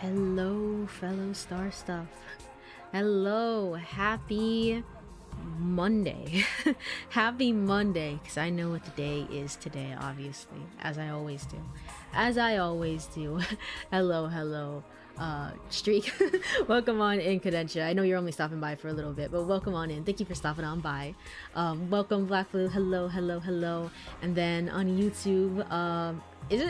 Hello, fellow star stuff. Hello, happy Monday. Happy Monday, because I know what the day is today, obviously, as I always do. As I always do. Hello, Streak. Welcome on in, Cadentia. I know you're only stopping by for a little bit, but welcome on in. Thank you for stopping on by. Welcome, Black Blue. Hello. And then on YouTube, is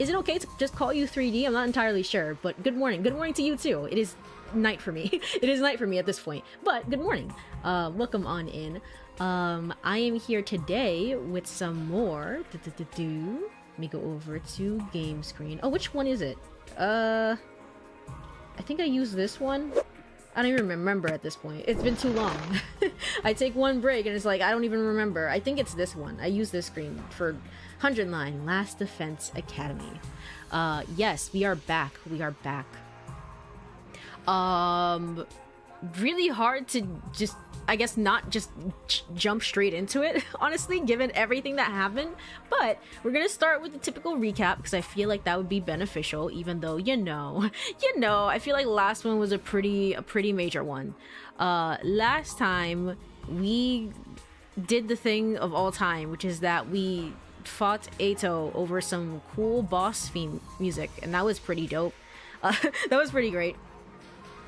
it okay to just call you 3D? I'm not entirely sure, but good morning. Good morning to you too. It is night for me. It is night for me at this point, but good morning. Welcome on in. I am here today with some more. Let me go over to game screen. Oh, which one is it? I think I used this one. I don't even remember at this point. It's been too long. I take one break and it's like, I don't even remember. I think it's this one. I use this screen for 100 line, Last Defense Academy. Yes, we are back. Really hard to just, I guess, not just jump straight into it, honestly, given everything that happened. But we're gonna start with the typical recap because I feel like that would be beneficial, even though you know, I feel like last one was a pretty major one. Last time we did the thing of all time, which is that we fought Ato over some cool boss theme music, and that was pretty dope. That was pretty great.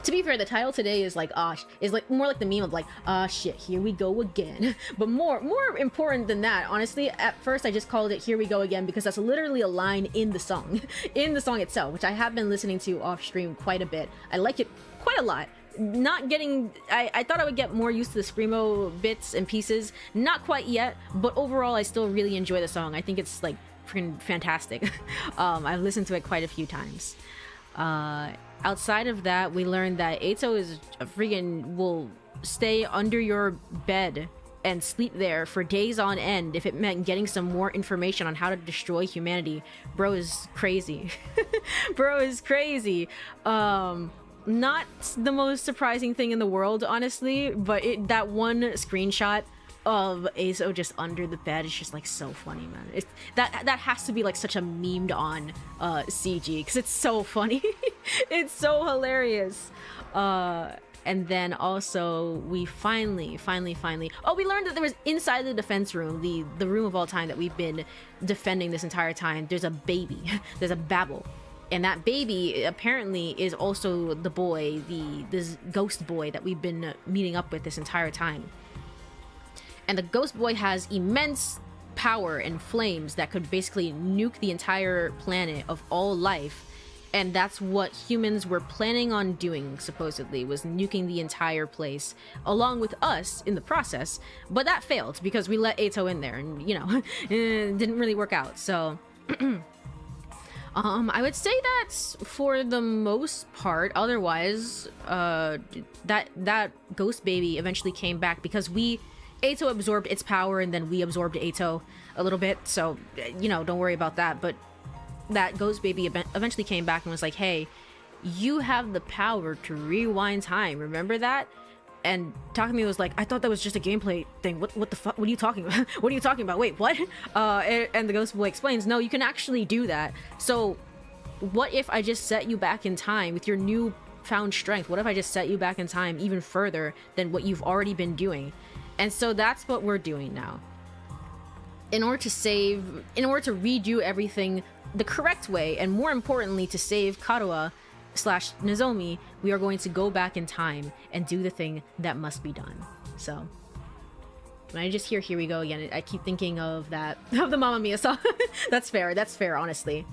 To be fair, the title today is like, is like more like the meme of like, shit, here we go again. But more important than that, honestly, at first I just called it Here We Go Again because that's literally a line in the song, itself, which I have been listening to off stream quite a bit. I like it quite a lot. Not getting, I thought I would get more used to the screamo bits and pieces. Not quite yet, but overall I still really enjoy the song. I think it's like freaking fantastic. I've listened to it quite a few times. Outside of that, we learned that Ato is a freaking will stay under your bed and sleep there for days on end if it meant getting some more information on how to destroy humanity. Bro is crazy. Bro is crazy. Not the most surprising thing in the world, honestly, but that one screenshot of Azo just under the bed is just like so funny, man. That has to be like such a memed on CG because it's so funny. It's so hilarious. And then also we finally we learned that there was inside the defense room, the room of all time that we've been defending this entire time, there's a baby. There's a Babel. And that baby apparently is also the boy, this ghost boy that we've been meeting up with this entire time. And the ghost boy has immense power and flames that could basically nuke the entire planet of all life. And that's what humans were planning on doing, supposedly, was nuking the entire place, along with us in the process. But that failed because we let Ato in there and, you know, it didn't really work out. So I would say that's for the most part. Otherwise, that ghost baby eventually came back because Ato absorbed its power and then we absorbed Ato a little bit, so you know, don't worry about that. But that ghost baby eventually came back and was like, hey, you have the power to rewind time, remember that? And Takumi was like, I thought that was just a gameplay thing. What the fuck? What are you talking about? What are you talking about? Wait, what? And the ghost boy explains, no, you can actually do that. So what if I just set you back in time with your new found strength? What if I just set you back in time even further than what you've already been doing? And so that's what we're doing now. In order to redo everything the correct way, and more importantly, to save Karuha / Nozomi, we are going to go back in time and do the thing that must be done. So when I just hear Here We Go Again, I keep thinking of the Mamma Mia song. That's fair, honestly.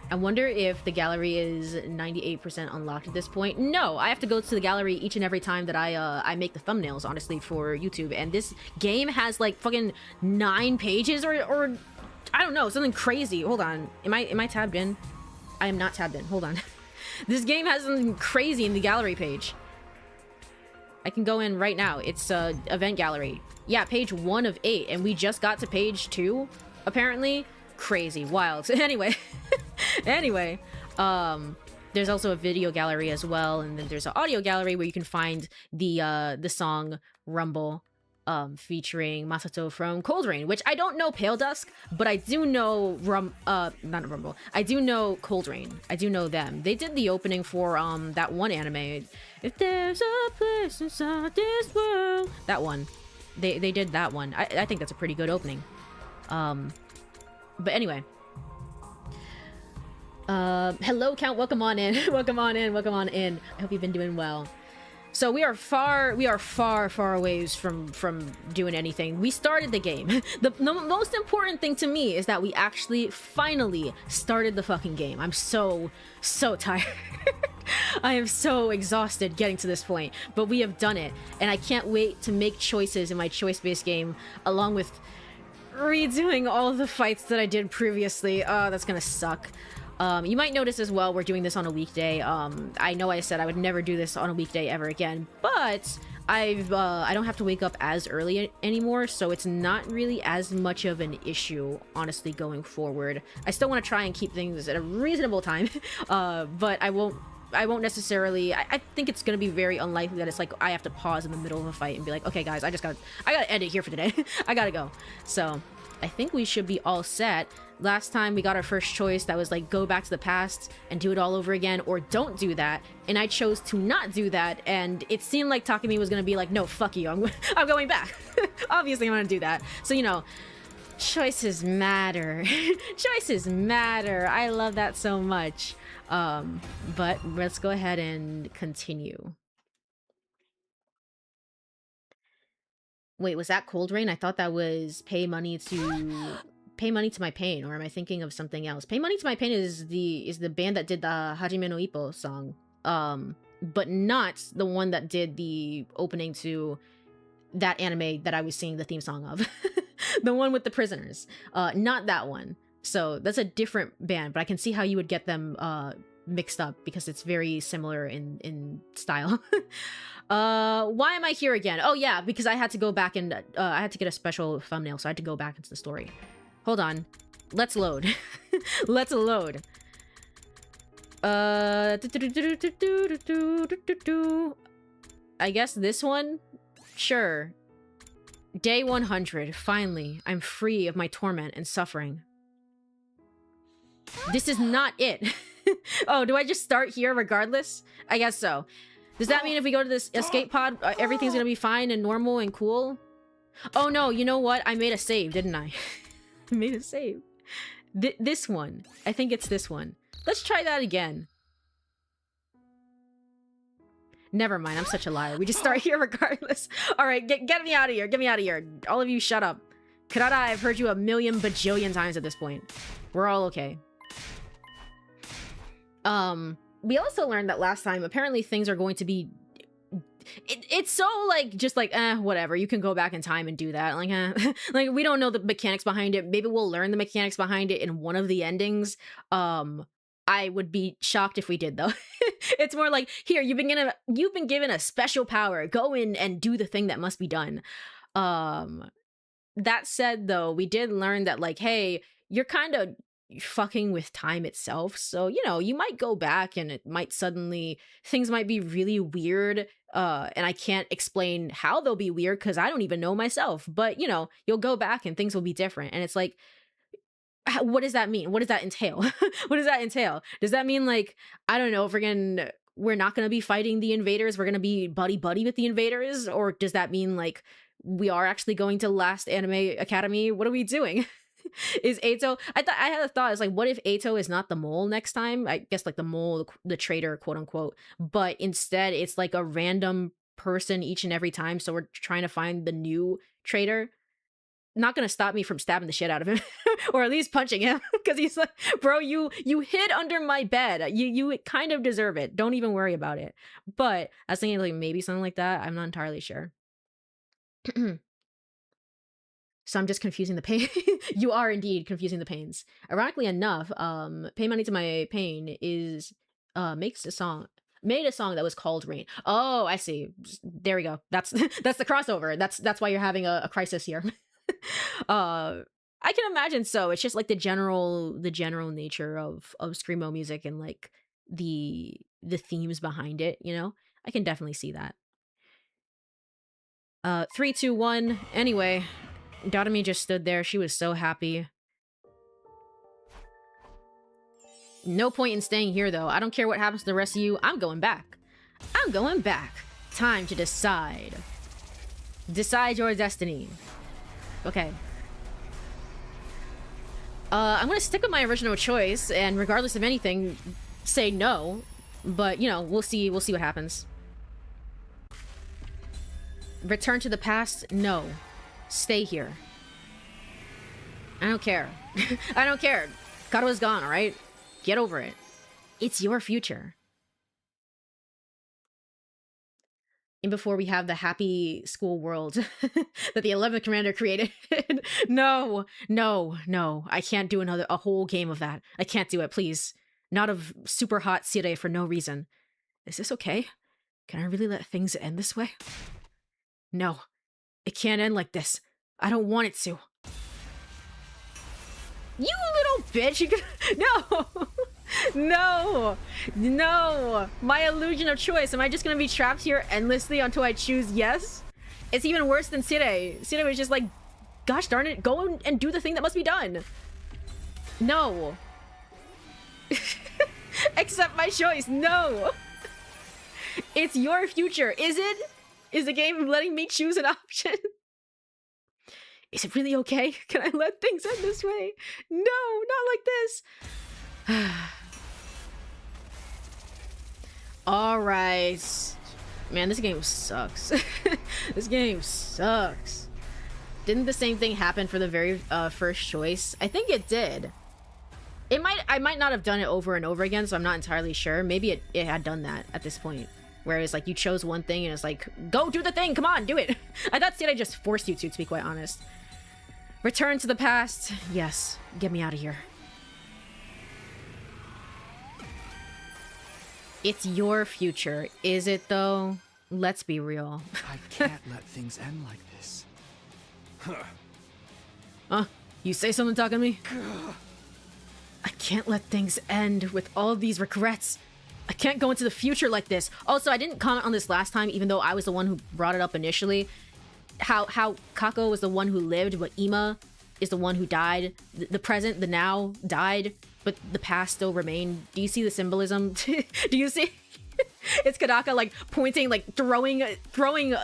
I wonder if the gallery is 98% unlocked at this point. No, I have to go to the gallery each and every time that I make the thumbnails, honestly, for YouTube. And this game has like fucking 9 pages or I don't know, something crazy. Hold on, am I tabbed in? I am not tabbed in. Hold on. This game has something crazy in the gallery page. I can go in right now. It's event gallery. Yeah, page 1 of 8, and we just got to page 2, apparently. Crazy, wild. Anyway, there's also a video gallery as well, and then there's an audio gallery where you can find the song Rumble. featuring Masato from Cold Rain, which I don't know Pale Dusk, but I do know not Rumble. I do know Cold Rain. I do know them. They did the opening for that one anime. If there's a place inside this world, that one. They did that one. I think that's a pretty good opening. But anyway. Hello Count, welcome on in. welcome on in. I hope you've been doing well. So we are far away from doing anything. We started the game. The most important thing to me is that we actually finally started the fucking game. I'm so tired. I am so exhausted getting to this point, but we have done it, and I can't wait to make choices in my choice-based game along with redoing all of the fights that I did previously. That's gonna suck. You might notice as well, we're doing this on a weekday. I know I said I would never do this on a weekday ever again, but I don't have to wake up as early anymore, so it's not really as much of an issue, honestly, going forward. I still want to try and keep things at a reasonable time, but I won't necessarily. I think it's gonna be very unlikely that it's like I have to pause in the middle of a fight and be like, okay guys, I gotta end it here for today. I gotta go. So I think we should be all set. Last time we got our first choice that was like go back to the past and do it all over again, or don't do that, and I chose to not do that, and it seemed like Takumi was gonna be like, no, fuck you, I'm going back. Obviously I'm gonna do that. So, you know, choices matter. Choices matter. I love that so much. But let's go ahead and continue. Wait, was that Cold Rain? I thought that was Pay Money to My Pain, or am I thinking of something else? Pay Money to My Pain is the band that did the Hajime no Ippo song, but not the one that did the opening to that anime that I was singing the theme song of. The one with the prisoners, not that one. So that's a different band, but I can see how you would get them mixed up because it's very similar in style. Why am I here again? Oh yeah, because I had to go back and I had to get a special thumbnail, so I had to go back into the story. Hold on. Let's load. Let's load. I guess this one? Sure. Day 100. Finally, I'm free of my torment and suffering. This is not it. Oh, do I just start here regardless? I guess so. Does that mean if we go to this escape pod, everything's gonna be fine and normal and cool? Oh no, you know what? I made a save, didn't I? I made a save. This one. I think it's this one. Let's try that again. Never mind, I'm such a liar. We just start here regardless. Alright, get me out of here. Get me out of here. All of you shut up. Karada, I've heard you a million bajillion times at this point. We're all okay. We also learned that last time, apparently things are going to be... It's so, like, just like, whatever. You can go back in time and do that. Like, like, we don't know the mechanics behind it. Maybe we'll learn the mechanics behind it in one of the endings. I would be shocked if we did, though. It's more like, here, you've been given a special power. Go in and do the thing that must be done. That said, though, we did learn that, like, hey, you're kind of fucking with time itself, so, you know, you might go back and it might suddenly, things might be really weird, and I can't explain how they'll be weird because I don't even know myself, but, you know, you'll go back and things will be different, and it's like, what does that mean? What does that entail? What does that entail? Does that mean, like, I don't know, we're not gonna be fighting the invaders, we're gonna be buddy with the invaders, or does that mean, like, we are actually going to Last Anime Academy? What are we doing? Is Eito... I had a thought, it's like, what if Eito is not the mole next time? I guess, like, the mole, the traitor, quote unquote, but instead it's like a random person each and every time, so we're trying to find the new traitor. Not gonna stop me from stabbing the shit out of him. Or at least punching him, because he's like, bro, you hid under my bed, you kind of deserve it, don't even worry about it. But I was thinking, like, maybe something like that. I'm not entirely sure. So I'm just confusing the pain. You are indeed confusing the pains. Ironically enough, Pay Money to My Pain is made a song that was called Rain. Oh, I see. There we go. That's that's the crossover. That's why you're having a crisis here. I can imagine so. It's just like the general nature of screamo music and like the themes behind it, you know? I can definitely see that. 3, 2, 1. Anyway, Dotami just stood there. She was so happy. No point in staying here, though. I don't care what happens to the rest of you. I'm going back. I'm going back. Time to decide. Decide your destiny. Okay. I'm gonna stick with my original choice, and regardless of anything, say no. But, you know, we'll see what happens. Return to the past? No. Stay here. I don't care. I don't care. Karua's gone, alright? Get over it. It's your future. And before we have the happy school world that the 11th commander created. No. I can't do a whole game of that. I can't do it, please. Not of super hot Sire for no reason. Is this okay? Can I really let things end this way? No. It can't end like this. I don't want it to. You little bitch! You can... No! No! My illusion of choice. Am I just gonna be trapped here endlessly until I choose yes? It's even worse than Sire. Sire was just like, gosh darn it, go and do the thing that must be done. No. Accept my choice. No. It's your future. Is it? Is the game letting me choose an option? Is it really okay? Can I let things end this way? No, not like this. Alright. Man, this game sucks. This game sucks. Didn't the same thing happen for the very first choice? I think it did. I might not have done it over and over again, so I'm not entirely sure. Maybe it had done that at this point. Whereas, like, you chose one thing and it's like, go do the thing, come on, do it. I thought Sira just forced you to be quite honest. Return to the past. Yes, get me out of here. It's your future, is it though? Let's be real. I can't let things end like this. You say something talking to me? I can't let things end with all these regrets. I can't go into the future like this. Also, I didn't comment on this last time, even though I was the one who brought it up initially. How Kako was the one who lived, but Ima is the one who died. The present, the now, died, but the past still remained. Do you see the symbolism? Do you see? It's Kadaka like pointing, like throwing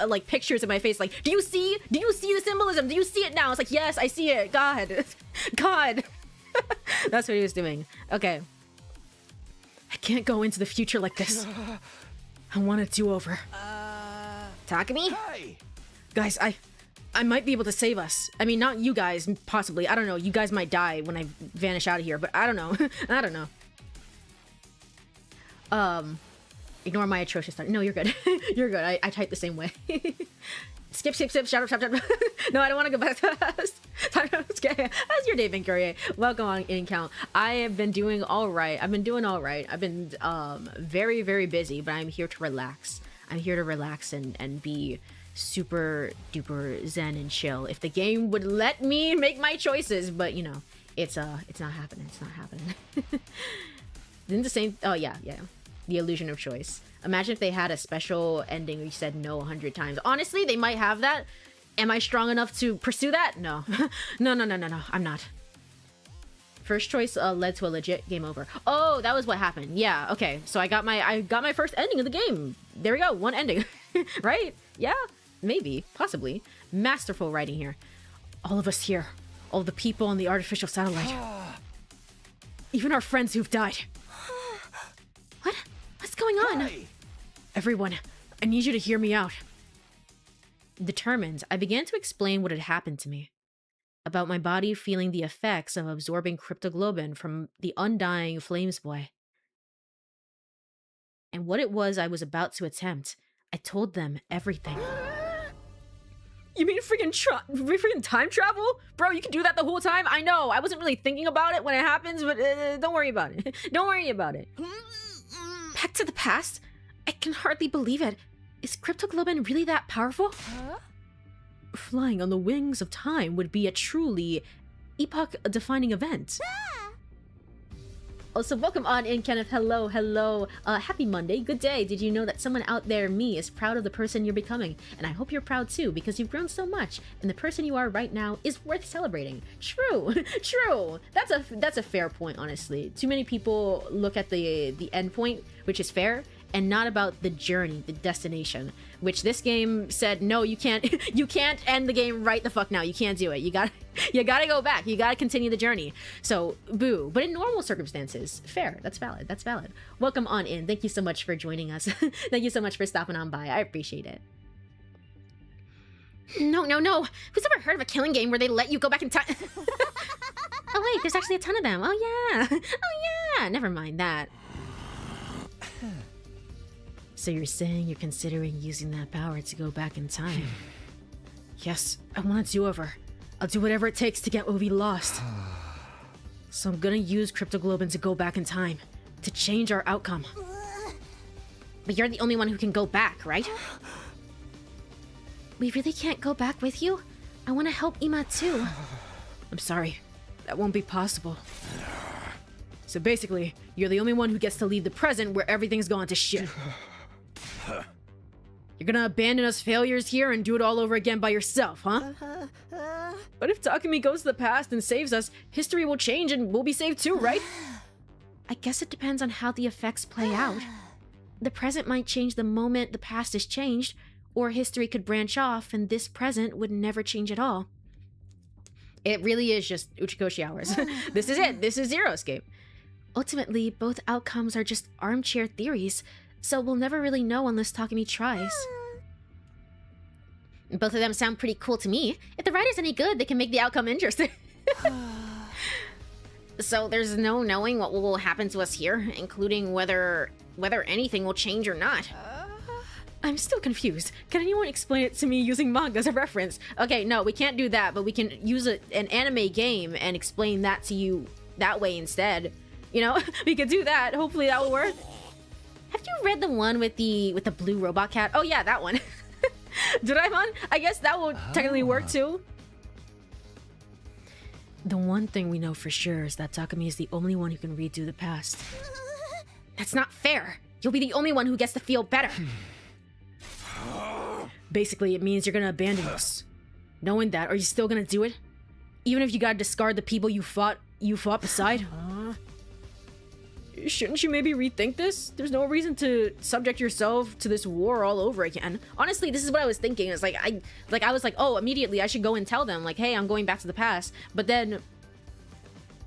like pictures in my face. Like, do you see the symbolism? Do you see it now? It's like, yes, I see it. God. That's what he was doing. Okay. I can't go into the future like this. I want a do-over. Takumi? Hey! Guys, I might be able to save us. I mean, not you guys, possibly. I don't know. You guys might die when I vanish out of here, but I don't know. I don't know. Ignore my atrocious start. No, you're good. You're good. I type the same way. Skip, shut up. No, I don't want to go back to us. How's your day been, Courie? Welcome on In Count. I have been doing all right. I've been very, very busy, but I'm here to relax. I'm here to relax and be super duper zen and chill. If the game would let me make my choices, but you know, it's not happening. It's not happening. Didn't the same? Oh yeah. The illusion of choice. Imagine if they had a special ending where you said no 100 times. Honestly, they might have that. Am I strong enough to pursue that? No. No. I'm not. First choice led to a legit game over. Oh, that was what happened. Yeah, okay. So I got my first ending of the game. There we go. One ending. Right? Yeah. Maybe. Possibly. Masterful writing here. All of us here. All the people on the artificial satellite. Even our friends who've died. What? What's going on? Hey. Everyone, I need you to hear me out. Determined, I began to explain what had happened to me. About my body feeling the effects of absorbing cryptoglobin from the undying Flames Boy. And what it was I was about to attempt. I told them everything. You mean freaking time travel? Bro, you can do that the whole time? I know, I wasn't really thinking about it when it happens, but don't worry about it. Don't worry about it. Back to the past? I can hardly believe it. Is cryptoglobin really that powerful? Huh? Flying on the wings of time would be a truly epoch-defining event. Also, welcome on in, Kenneth. Hello, hello. Happy Monday. Good day. Did you know that someone out there, me, is proud of the person you're becoming? And I hope you're proud too, because you've grown so much, and the person you are right now is worth celebrating. True, true. That's a fair point, honestly. Too many people look at the end point, which is fair, and not about the journey, the destination, which this game said, no, you can't you can't end the game right the fuck now. You can't do it. You gotta go back. You gotta continue the journey. So boo. But in normal circumstances, fair. That's valid. That's valid. Welcome on in. Thank you so much for joining us. Thank you so much for stopping on by. I appreciate it. No. Who's ever heard of a killing game where they let you go back in time? Oh wait, there's actually a ton of them. Oh yeah. Oh yeah. Never mind that. So you're saying you're considering using that power to go back in time? Yes, I want a do-over. I'll do whatever it takes to get what we lost. So I'm gonna use Cryptoglobin to go back in time, to change our outcome. But you're the only one who can go back, right? We really can't go back with you? I want to help Ima too. I'm sorry, that won't be possible. So basically, you're the only one who gets to leave the present where everything's gone to shit. You're gonna abandon us failures here and do it all over again by yourself, huh? But if Takumi goes to the past and saves us, history will change and we'll be saved too, right? I guess it depends on how the effects play out. The present might change the moment the past is changed, or history could branch off and this present would never change at all. It really is just Uchikoshi hours. This is it. This is Zero Escape. Ultimately, both outcomes are just armchair theories, so we'll never really know unless Takumi tries. Both of them sound pretty cool to me. If the writer's any good, they can make the outcome interesting. So there's no knowing what will happen to us here, including whether anything will change or not. I'm still confused. Can anyone explain it to me using manga as a reference? Okay, no, we can't do that, but we can use an anime game and explain that to you that way instead. You know, we could do that. Hopefully that will work. Have you read the one with the blue robot cat? Oh yeah, that one. Doraemon? I guess that will technically work too. The one thing we know for sure is that Takumi is the only one who can redo the past. That's not fair. You'll be the only one who gets to feel better. Basically, it means you're gonna abandon us. Knowing that, are you still gonna do it? Even if you gotta discard the people you fought beside? Shouldn't you maybe rethink this? There's no reason to subject yourself to this war all over again. Honestly, this is what I was thinking. It's like I was like, oh, immediately I should go and tell them, like, hey, I'm going back to the past. But then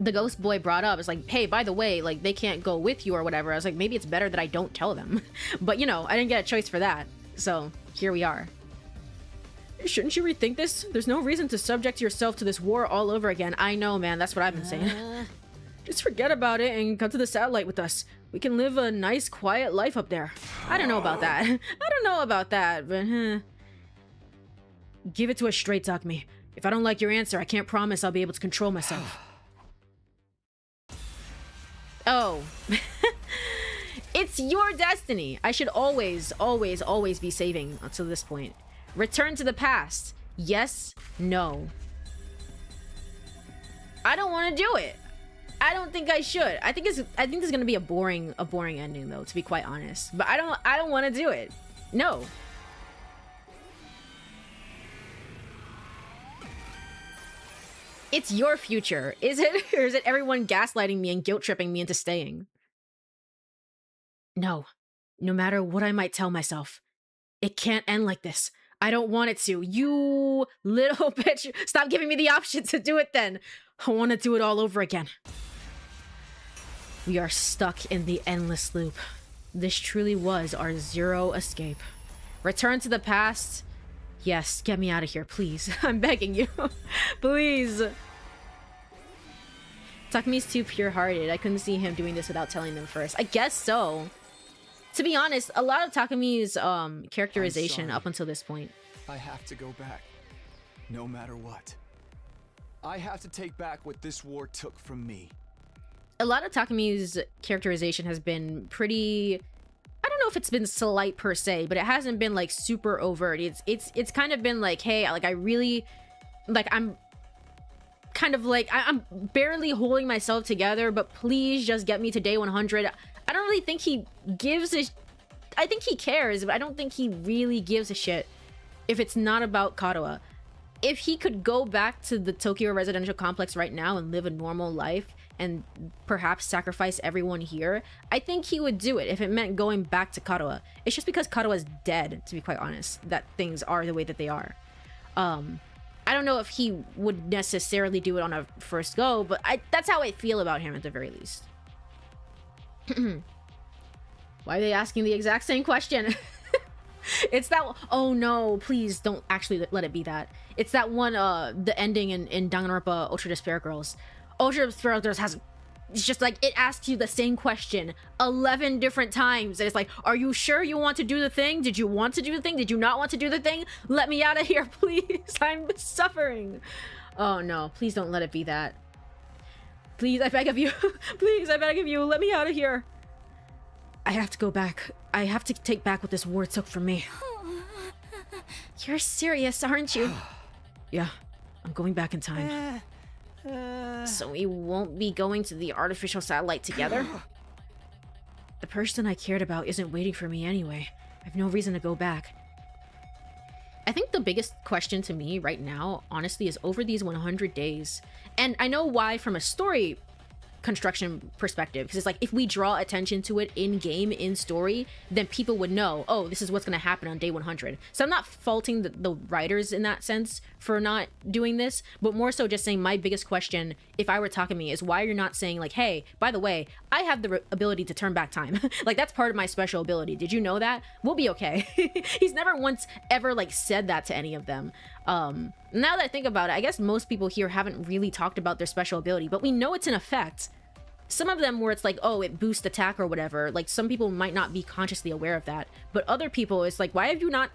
the ghost boy brought up, it's like, hey, by the way, like, they can't go with you or whatever. I was like, maybe it's better that I don't tell them. But you know, I didn't get a choice for that. So here we are. Shouldn't you rethink this? There's no reason to subject yourself to this war all over again. I know, man. That's what I've been saying. Just forget about it and come to the satellite with us. We can live a nice, quiet life up there. I don't know about that. I don't know about that, but give it to us straight, Takumi. If I don't like your answer, I can't promise I'll be able to control myself. Oh. It's your destiny. I should always, always, always be saving until this point. Return to the past. Yes, no. I don't want to do it. I don't think I should. I think this is gonna be a boring ending though, to be quite honest. But I don't want to do it. No. It's your future, is it? Or is it everyone gaslighting me and guilt tripping me into staying? No. No matter what I might tell myself, it can't end like this. I don't want it to. You little bitch. Stop giving me the option to do it then. I want to do it all over again. We are stuck in the endless loop. This truly was our zero escape. Return to the past. Yes, get me out of here, please. I'm begging you. Please. Takumi's too pure-hearted. I couldn't see him doing this without telling them first. I guess so. To be honest, a lot of Takumi's characterization up until this point. I have to go back, no matter what. I have to take back what this war took from me. A lot of Takumi's characterization has been pretty... I don't know if it's been slight per se, but it hasn't been like super overt. It's kind of been like, hey, like I really... Like kind of like, I'm barely holding myself together, but please just get me to day 100. I don't really think he gives a... I think he cares, but I don't think he really gives a shit if it's not about Karuha. If he could go back to the Tokyo residential complex right now and live a normal life and perhaps sacrifice everyone here, I think he would do it if it meant going back to Karuha. It's just because Karuha is dead, to be quite honest, that things are the way that they are. I don't know if he would necessarily do it on a first go, but that's how I feel about him at the very least. Why are they asking the exact same question? It's that... Oh no, please don't actually let it be that. It's that one, the ending in Danganronpa Ultra Despair Girls. Ultra Despair Girls has... It's just like, it asks you the same question 11 different times. And it's like, are you sure you want to do the thing? Did you want to do the thing? Did you not want to do the thing? Let me out of here, please. I'm suffering. Oh no, please don't let it be that. Please, I beg of you. Please, I beg of you. Let me out of here. I have to go back. I have to take back what this war took from me. You're serious, aren't you? Yeah, I'm going back in time. So we won't be going to the artificial satellite together? The person I cared about isn't waiting for me anyway. I have no reason to go back. I think the biggest question to me right now, honestly, is over these 100 days. And I know why from a story construction perspective, because it's like, if we draw attention to it in game, in story, then people would know, oh, this is what's going to happen on day 100. So I'm not faulting the writers in that sense for not doing this, but more so just saying my biggest question, if I were Takumi, is why you're not saying like, hey, by the way, I have the ability to turn back time. Like, that's part of my special ability. Did you know that? We'll be okay. He's never once ever like said that to any of them. Now that I think about it, I guess most people here haven't really talked about their special ability, but we know it's in effect. Some of them where it's like, oh, it boosts attack or whatever, like some people might not be consciously aware of that, but other people, it's like, why have you not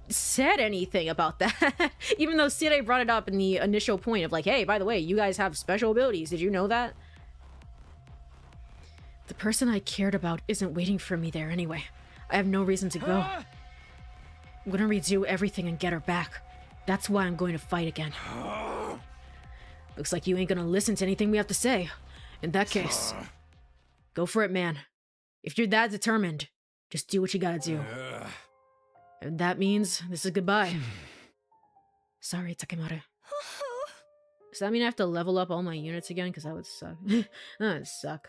said anything about that? Even though Sire brought it up in the initial point of like, hey, by the way, you guys have special abilities, did you know that? The person I cared about isn't waiting for me there anyway. I have no reason to go. I'm gonna redo everything and get her back. That's why I'm going to fight again. Looks like you ain't gonna listen to anything we have to say. In that case, go for it, man. If you're that determined, just do what you gotta do. And that means this is goodbye. Sorry, Takemaru. Does that mean I have to level up all my units again? Because that would suck. That would suck.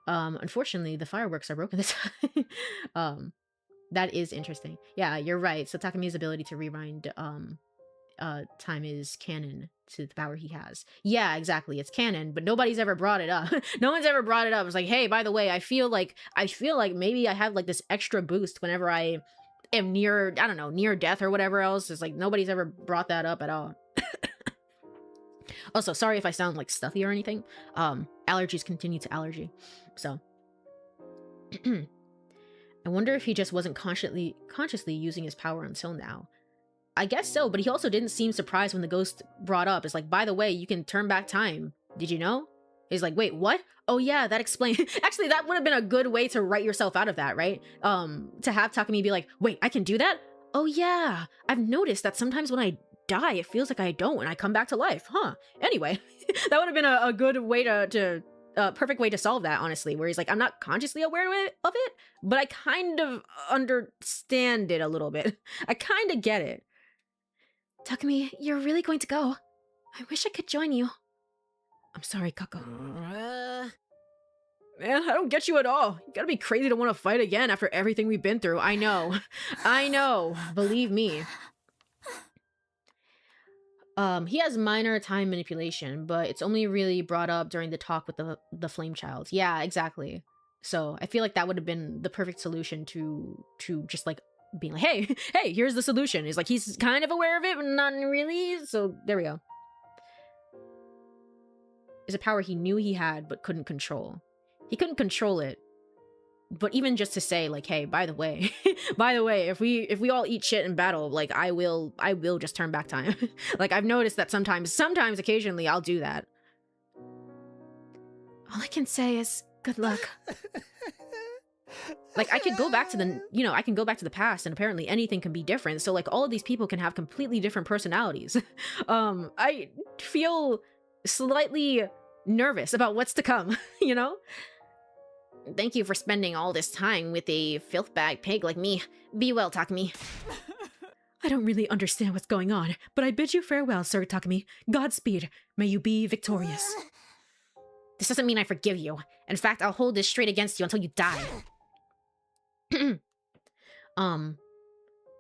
Unfortunately, the fireworks are broken this time. That is interesting. Yeah, you're right. So Takami's ability to rewind time is canon to the power he has. Yeah, exactly. It's canon, but nobody's ever brought it up. No one's ever brought it up. It's like, hey, by the way, I feel like maybe I have like this extra boost whenever I am near, I don't know, near death or whatever else. It's like nobody's ever brought that up at all. Also, sorry if I sound like stuffy or anything. Allergies continue to allergy. So I wonder if he just wasn't consciously using his power until now. I guess so, but he also didn't seem surprised when the ghost brought up. It's like, by the way, you can turn back time. Did you know? He's like, wait, what? Oh yeah, that explains. Actually, that would have been a good way to write yourself out of that, right? To have Takumi be like, wait, I can do that? Oh yeah, I've noticed that sometimes when I die, it feels like I don't, and I come back to life, huh? Anyway, that would have been a good way to perfect way to solve that, honestly, where he's like, I'm not consciously aware of it, but I kind of understand it a little bit. I kind of get it. Takumi, you're really going to go? I wish I could join you. I'm sorry, Kako. Man, I don't get you at all. You gotta be crazy to want to fight again after everything we've been through. I know. I know. Believe me. He has minor time manipulation, but it's only really brought up during the talk with the Flame Child. Yeah, exactly. So I feel like that would have been the perfect solution to just like being like, hey, here's the solution. He's like, he's kind of aware of it, but not really. So there we go. Is a power he knew he had, but couldn't control. He couldn't control it. But even just to say like, hey, by the way, if we all eat shit in battle, like I will just turn back time. Like I've noticed that sometimes occasionally I'll do that. All I can say is good luck. Like I could go back to the past, and apparently anything can be different. So like all of these people can have completely different personalities. I feel slightly nervous about what's to come, you know? Thank you for spending all this time with a filth-bag pig like me. Be well, Takumi. I don't really understand what's going on, but I bid you farewell, Sir Takumi. Godspeed. May you be victorious. This doesn't mean I forgive you. In fact, I'll hold this straight against you until you die.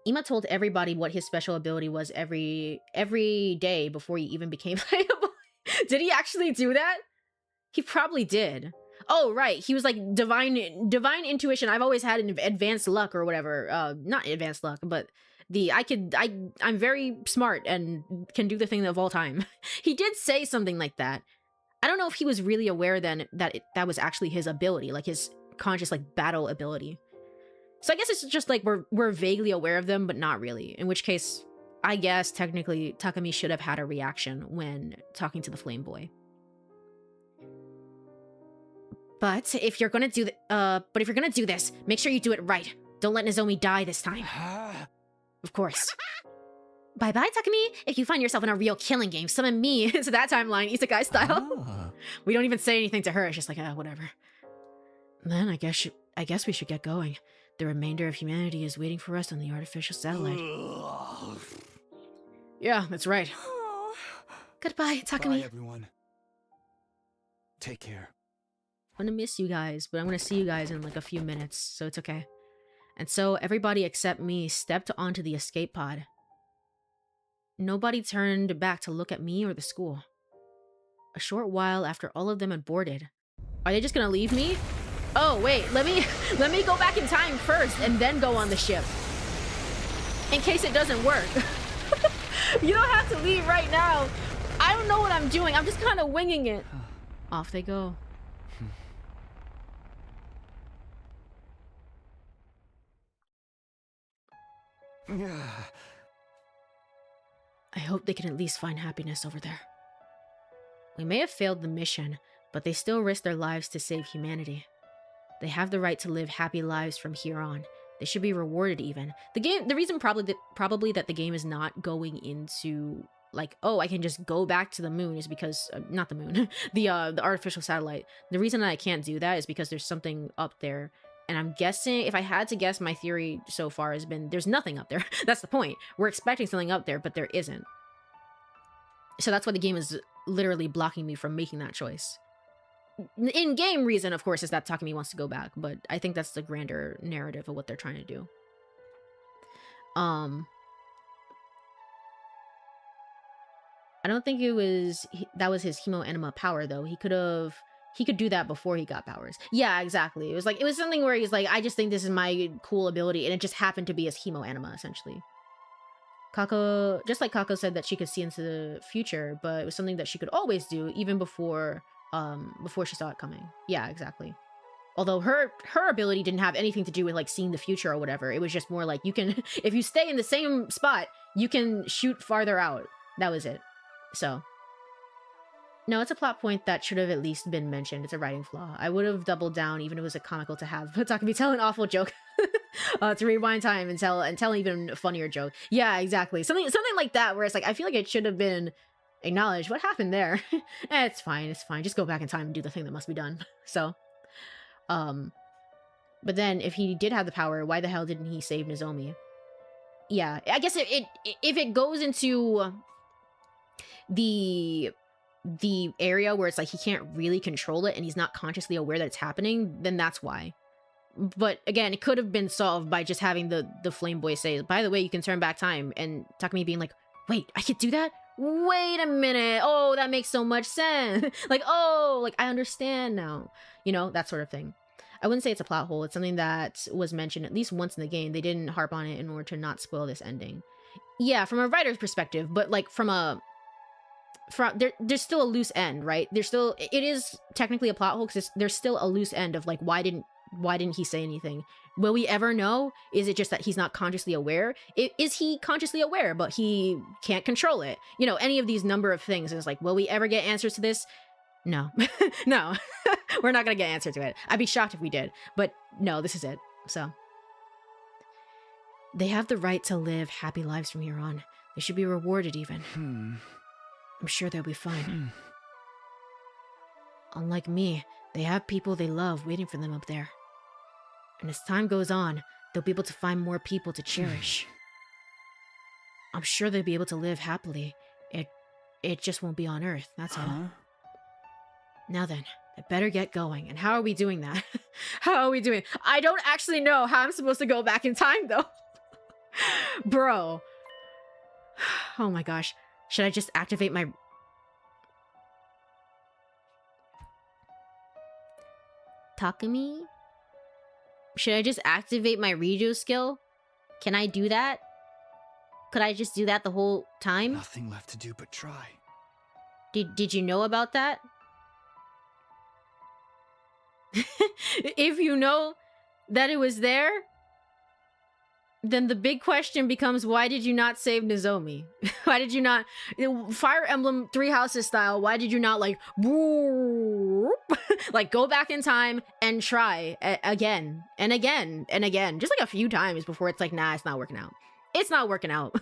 Ima told everybody what his special ability was every day before he even became playable. Did he actually do that? He probably did. Oh, right. He was like divine intuition. I've always had an advanced luck or whatever. Not advanced luck, but I'm very smart and can do the thing of all time. He did say something like that. I don't know if he was really aware then that was actually his ability, like his conscious like battle ability. So I guess it's just like we're vaguely aware of them, but not really. In which case, I guess technically Takumi should have had a reaction when talking to the Flame Boy. But if you're gonna do this, make sure you do it right. Don't let Nozomi die this time. Of course. Bye-bye, Takumi. If you find yourself in a real killing game, summon me into that timeline, isekai style. We don't even say anything to her. It's just like, whatever. Then I guess we should get going. The remainder of humanity is waiting for us on the artificial satellite. Yeah, that's right. Goodbye, Takumi. Bye, everyone. Take care. I'm gonna miss you guys, but I'm gonna see you guys in like a few minutes, so it's okay. And so everybody except me stepped onto the escape pod. Nobody turned back to look at me or the school. A short while after all of them had boarded. Are they just gonna leave me? Oh wait, let me go back in time first and then go on the ship. In case it doesn't work. You don't have to leave right now. I don't know what I'm doing. I'm just kind of winging it. Off they go. I hope they can at least find happiness over there. We may have failed the mission, but they still risk their lives to save humanity. They have the right to live happy lives from here on. They should be rewarded even. The reason probably that the game is not going into like, oh, I can just go back to the moon is because not the moon, the artificial satellite. The reason that I can't do that is because there's something up there. And I'm guessing, if I had to guess, my theory so far has been there's nothing up there. That's the point. We're expecting something up there, but there isn't. So that's why the game is literally blocking me from making that choice. In-game reason, of course, is that Takumi wants to go back, but I think that's the grander narrative of what they're trying to do. I don't think that was his hemo enema power, though. He could do that before he got powers. Yeah, exactly. It was something where he's like, I just think this is my cool ability, and it just happened to be his hemo enema, essentially. Kako, just like Kako said that she could see into the future, but it was something that she could always do, even before she saw it coming. Yeah, exactly. Although her ability didn't have anything to do with like seeing the future or whatever. It was just more like you can, if you stay in the same spot, you can shoot farther out. That was it. So, no, it's a plot point that should have at least been mentioned. It's a writing flaw. I would have doubled down, even if it was a comical to have Takumi tell an awful joke to rewind time and tell an even funnier joke. Yeah, exactly. Something like that, where it's like I feel like it should have been acknowledged. What happened there? It's fine. It's fine. Just go back in time and do the thing that must be done. So, but then if he did have the power, why the hell didn't he save Nozomi? Yeah, I guess if it goes into the area where it's like he can't really control it and he's not consciously aware that it's happening, then that's why. But again, it could have been solved by just having the Flame Boy say, by the way, you can turn back time, and Takumi being like, wait, I could do that? Wait a minute. Oh, that makes so much sense. Like, oh, like I understand now. You know, that sort of thing. I wouldn't say it's a plot hole. It's something that was mentioned at least once in the game. They didn't harp on it in order to not spoil this ending. Yeah, from a writer's perspective, but like there's still a loose end, right? It is technically a plot hole because there's still a loose end of like, why didn't he say anything? Will we ever know? Is it just that he's not consciously aware? Is he consciously aware, but he can't control it? You know, any of these number of things. It's like, will we ever get answers to this? No. No. We're not gonna get answer to it. I'd be shocked if we did. But no, this is it. So. They have the right to live happy lives from here on. They should be rewarded even. I'm sure they'll be fine. Unlike me, they have people they love waiting for them up there. And as time goes on, they'll be able to find more people to cherish. I'm sure they'll be able to live happily. It just won't be on Earth, that's all. Now then, I better get going. And how are we doing that? How are we doing? I don't actually know how I'm supposed to go back in time, though. Bro. Oh my gosh. Should I just activate my... Takumi? Should I just activate my redo skill? Can I do that? Could I just do that the whole time? Nothing left to do but try. Did you know about that? If you know that it was there, then the big question becomes, why did you not save Nozomi? Why did you not... Fire Emblem Three Houses style, why did you not, like... like, go back in time and try again and again and again. Just like a few times before it's like, nah, it's not working out. It's not working out.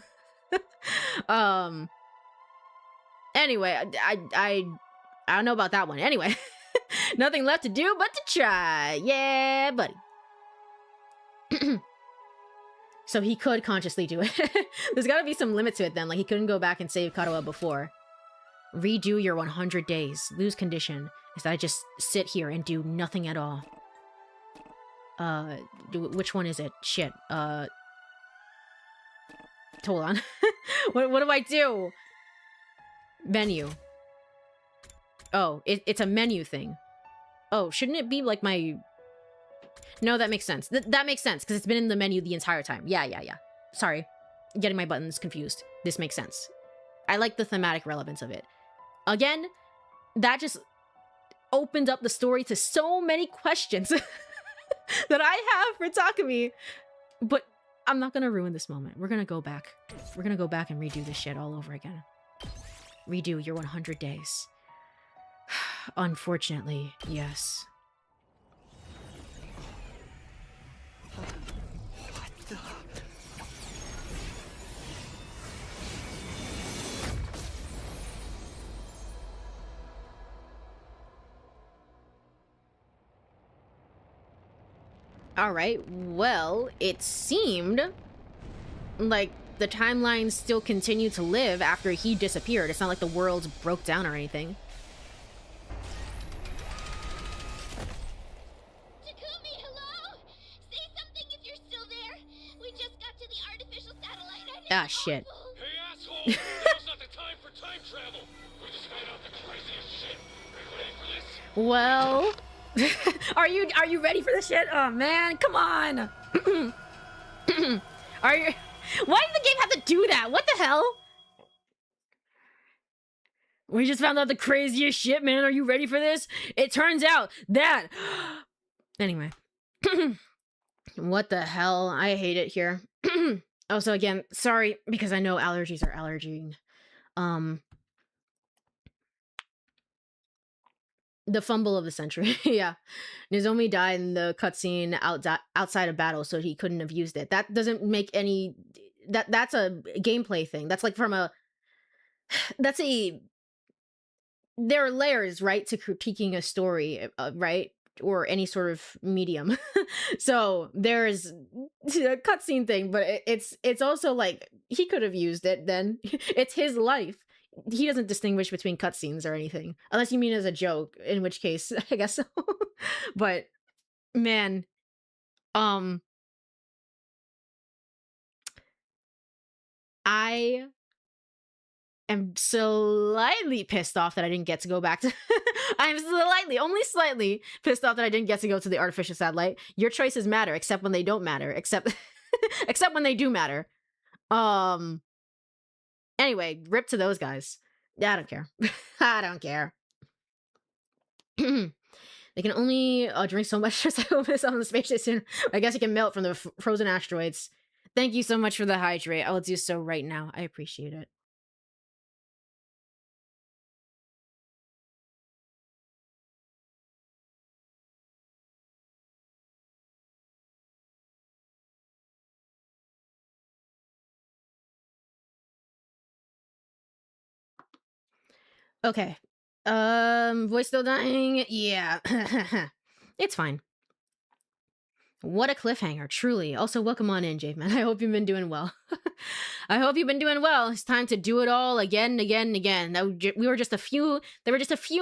Anyway, I don't know about that one. Anyway, nothing left to do but to try. Yeah, buddy. So he could consciously do it. There's gotta be some limit to it then. Like, he couldn't go back and save Kadoa before. Redo your 100 days. Lose condition is that I just sit here and do nothing at all. Which one is it? Shit. Hold on. What do I do? Menu. Oh, it's a menu thing. Oh, shouldn't it be like my... No, that makes sense. That makes sense, because it's been in the menu the entire time. Yeah. Sorry. Getting my buttons confused. This makes sense. I like the thematic relevance of it. Again, that just opened up the story to so many questions that I have for Takumi. But I'm not gonna ruin this moment. We're gonna go back. We're gonna go back and redo this shit all over again. Redo your 100 days. Unfortunately, yes. What the... Alright, well, it seemed like the timeline still continued to live after he disappeared. It's not like the world broke down or anything. Takumi, hello? Say something if you're still there. We just got to the artificial satellite and it's Ah, shit. awful. Hey, asshole! Now's not the time for time travel! We just found out the craziest shit. Are you ready for this? Well... are you ready for this shit? Oh man, come on. Are you... Why did the game have to do that? What the hell? We just found out the craziest shit, man. Are you ready for this? It turns out that... Anyway. What the hell? I hate it here. Also, again, sorry, because I know allergies are allergying. The fumble of the century. Yeah. Nozomi died in the cutscene outside of battle, so he couldn't have used it. That doesn't make any... That's a gameplay thing. That's like from a... That's a... There are layers, right, to critiquing a story, right? Or any sort of medium. So there's a cutscene thing, but it's also like, he could have used it then. It's his life. He doesn't distinguish between cutscenes or anything. Unless you mean as a joke, in which case, I guess so. But, man. I am slightly pissed off that I didn't get to go back to... I'm slightly, only slightly pissed off that I didn't get to go to the artificial satellite. Your choices matter, except when they don't matter. Except when they do matter. Anyway, rip to those guys. I don't care. I don't care. They can only drink so much as I hope it's on the space station. I guess it can melt from the frozen asteroids. Thank you so much for the hydrate. I will do so right now. I appreciate it. Okay. Voice still dying? Yeah. It's fine. What a cliffhanger, truly. Also, welcome on in, Javeman. I hope you've been doing well. I hope you've been doing well. It's time to do it all again and again and again. They were just a few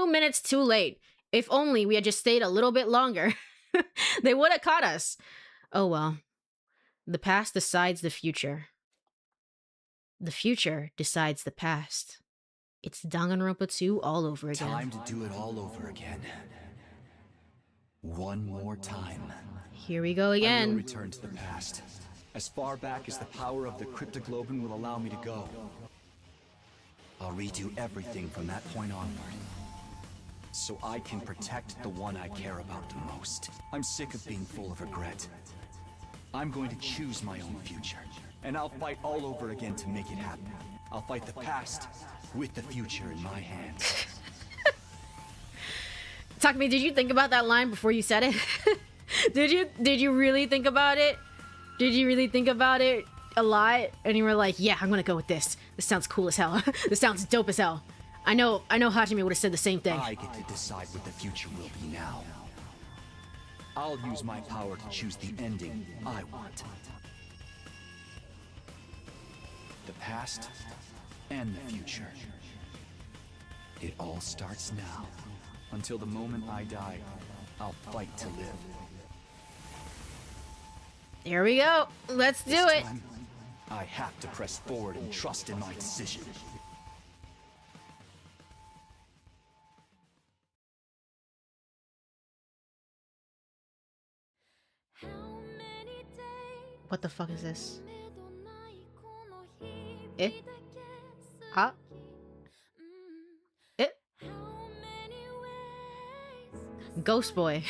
minutes too late. If only we had just stayed a little bit longer, they would have caught us. Oh well. The past decides the future. The future decides the past. It's Danganronpa 2 all over again. Time to do it all over again. One more time. Here we go I will again. return to the past. As far back as the power of the cryptoglobin will allow me to go. I'll redo everything from that point onward. So I can protect the one I care about the most. I'm sick of being full of regret. I'm going to choose my own future. And I'll fight all over again to make it happen. I'll fight the past with the future in my hands. Takumi, did you think about that line before you said it? Did you really think about it? Did you really think about it a lot? And you were like, yeah, I'm gonna go with this. This sounds cool as hell. This sounds dope as hell. I know Hajime would have said the same thing. I get to decide what the future will be now. I'll use my power to choose the ending I want. The past and the future. It all starts now. Until the moment I die, I'll fight to live. Here we go. Let's do This it. time, I have to press forward and trust in my decision. What the fuck is this? Eh? Huh? Eh? Ghost Boy.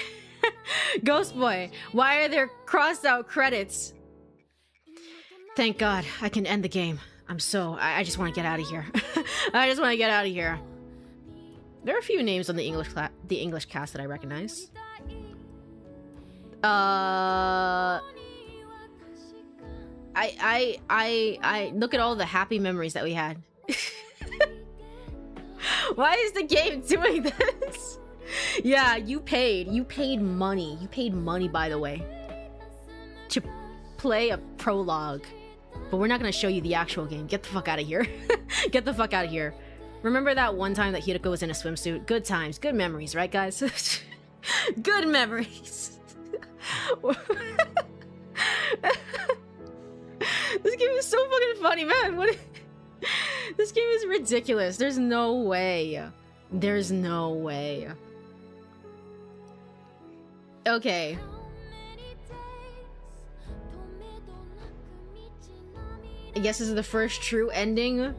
Ghost Boy. Why are there crossed out credits? Thank God I can end the game. I just want to get out of here. I just want to get out of here. There are a few names on the English cast that I recognize. I look at all the happy memories that we had. Why is the game doing this? Yeah, you paid money. You paid money, by the way, to play a prologue. But we're not gonna show you the actual game. Get the fuck out of here. Get the fuck out of here. Remember that one time that Hiroko was in a swimsuit? Good times, good memories, right guys? Good memories. This game is so fucking funny, man. This game is ridiculous. There's no way. There's no way. Okay. I guess this is the first true ending.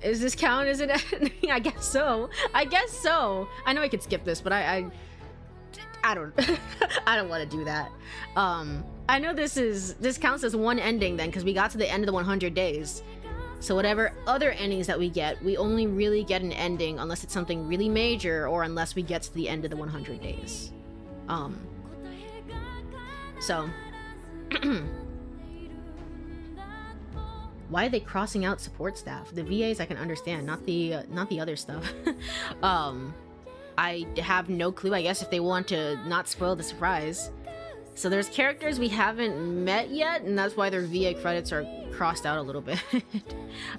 Is this count as an ending? I guess so. I guess so. I know I could skip this, but I don't I don't want to do that. I know this counts as one ending then, because we got to the end of the 100 days. So whatever other endings that we get, we only really get an ending unless it's something really major or unless we get to the end of the 100 days. So why are they crossing out support staff? The VAs I can understand, not the other stuff. I have no clue, I guess, if they want to not spoil the surprise. So there's characters we haven't met yet, and that's why their VA credits are crossed out a little bit.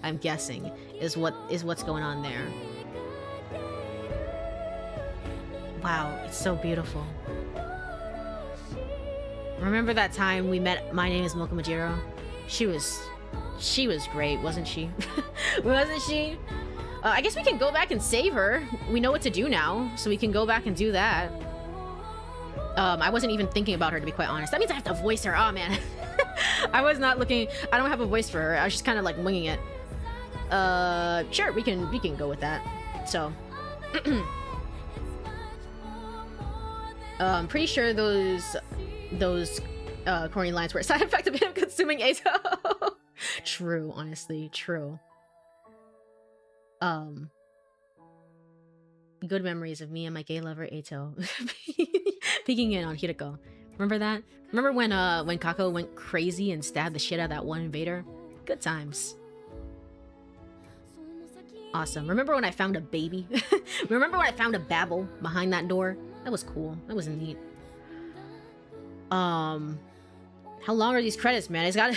I'm guessing is what's going on there. Wow, it's so beautiful. Remember that time we met My Name is Milka Majiro? She was great, wasn't she? Wasn't she? I guess we can go back and save her. We know what to do now, so we can go back and do that. I wasn't even thinking about her, to be quite honest. That means I have to voice her. Oh man. I was not looking. I don't have a voice for her. I was just kind of like winging it. Sure, we can go with that. So I'm pretty sure those corny lines were a side effect of him consuming Ato. True, honestly, true. Good memories of me and my gay lover Ato peeking in on Hiroko. Remember that? Remember when Kako went crazy and stabbed the shit out of that one invader? Good times. Awesome. Remember when I found a baby? Remember when I found a babble behind that door? That was cool. That was neat. How long are these credits, man? It's got.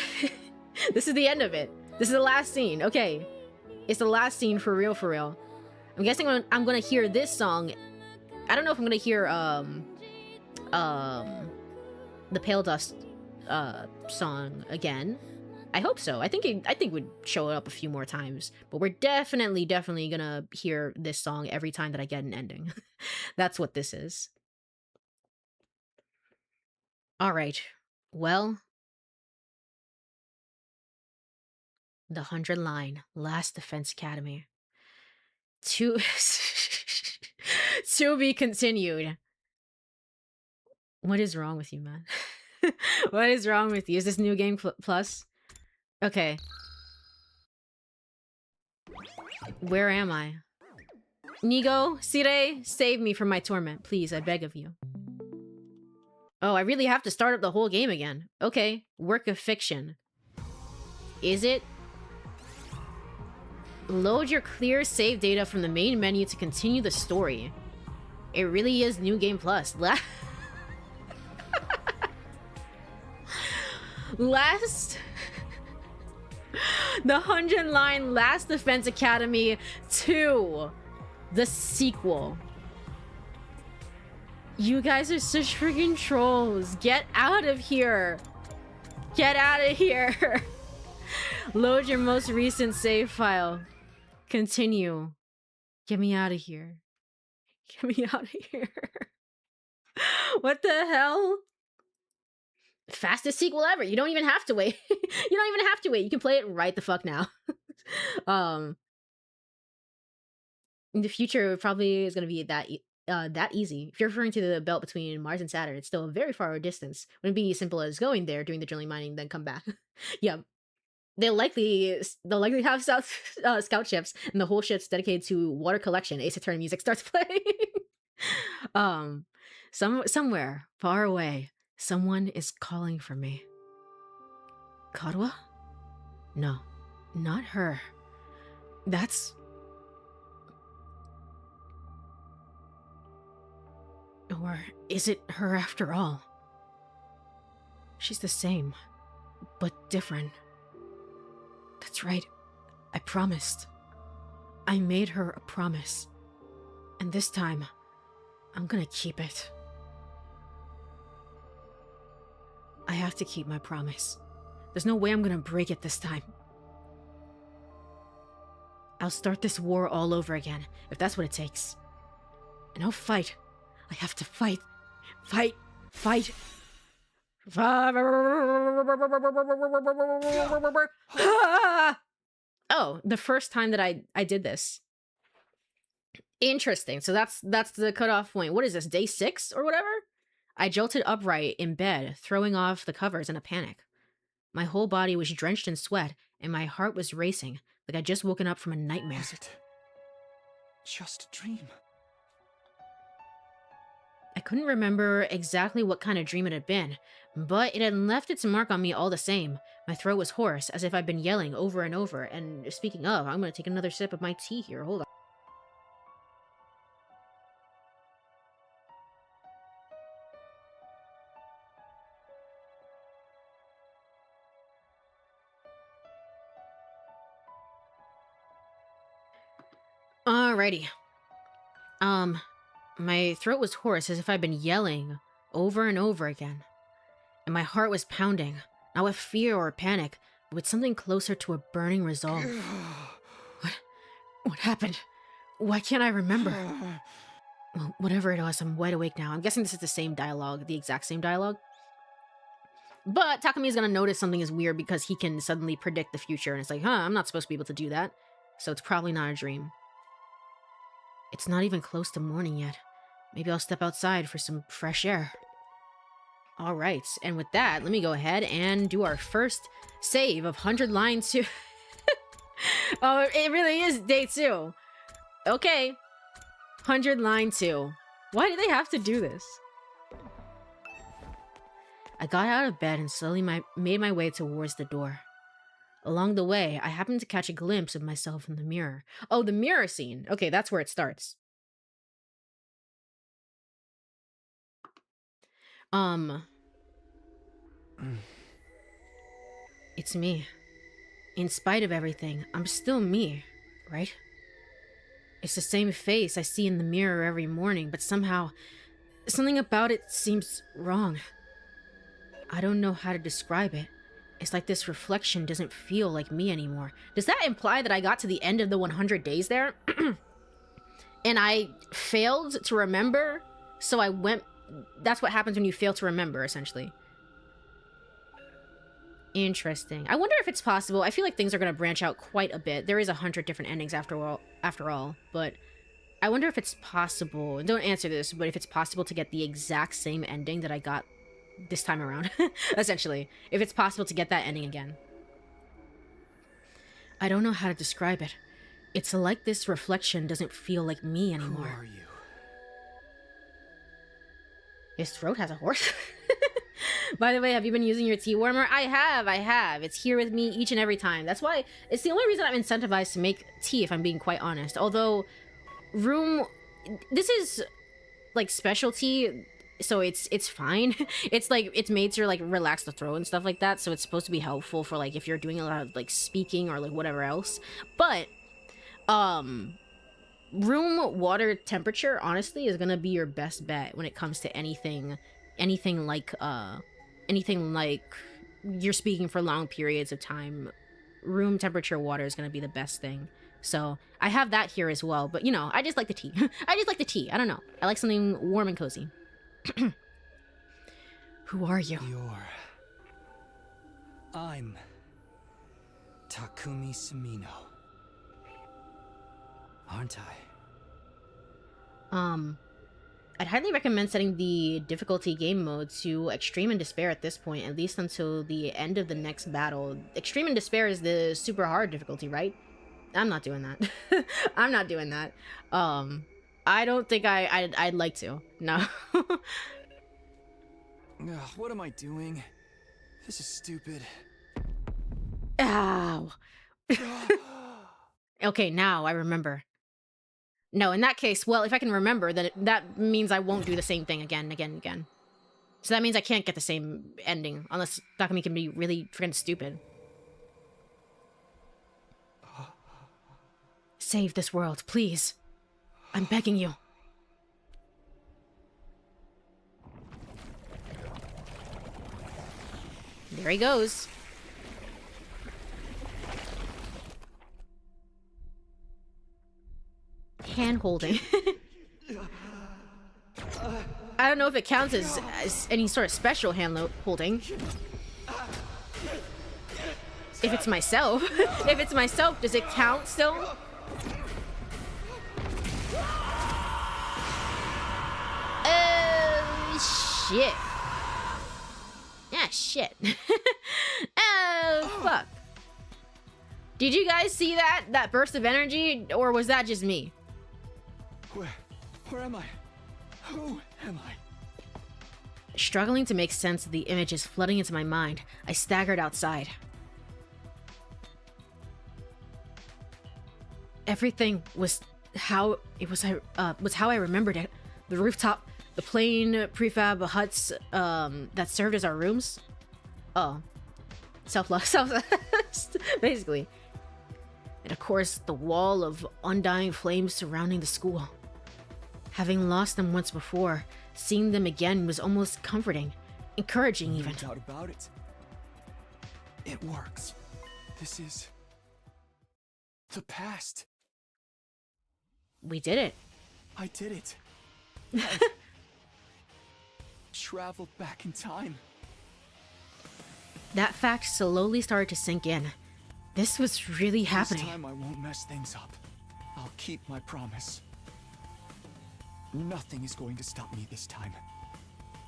This is the end of it. This is the last scene. Okay, it's the last scene for real, for real. I'm guessing I'm gonna hear this song. I don't know if I'm gonna hear the Pale Dust song again. I hope so. I think it would show up a few more times, but we're definitely gonna hear this song every time that I get an ending. That's what this is. All right. Well, the 100 line Last Defense Academy. To be continued. What is wrong with you, man? What is wrong with you? Is this New Game Plus? Okay. Where am I? Nigo, Sire, save me from my torment, please, I beg of you. Oh, I really have to start up the whole game again. Okay, work of fiction. Is it? Load your clear save data from the main menu to continue the story. It really is New Game Plus. Last... The 100 line Last Defense Academy 2. The sequel. You guys are such freaking trolls. Get out of here. Get out of here. Load your most recent save file. Continue. Get me out of here. Get me out of here. What the hell? Fastest sequel ever. You don't even have to wait. You don't even have to wait. You can play it right the fuck now. In the future, it probably is going to be that easy. If you're referring to the belt between Mars and Saturn, it's still a very far distance. Wouldn't be as simple as going there, doing the drilling mining, then come back. Yeah. They'll likely have scout ships, and the whole ship's dedicated to water collection. Ace Attorney music starts playing. Somewhere far away, someone is calling for me. Kadwa? No, not her. That's... Or is it her after all? She's the same, but different. That's right. I promised. I made her a promise. And this time, I'm gonna keep it. I have to keep my promise. There's no way I'm gonna break it this time. I'll start this war all over again, if that's what it takes. And I'll fight. I have to fight. Fight. Fight. Oh, the first time that I did this. Interesting. So that's the cutoff point. What is this, day 6 or whatever? I jolted upright in bed, throwing off the covers in a panic. My whole body was drenched in sweat, and my heart was racing, like I'd just woken up from a nightmare. Was it just a dream? I couldn't remember exactly what kind of dream it had been, but it had left its mark on me all the same. My throat was hoarse, as if I'd been yelling over and over, and speaking of, I'm gonna take another sip of my tea here, hold on. Alrighty. My throat was hoarse as if I'd been yelling over and over again. And my heart was pounding, not with fear or panic, but with something closer to a burning resolve. What happened? Why can't I remember? Well, whatever it was, I'm wide awake now. I'm guessing this is the same dialogue, the exact same dialogue. But Takumi is gonna notice something is weird because he can suddenly predict the future, and it's like, I'm not supposed to be able to do that. So it's probably not a dream. It's not even close to morning yet. Maybe I'll step outside for some fresh air. Alright, and with that, let me go ahead and do our first save of 100 line 2. Oh, it really is day 2. Okay. 100 line 2. Why do they have to do this? I got out of bed and slowly made my way towards the door. Along the way, I happened to catch a glimpse of myself in the mirror. Oh, the mirror scene. Okay, that's where it starts. It's me. In spite of everything, I'm still me, right? It's the same face I see in the mirror every morning, but somehow, something about it seems wrong. I don't know how to describe it. It's like this reflection doesn't feel like me anymore. Does that imply that I got to the end of the 100 days there? And I failed to remember? So I went... That's what happens when you fail to remember, essentially. Interesting. I wonder if it's possible. I feel like things are going to branch out quite a bit. There is 100 different endings after all, but I wonder if it's possible. Don't answer this, but if it's possible to get the exact same ending that I got this time around, essentially. If it's possible to get that ending again. I don't know how to describe it. It's like this reflection doesn't feel like me anymore. Who are you? His throat has a horse. By the way, have you been using your tea warmer? I have. It's here with me each and every time. That's why it's the only reason I'm incentivized to make tea, if I'm being quite honest. Although, this is like specialty, so it's fine. It's like, it's made to like relax the throat and stuff like that. So it's supposed to be helpful for like if you're doing a lot of like speaking or like whatever else. But, room water temperature, honestly, is gonna be your best bet when it comes to anything like you're speaking for long periods of time. Room temperature water is going to be the best thing. So I have that here as well, but you know, I just like the tea. I don't know, I like something warm and cozy. Who are you? I'm Takumi Sumino, aren't I? I'd highly recommend setting the difficulty game mode to Extreme and Despair at this point, at least until the end of the next battle. Extreme and Despair is the super hard difficulty, right? I'm not doing that. I'm not doing that. I don't think I'd like to. No. What am I doing? This is stupid. Ow. Okay, now I remember. No, in that case, well, if I can remember, then that means I won't do the same thing again. So that means I can't get the same ending, unless Takumi can be really freaking stupid. Save this world, please. I'm begging you. There he goes. Hand holding. I don't know if it counts as any sort of special hand holding. If it's myself. If it's myself, does it count still? Oh, shit. Ah, shit. Oh, fuck. Did you guys see that burst of energy, or was that just me? Where am I? Who am I? Struggling to make sense of the images flooding into my mind, I staggered outside. Everything was how I remembered it. The rooftop, the plain prefab huts that served as our rooms. Oh, self-love, basically. And of course, the wall of undying flames surrounding the school. Having lost them once before, seeing them again was almost comforting, encouraging even. No doubt about it. It works. This is the past. We did it. I did it. I traveled back in time. That fact slowly started to sink in. This was really happening. This time I won't mess things up. I'll keep my promise. Nothing is going to stop me this time.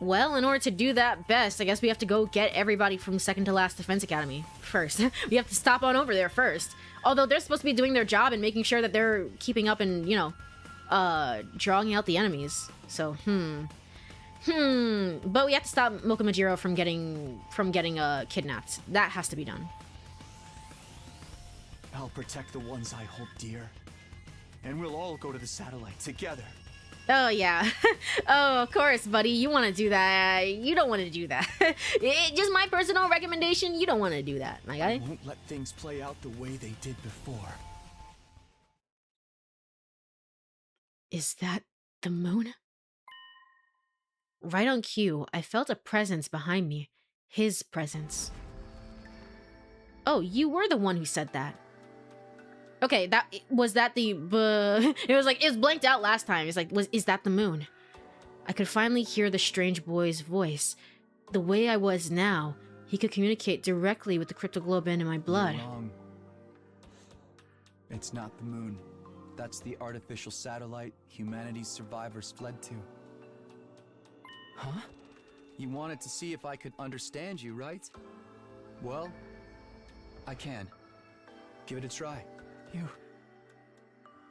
Well, in order to do that best, I guess we have to go get everybody from second to last Defense Academy first. We have to stop on over there first. Although they're supposed to be doing their job and making sure that they're keeping up and, you know, drawing out the enemies. So, But we have to stop Mokomajiro from getting kidnapped. That has to be done. I'll protect the ones I hold dear. And we'll all go to the satellite together. Oh, yeah. Oh, of course, buddy. You want to do that. You don't want to do that. Just my personal recommendation, you don't want to do that, my guy. I won't let things play out the way they did before. Is that the moon? Right on cue, I felt a presence behind me. His presence. Oh, you were the one who said that. Okay, was that the it was like, it was blanked out last time. It's like, is that the moon? I could finally hear the strange boy's voice. The way I was now, he could communicate directly with the cryptoglobin in my blood. You're wrong. It's not the moon. That's the artificial satellite humanity's survivors fled to. Huh? You wanted to see if I could understand you, right? Well, I can. Give it a try.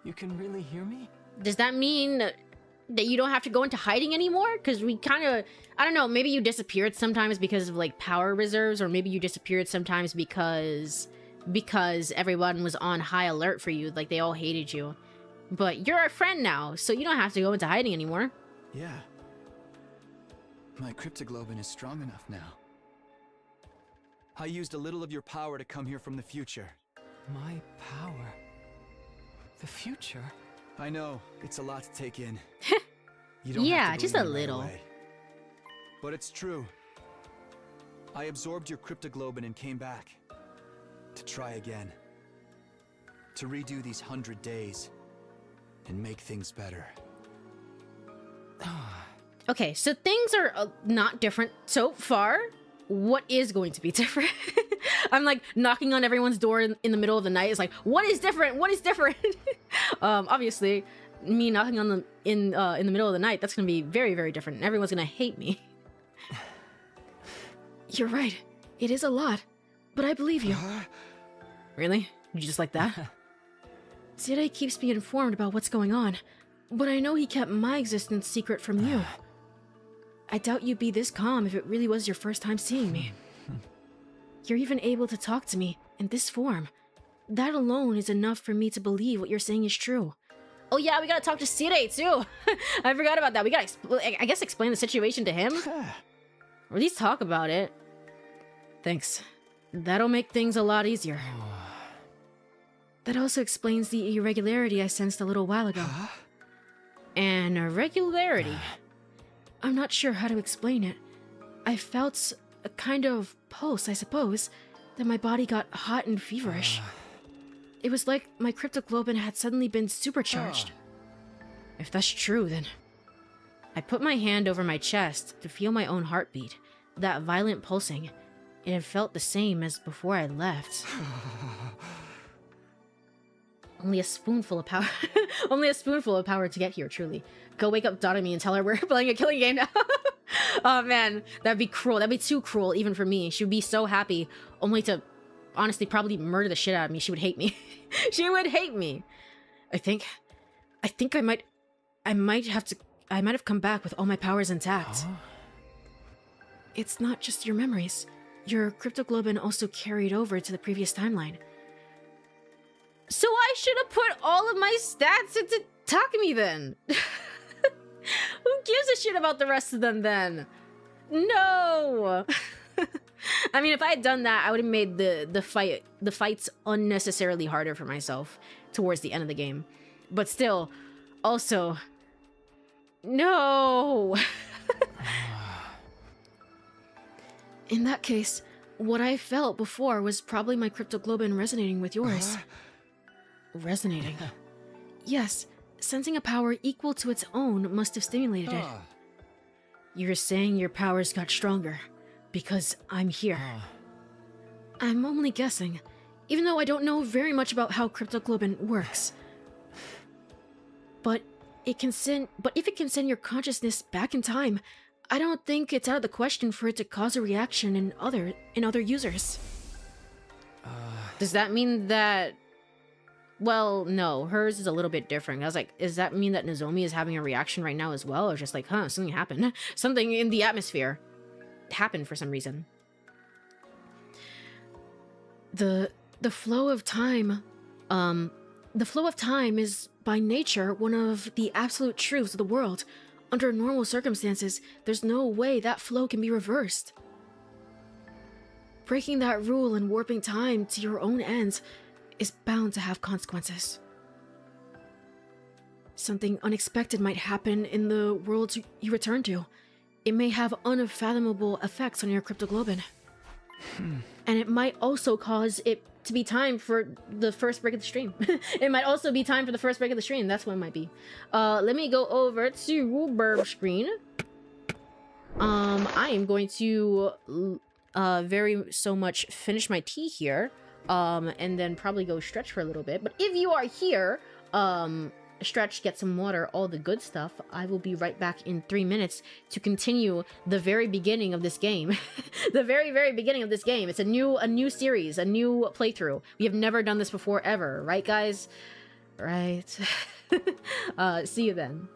You can really hear me? Does that mean that you don't have to go into hiding anymore? Because we kind of, I don't know, maybe you disappeared sometimes because of like power reserves, or maybe you disappeared sometimes because everyone was on high alert for you, like they all hated you. But you're our friend now, so you don't have to go into hiding anymore. Yeah. My cryptoglobin is strong enough now. I used a little of your power to come here from the future. My power? The future? I know, it's a lot to take in. You don't Yeah, have to just a believe me right little. away. But it's true. I absorbed your cryptoglobin and came back. To try again. To redo these 100 days. And make things better. Okay, so things are not different so far. What is going to be different? I'm like knocking on everyone's door in the middle of the night. It's like, what is different? What is different? Obviously, me knocking on them in the middle of the night, that's gonna be very, very different. And everyone's gonna hate me. You're right. It is a lot, but I believe you. Really? You just like that? Today keeps me informed about what's going on, but I know he kept my existence secret from you. I doubt you'd be this calm if it really was your first time seeing me. You're even able to talk to me in this form. That alone is enough for me to believe what you're saying is true. Oh yeah, we gotta talk to Sire too. I forgot about that. We gotta, I guess, explain the situation to him. Or at least talk about it. Thanks. That'll make things a lot easier. That also explains the irregularity I sensed a little while ago. An irregularity? I'm not sure how to explain it. I felt a kind of pulse, I suppose, that my body got hot and feverish. It was like my cryptoglobin had suddenly been supercharged. If that's true, then... I put my hand over my chest to feel my own heartbeat, that violent pulsing. It had felt the same as before I left. Only a spoonful of power. Only a spoonful of power to get here, truly. Go wake up Donami and tell her we're playing a killing game now. Oh man, that'd be cruel. That'd be too cruel even for me. She would be so happy, only to honestly probably murder the shit out of me. She would hate me. She would hate me. I think I might have come back with all my powers intact. It's not just your memories. Your cryptoglobin also carried over to the previous timeline. So I should have put all of my stats into Takumi then. Who gives a shit about the rest of them then? No. I mean, if I had done that, I would have made the fights unnecessarily harder for myself towards the end of the game. But still, also, no. In that case, what I felt before was probably my cryptoglobin resonating with yours. Resonating. Yes, sensing a power equal to its own must have stimulated it. You're saying your powers got stronger because I'm here. I'm only guessing, even though I don't know very much about how cryptoglobin works. But if it can send your consciousness back in time, I don't think it's out of the question for it to cause a reaction in other users. Does that mean that... Well, no, hers is a little bit different. I was like, does that mean that Nozomi is having a reaction right now as well? Or just like, huh, something happened. Something in the atmosphere happened for some reason. The The flow of time, the flow of time is by nature one of the absolute truths of the world. Under normal circumstances, there's no way that flow can be reversed. Breaking that rule and warping time to your own ends is bound to have consequences. Something unexpected might happen in the world you return to. It may have unfathomable effects on your cryptoglobin. And it might also cause it to be time for the first break of the stream. It might also be time for the first break of the stream. That's what it might be. Let me go over to Burb screen. I am going to very so much finish my tea here. And then probably go stretch for a little bit. But if you are here, stretch, get some water, all the good stuff. I will be right back in 3 minutes to continue the very beginning of this game. The very beginning of this game. It's a new series, a new playthrough. We have never done this before ever, right guys? Right. See you then.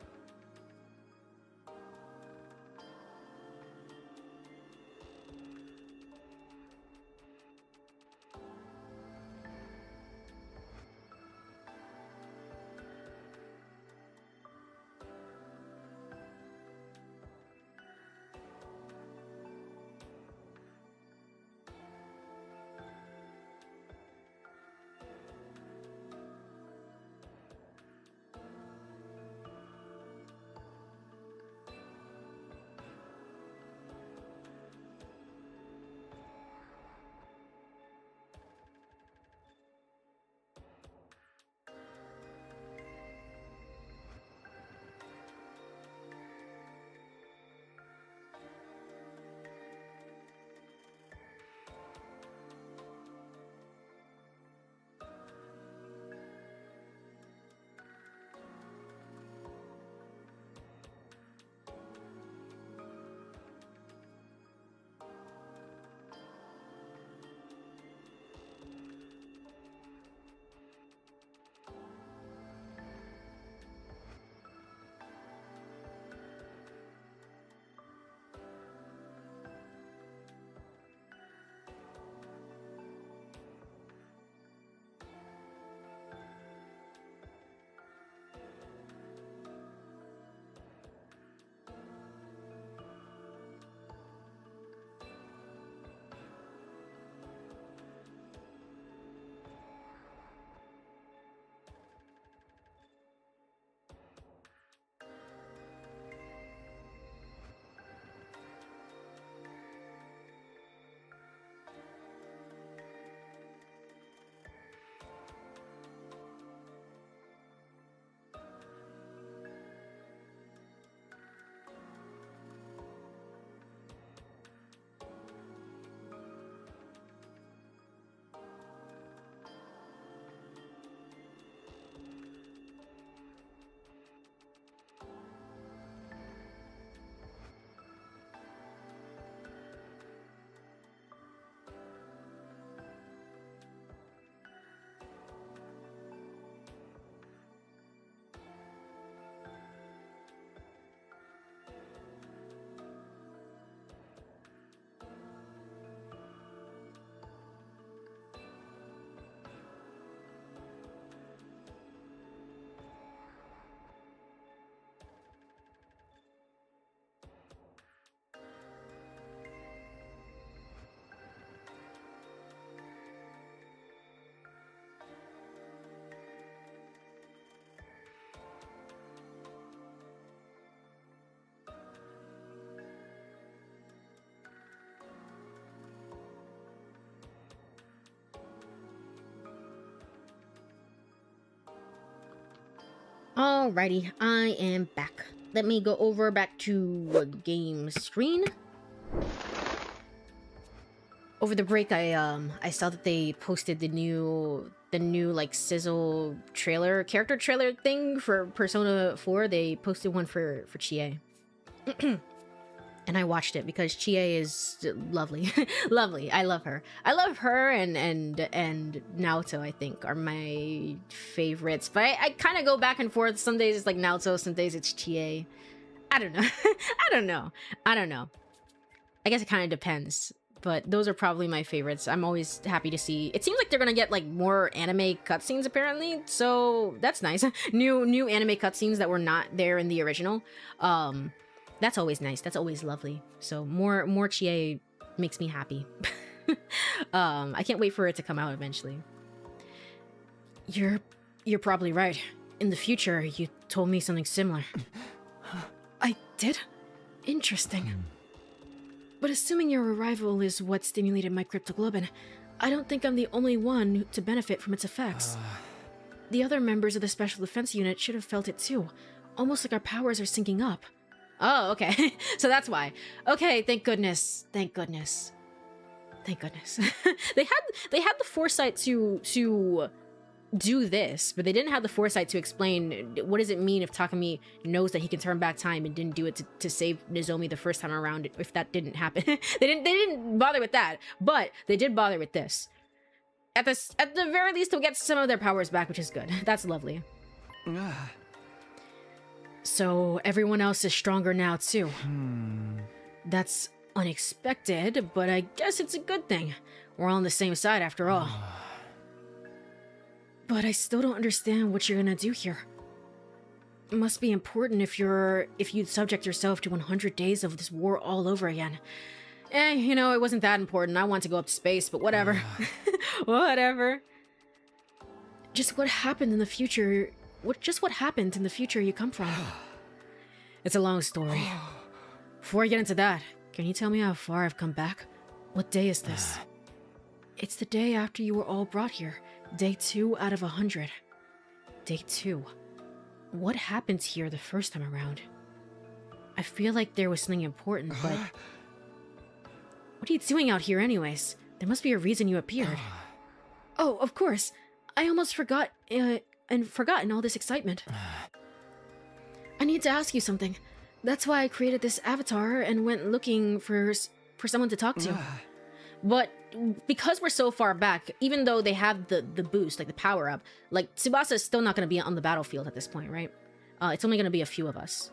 Alrighty, I am back. Let me go over back to a game screen. Over the break, I saw that they posted the new like sizzle trailer, character trailer thing for Persona 4. They posted one for Chie. And I watched it because Chie is lovely. Lovely. I love her. I love her and Naoto, I think, are my favorites. But I kind of go back and forth. Some days it's like Naoto, some days it's Chie. I don't know. I don't know. I guess it kind of depends. But those are probably my favorites. I'm always happy to see. It seems like they're gonna get like more anime cutscenes apparently, so that's nice. New anime cutscenes that were not there in the original. That's always nice. That's always lovely. So more Chie makes me happy. I can't wait for it to come out eventually. You're probably right. In the future, you told me something similar. I did? Interesting. But assuming your arrival is what stimulated my cryptoglobin, I don't think I'm the only one to benefit from its effects. The other members of the Special Defense Unit should have felt it too. Almost like our powers are syncing up. Oh, okay. So that's why. Okay, thank goodness. Thank goodness. Thank goodness. they had the foresight to do this, but they didn't have the foresight to explain what does it mean if Takumi knows that he can turn back time and didn't do it to save Nozomi the first time around if that didn't happen. they didn't bother with that, but they did bother with this. At the very least, they'll get some of their powers back, which is good. That's lovely. So everyone else is stronger now too. That's unexpected, but I guess it's a good thing. We're all on the same side after all. But I still don't understand what you're gonna do here. It must be important if you'd subject yourself to 100 days of this war all over again. You know, it wasn't that important. I want to go up to space, but whatever. Whatever. Just what happened in the future... What happened in the future you come from? It's a long story. Before I get into that, can you tell me how far I've come back? What day is this? It's the day after you were all brought here. Day 2 out of 100. Day 2. What happened here the first time around? I feel like there was something important, but... What are you doing out here anyways? There must be a reason you appeared. Oh, of course. I almost forgot, forgotten all this excitement. I need to ask you something. That's why I created this avatar and went looking for someone to talk to. But because we're so far back, even though they have the boost, like the power up, like Tsubasa is still not going to be on the battlefield at this point, right? It's only going to be a few of us.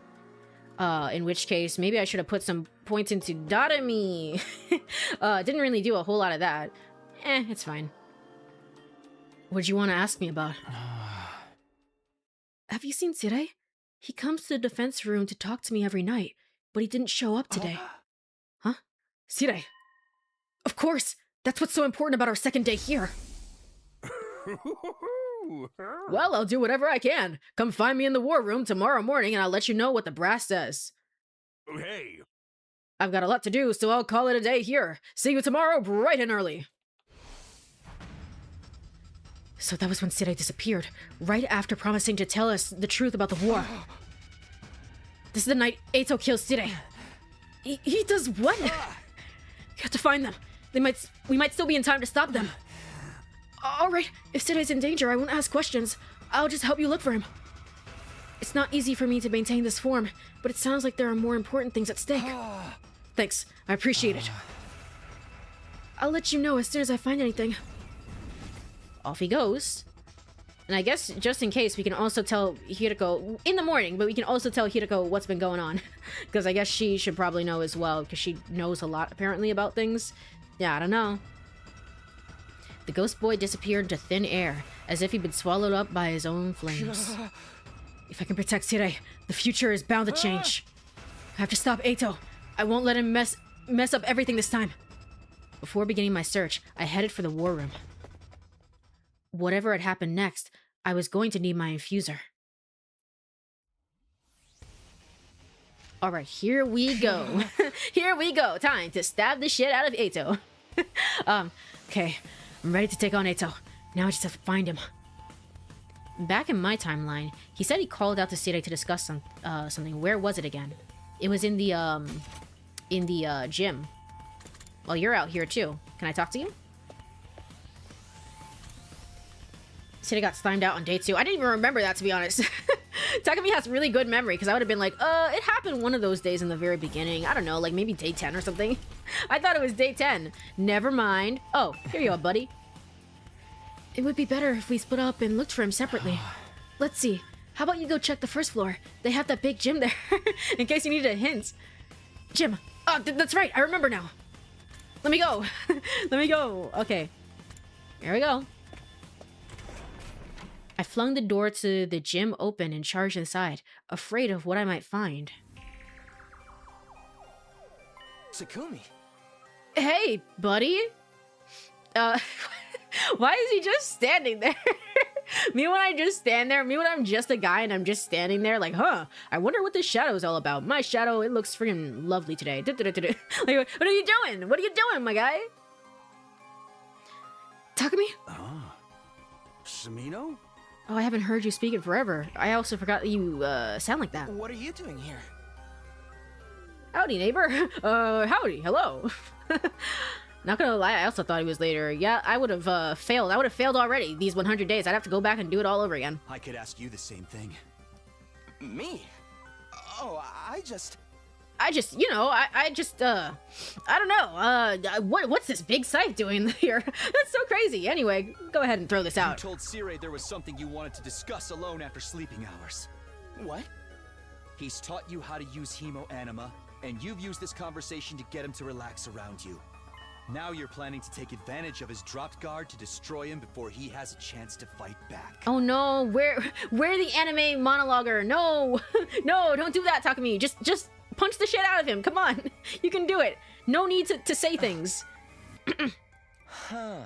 In which case, maybe I should have put some points into Darami. Didn't really do a whole lot of that. It's fine. What'd you want to ask me about? Have you seen Sirei? He comes to the defense room to talk to me every night, but he didn't show up today. Huh? Sirei? Of course! That's what's so important about our second day here! Well, I'll do whatever I can. Come find me in the war room tomorrow morning and I'll let you know what the brass says. Hey! I've got a lot to do, so I'll call it a day here. See you tomorrow bright and early. So that was when Sirei disappeared, right after promising to tell us the truth about the war. This is the night Eito kills Sirei. He does what? You have to find them. We might still be in time to stop them. Alright, if Sirei's in danger, I won't ask questions. I'll just help you look for him. It's not easy for me to maintain this form, but it sounds like there are more important things at stake. Thanks, I appreciate it. I'll let you know as soon as I find anything. Off he goes. And I guess, just in case, we can also tell Hiriko in the morning, but we can also tell Hiriko what's been going on. Because I guess she should probably know as well, because she knows a lot, apparently, about things. Yeah, I don't know. The ghost boy disappeared into thin air, as if he'd been swallowed up by his own flames. If I can protect Sirei, the future is bound to change. I have to stop Eito. I won't let him mess up everything this time. Before beginning my search, I headed for the war room. Whatever had happened next, I was going to need my infuser. Alright, here we go. Here we go. Time to stab the shit out of Eito. Okay. I'm ready to take on Eito. Now I just have to find him. Back in my timeline, he said he called out to Sirei to discuss something. Where was it again? It was in the gym. Well, you're out here too. Can I talk to you? Sirei got slimed out on day 2. I didn't even remember that, to be honest. Takumi has really good memory, because I would have been like, it happened one of those days in the very beginning. I don't know, like maybe day 10 or something. I thought it was day 10. Never mind. Oh, here you are, buddy. It would be better if we split up and looked for him separately. Let's see. How about you go check the first floor? They have that big gym there, in case you needed a hint. Gym. Oh, that's right. I remember now. Let me go. Let me go. Okay. Here we go. I flung the door to the gym open and charged inside, afraid of what I might find. Takumi. Hey, buddy. Why is he just standing there? Me when I just stand there, me when I'm just a guy and I'm just standing there like, huh, I wonder what this shadow is all about. My shadow, it looks freaking lovely today. Like, what are you doing? What are you doing, my guy? Takumi? Sumino? Oh, I haven't heard you speak in forever. I also forgot that you, sound like that. What are you doing here? Howdy, neighbor. Howdy, hello. Not gonna lie, I also thought he was later. Yeah, I would have, failed. I would have failed already. These 100 days. I'd have to go back and do it all over again. I could ask you the same thing. Me? Oh, I just, you know, I don't know. What's this big scythe doing here? That's so crazy. Anyway, go ahead and throw this You out. told Sire there was something you wanted to discuss alone after sleeping hours. what? He's taught you how to use hemo anima, and you've used this conversation to get him to relax around you. Now you're planning to take advantage of his dropped guard to destroy him before he has a chance to fight back. Oh no, where the anime monologuer? No, no, don't do that, Takumi. Just punch the shit out of him. Come on, you can do it. No need to say things. Huh.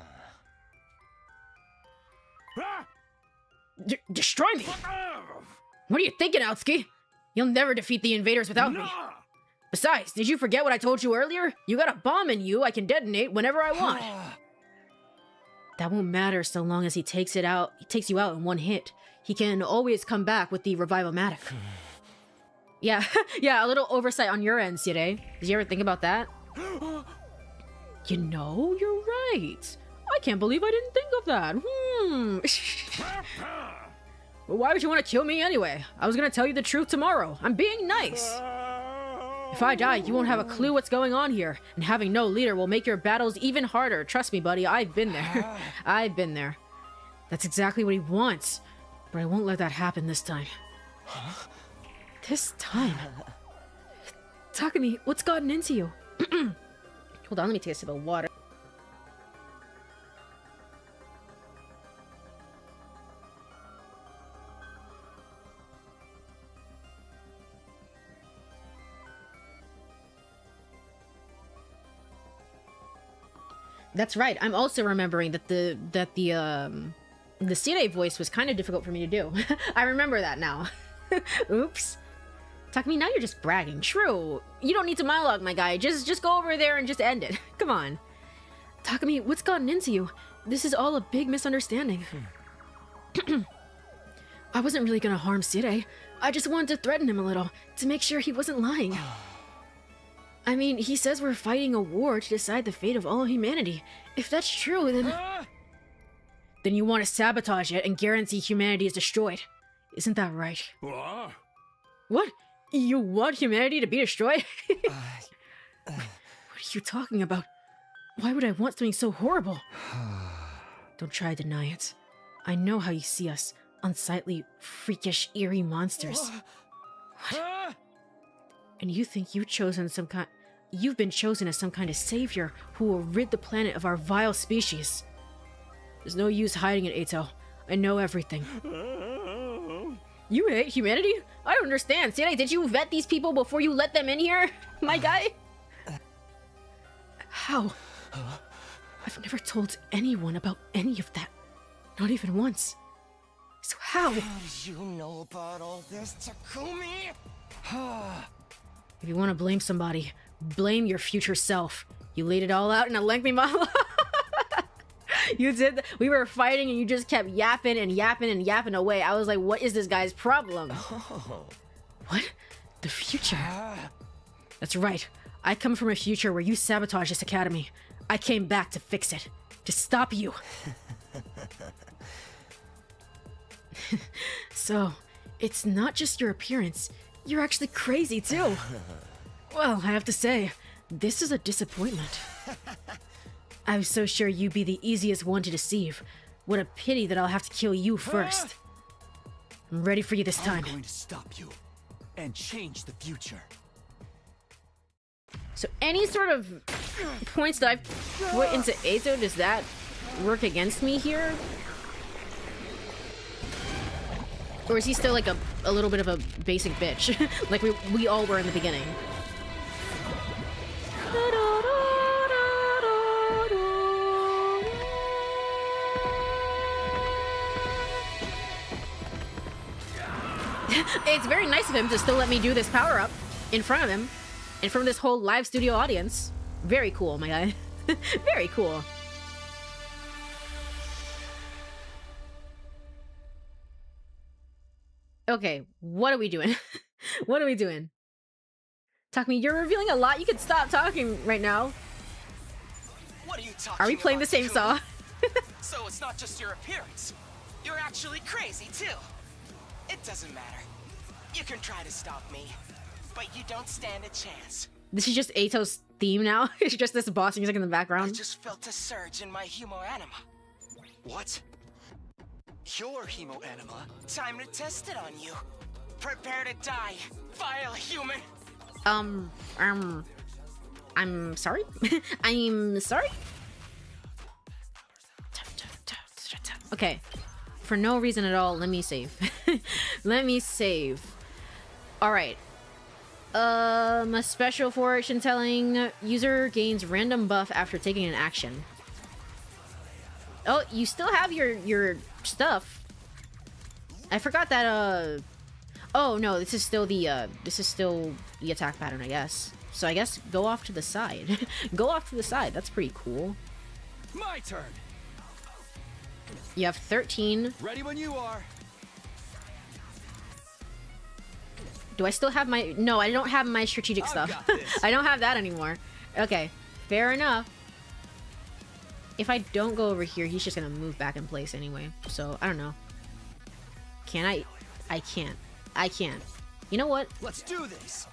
Destroy me. What are you thinking, Aotsuki? You'll never defeat the invaders without me. Besides, did you forget what I told you earlier? You got a bomb in you I can detonate whenever I want. That won't matter so long as he takes you out in one hit. He can always come back with the revival-matic. Yeah, yeah, a little oversight on your end, Sire. Did you ever think about that? You know, you're right. I can't believe I didn't think of that. Well, why would you want to kill me anyway? I was gonna tell you the truth tomorrow. I'm being nice. If I die, you won't have a clue what's going on here, and having no leader will make your battles even harder. Trust me, buddy, I've been there. I've been there. That's exactly what he wants, but I won't let that happen this time. This time? Takumi, what's gotten into you? Hold on, let me take a sip of water. That's right. I'm also remembering that the Sire voice was kind of difficult for me to do. I remember that now. Oops. Takumi, now you're just bragging. True. You don't need to monologue, my guy. Just go over there and just end it. Come on. Takumi, what's gotten into you? This is all a big misunderstanding. I wasn't really gonna harm Sire. I just wanted to threaten him a little, to make sure he wasn't lying. I mean, he says we're fighting a war to decide the fate of all humanity. If that's true, then... Then you want to sabotage it and guarantee humanity is destroyed. Isn't that right? What? You want humanity to be destroyed? What are you talking about? Why would I want something so horrible? Don't try to deny it. I know how you see us. Unsightly, freakish, eerie monsters. What? And you think you've been chosen as some kind of savior who will rid the planet of our vile species. There's no use hiding it, Eito. I know everything. You hate humanity? I don't understand. Sire, did you vet these people before you let them in here? My guy? How? I've never told anyone about any of that. Not even once. So how? You know about all this, Takumi? If you want to blame somebody, blame your future self. You laid it all out in a lengthy monologue. You did. We were fighting and you just kept yapping and yapping and yapping away. I was like, what is this guy's problem? What? The future? That's right. I come from a future where you sabotaged this academy. I came back to fix it. To stop you. So, it's not just your appearance. You're actually crazy, too. Well, I have to say, this is a disappointment. I was so sure you'd be the easiest one to deceive. What a pity that I'll have to kill you first. I'm ready for you this time. I'm going to stop you and change the future. So any sort of points that I've put into Ato, does that work against me here? Or is he still like a little bit of a basic bitch? Like we all were in the beginning. It's very nice of him to still let me do this power-up in front of him, in front of this whole live studio audience. Very cool, my guy. Very cool. Okay, what are we doing? What are we doing? Takumi, you're revealing a lot. You could stop talking right now. What are you talking Are we playing the about, same Courie? song? So it's not just your appearance. You're actually crazy, too. It doesn't matter. You can try to stop me, but you don't stand a chance. This is just Ato's theme now. It's just this boss music in the I background. just felt a surge in my humoanima. What? Your hemoanima? Time to test it on you. Prepare to die, vile human. I'm sorry? I'm sorry? Okay. For no reason at all, let me save. Let me save. Alright. A special fortune telling user gains random buff after taking an action. Oh, you still have your stuff. I forgot that oh no, this is still the attack pattern, I guess. So I guess go off to the side. Go off to the side. That's pretty cool. My turn. You have 13. Ready when you are. Do I still have my... No, I don't have my strategic stuff. got this. I don't have that anymore. Okay, fair enough. If I don't go over here, he's just gonna move back in place anyway. So, I don't know. Can I? I can't. I can't. You know what? Let's do this.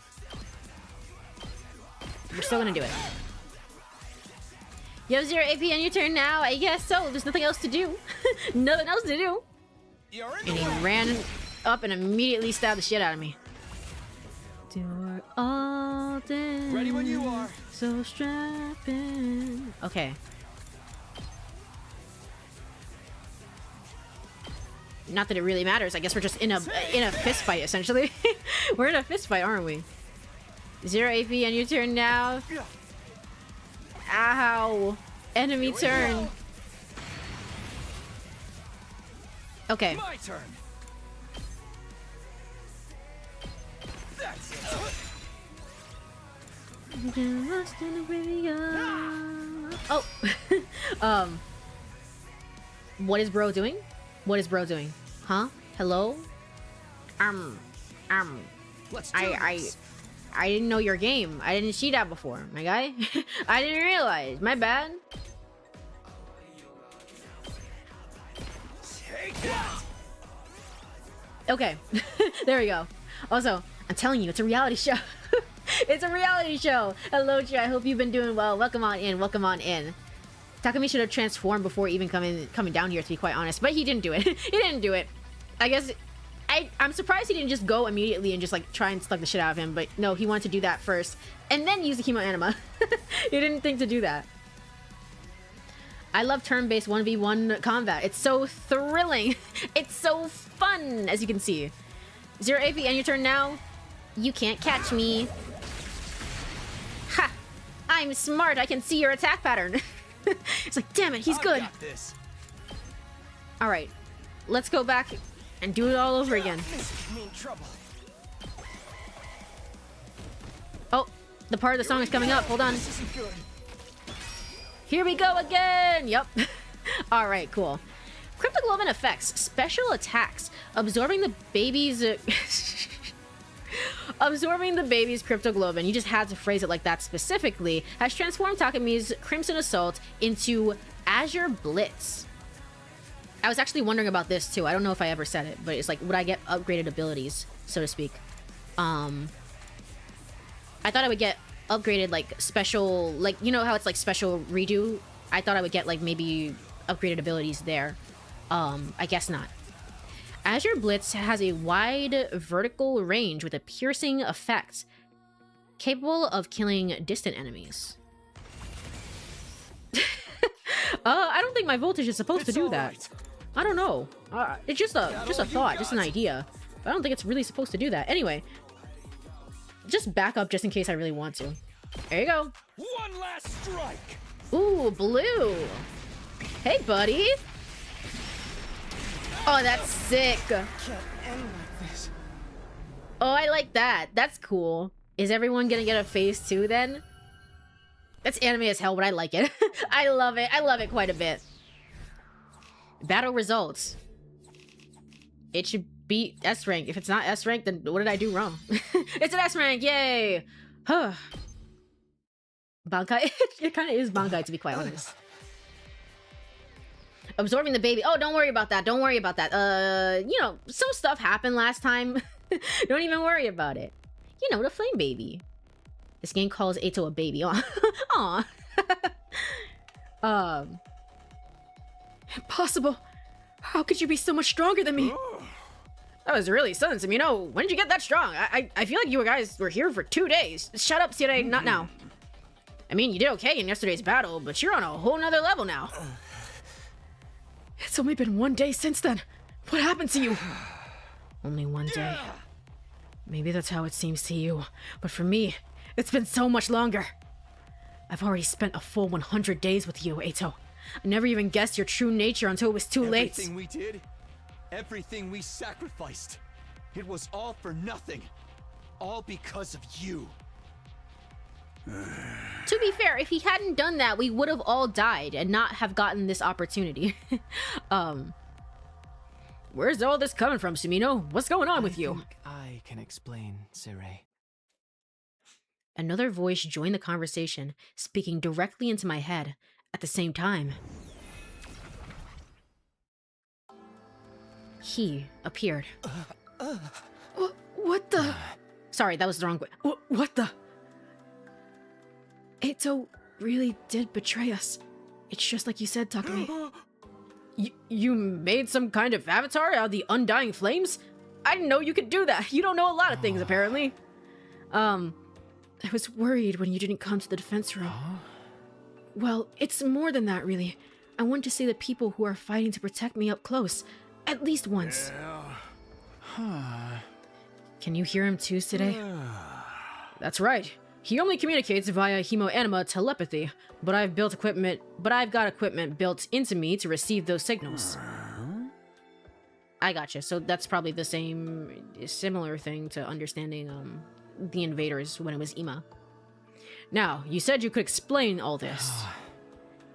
We're still gonna do it. You have 0 AP on your turn now. I guess so. There's nothing else to do. Nothing else to do. You're in And he ran up and immediately stabbed the shit out of me. You're all day. Ready when you are. So strapping. Okay. Not that it really matters. I guess we're just in a fist fight essentially. We're in a fist fight, aren't we? 0 AP on your turn now. Ow. Enemy turn. Okay. My turn. That's it. Oh. What is bro doing? What is bro doing? Huh? Hello? Let's do this. I didn't know your game. I didn't see that before, my guy. I didn't realize. My bad. Take that. Okay. There we go. Also, I'm telling you, it's a reality show. It's a reality show. Hello, Chi. I hope you've been doing well. Welcome on in. Welcome on in. Takumi should have transformed before even coming down here, to be quite honest. But he didn't do it. He didn't do it. I guess... I'm surprised he didn't just go immediately and just like try and slug the shit out of him, but no, he wanted to do that first and then use the chemo anima. He didn't think to do that. I love turn-based 1v1 combat. It's so thrilling. It's so fun, as you can see. 0 AP and your turn now. You can't catch me. Ha! I'm smart. I can see your attack pattern. It's like, damn it, he's good. Got this. All right, let's go back and do it all over again. This could mean trouble. Oh, the part of the song is coming up. Hold on. This isn't good. Here we go again. Yep. All right, cool. Cryptoglobin effects. Special attacks. Absorbing the baby's... Absorbing the baby's cryptoglobin, you just had to phrase it like that specifically, has transformed Takumi's Crimson Assault into Azure Blitz. I was actually wondering about this too. I don't know if I ever said it, but it's like, would I get upgraded abilities, so to speak? I thought I would get upgraded, like, special, like, you know how it's like special redo? I thought I would get, like, maybe upgraded abilities there. I guess not. Azure Blitz has a wide vertical range with a piercing effect, capable of killing distant enemies. I don't think my voltage is supposed to do that. Right. I don't know. It's just a thought, just an idea. But I don't think it's really supposed to do that. Anyway, just back up just in case I really want to. There you go. One last strike. Ooh, blue. Hey, buddy. Oh, that's sick. Can't end like this. Oh, I like that. That's cool. Is everyone gonna get a phase 2 then? That's anime as hell, but I like it. I love it. I love it quite a bit. Battle results. It should be S rank. If it's not S rank, then what did I do wrong? It's an S rank. Yay. Huh. Bankai. It kind of is Bankai, to be quite honest. Absorbing the baby. Oh, don't worry about that. Don't worry about that. You know, some stuff happened last time. Don't even worry about it. You know, the flame baby. This game calls Eito a baby. Aw. Impossible. How could you be so much stronger than me? That was really sudden, you know. When did you get that strong? I feel like you guys were here for 2 days. Shut up, Sire. Not now. I mean, you did okay in yesterday's battle, but you're on a whole nother level now. It's only been 1 day since then. What happened to you? Only 1 day. Maybe that's how it seems to you. But for me, it's been so much longer. I've already spent a full 100 days with you, Eito. I never even guessed your true nature until it was too late. Everything we did, everything we sacrificed, it was all for nothing. All because of you. To be fair, if he hadn't done that, we would have all died and not have gotten this opportunity. Where's all this coming from, Sumino? What's going on with I you? think I can explain, Sire. Another voice joined the conversation, speaking directly into my head at the same time. He appeared. What the? Sorry, that was the wrong way. What the? Eito really did betray us. It's just like you said, Takumi. You made some kind of avatar out of the undying flames? I didn't know you could do that. You don't know a lot of things, apparently. I was worried when you didn't come to the defense room. Well, it's more than that, really. I want to see the people who are fighting to protect me up close. At least once. Can you hear him too, Sire? That's right. He only communicates via hemoanima telepathy, but I've got equipment built into me to receive those signals. I gotcha. So that's probably the similar thing to understanding the invaders when it was Ima. Now, you said you could explain all this.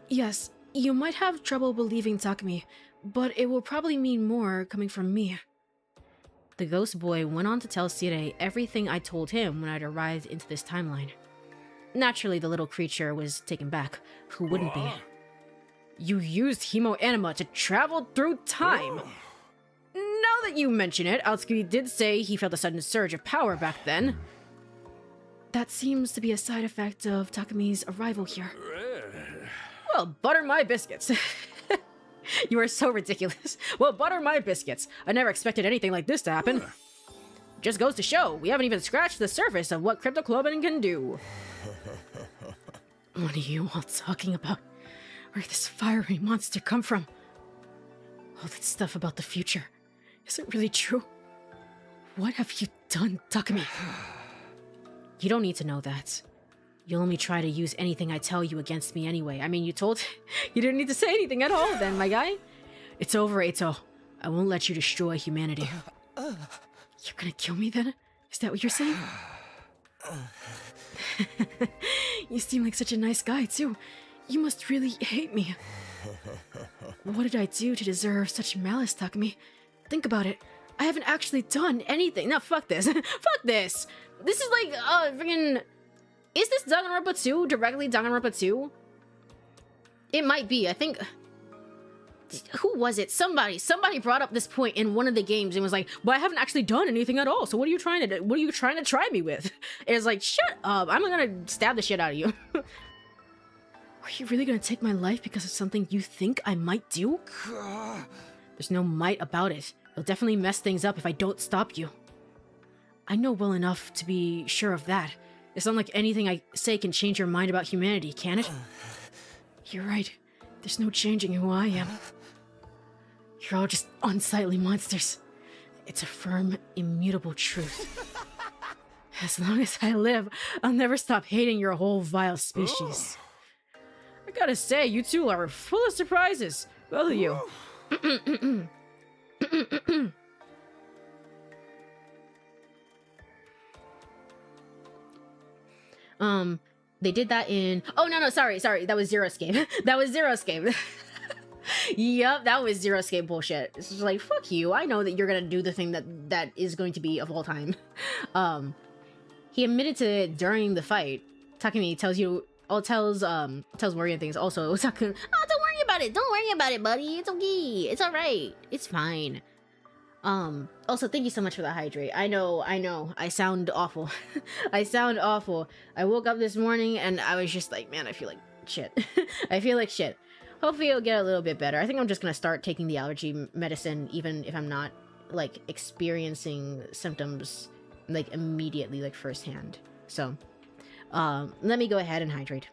Yes, you might have trouble believing Takumi, but it will probably mean more coming from me. The ghost boy went on to tell Sire everything I told him when I'd arrived into this timeline. Naturally, the little creature was taken back. Who wouldn't be? You used hemoanima to travel through time! Now that you mention it, Atsuki did say he felt a sudden surge of power back then. That seems to be a side effect of Takumi's arrival here. Well, butter my biscuits. You are so ridiculous. Well, butter my biscuits. I never expected anything like this to happen. Just goes to show, we haven't even scratched the surface of what cryptoclobbing can do. What are you all talking about? Where did this fiery monster come from? All that stuff about the future. Is it really true? What have you done, Takumi? You don't need to know that. You'll only try to use anything I tell you against me anyway. I mean, you didn't need to say anything at all then, my guy. It's over, Eito. I won't let you destroy humanity. You're gonna kill me then? Is that what you're saying? You seem like such a nice guy, too. You must really hate me. What did I do to deserve such malice, Takumi? Think about it. I haven't actually done anything. No, fuck this. Fuck this. This is like, freaking... Is this Danganronpa 2? Directly Danganronpa 2? It might be. I think... Who was it? Somebody brought up this point in one of the games and was like, but I haven't actually done anything at all. So what are you trying to do? What are you trying to try me with? It's like, shut up. I'm gonna stab the shit out of you. Are you really gonna take my life because of something you think I might do? There's no might about it. It'll definitely mess things up if I don't stop you. I know well enough to be sure of that. It's not like anything I say can change your mind about humanity, can it? You're right. There's no changing who I am. You're all just unsightly monsters. It's a firm, immutable truth. As long as I live, I'll never stop hating your whole vile species. I gotta say, you two are full of surprises. Both of you. They did that in... Oh, no, sorry. That was Zero Escape. That was Zero Escape. Yup, that was Zero Escape bullshit. It's just like, fuck you. I know that you're gonna do the thing that is going to be of all time. He admitted to it during the fight. Takumi tells Morian things. Also, Takumi, oh, don't worry about it. Don't worry about it, buddy. It's okay. It's alright. It's fine. Also, thank you so much for the hydrate. I know. I sound awful. I sound awful. I woke up this morning and I was just like, man, I feel like shit. I feel like shit. Hopefully it'll get a little bit better. I think I'm just gonna start taking the allergy medicine even if I'm not, like, experiencing symptoms, like, immediately, like, firsthand. So, let me go ahead and hydrate.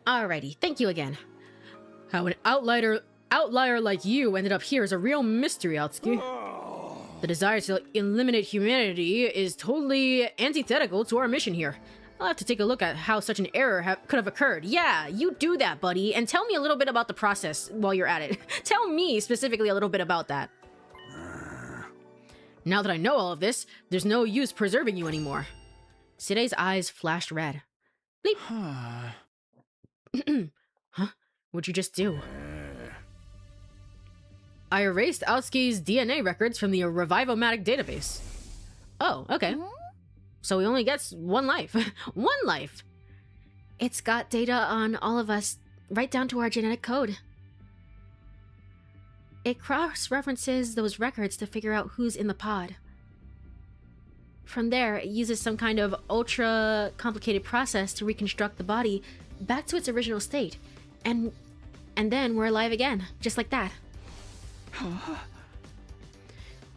Alrighty, thank you again. How an outlier like you ended up here is a real mystery, Atsuki. The desire to eliminate humanity is totally antithetical to our mission here. I'll have to take a look at how such an error could have occurred. Yeah, you do that, buddy, and tell me a little bit about the process while you're at it. Tell me specifically a little bit about that. Now that I know all of this, there's no use preserving you anymore. Sire's eyes flashed red. Bleep. Huh? What'd you just do? I erased Atsuki's DNA records from the Revivomatic database. Oh, okay. So he only gets one life. One life! It's got data on all of us, right down to our genetic code. It cross-references those records to figure out who's in the pod. From there, it uses some kind of ultra-complicated process to reconstruct the body back to its original state. And then we're alive again, just like that.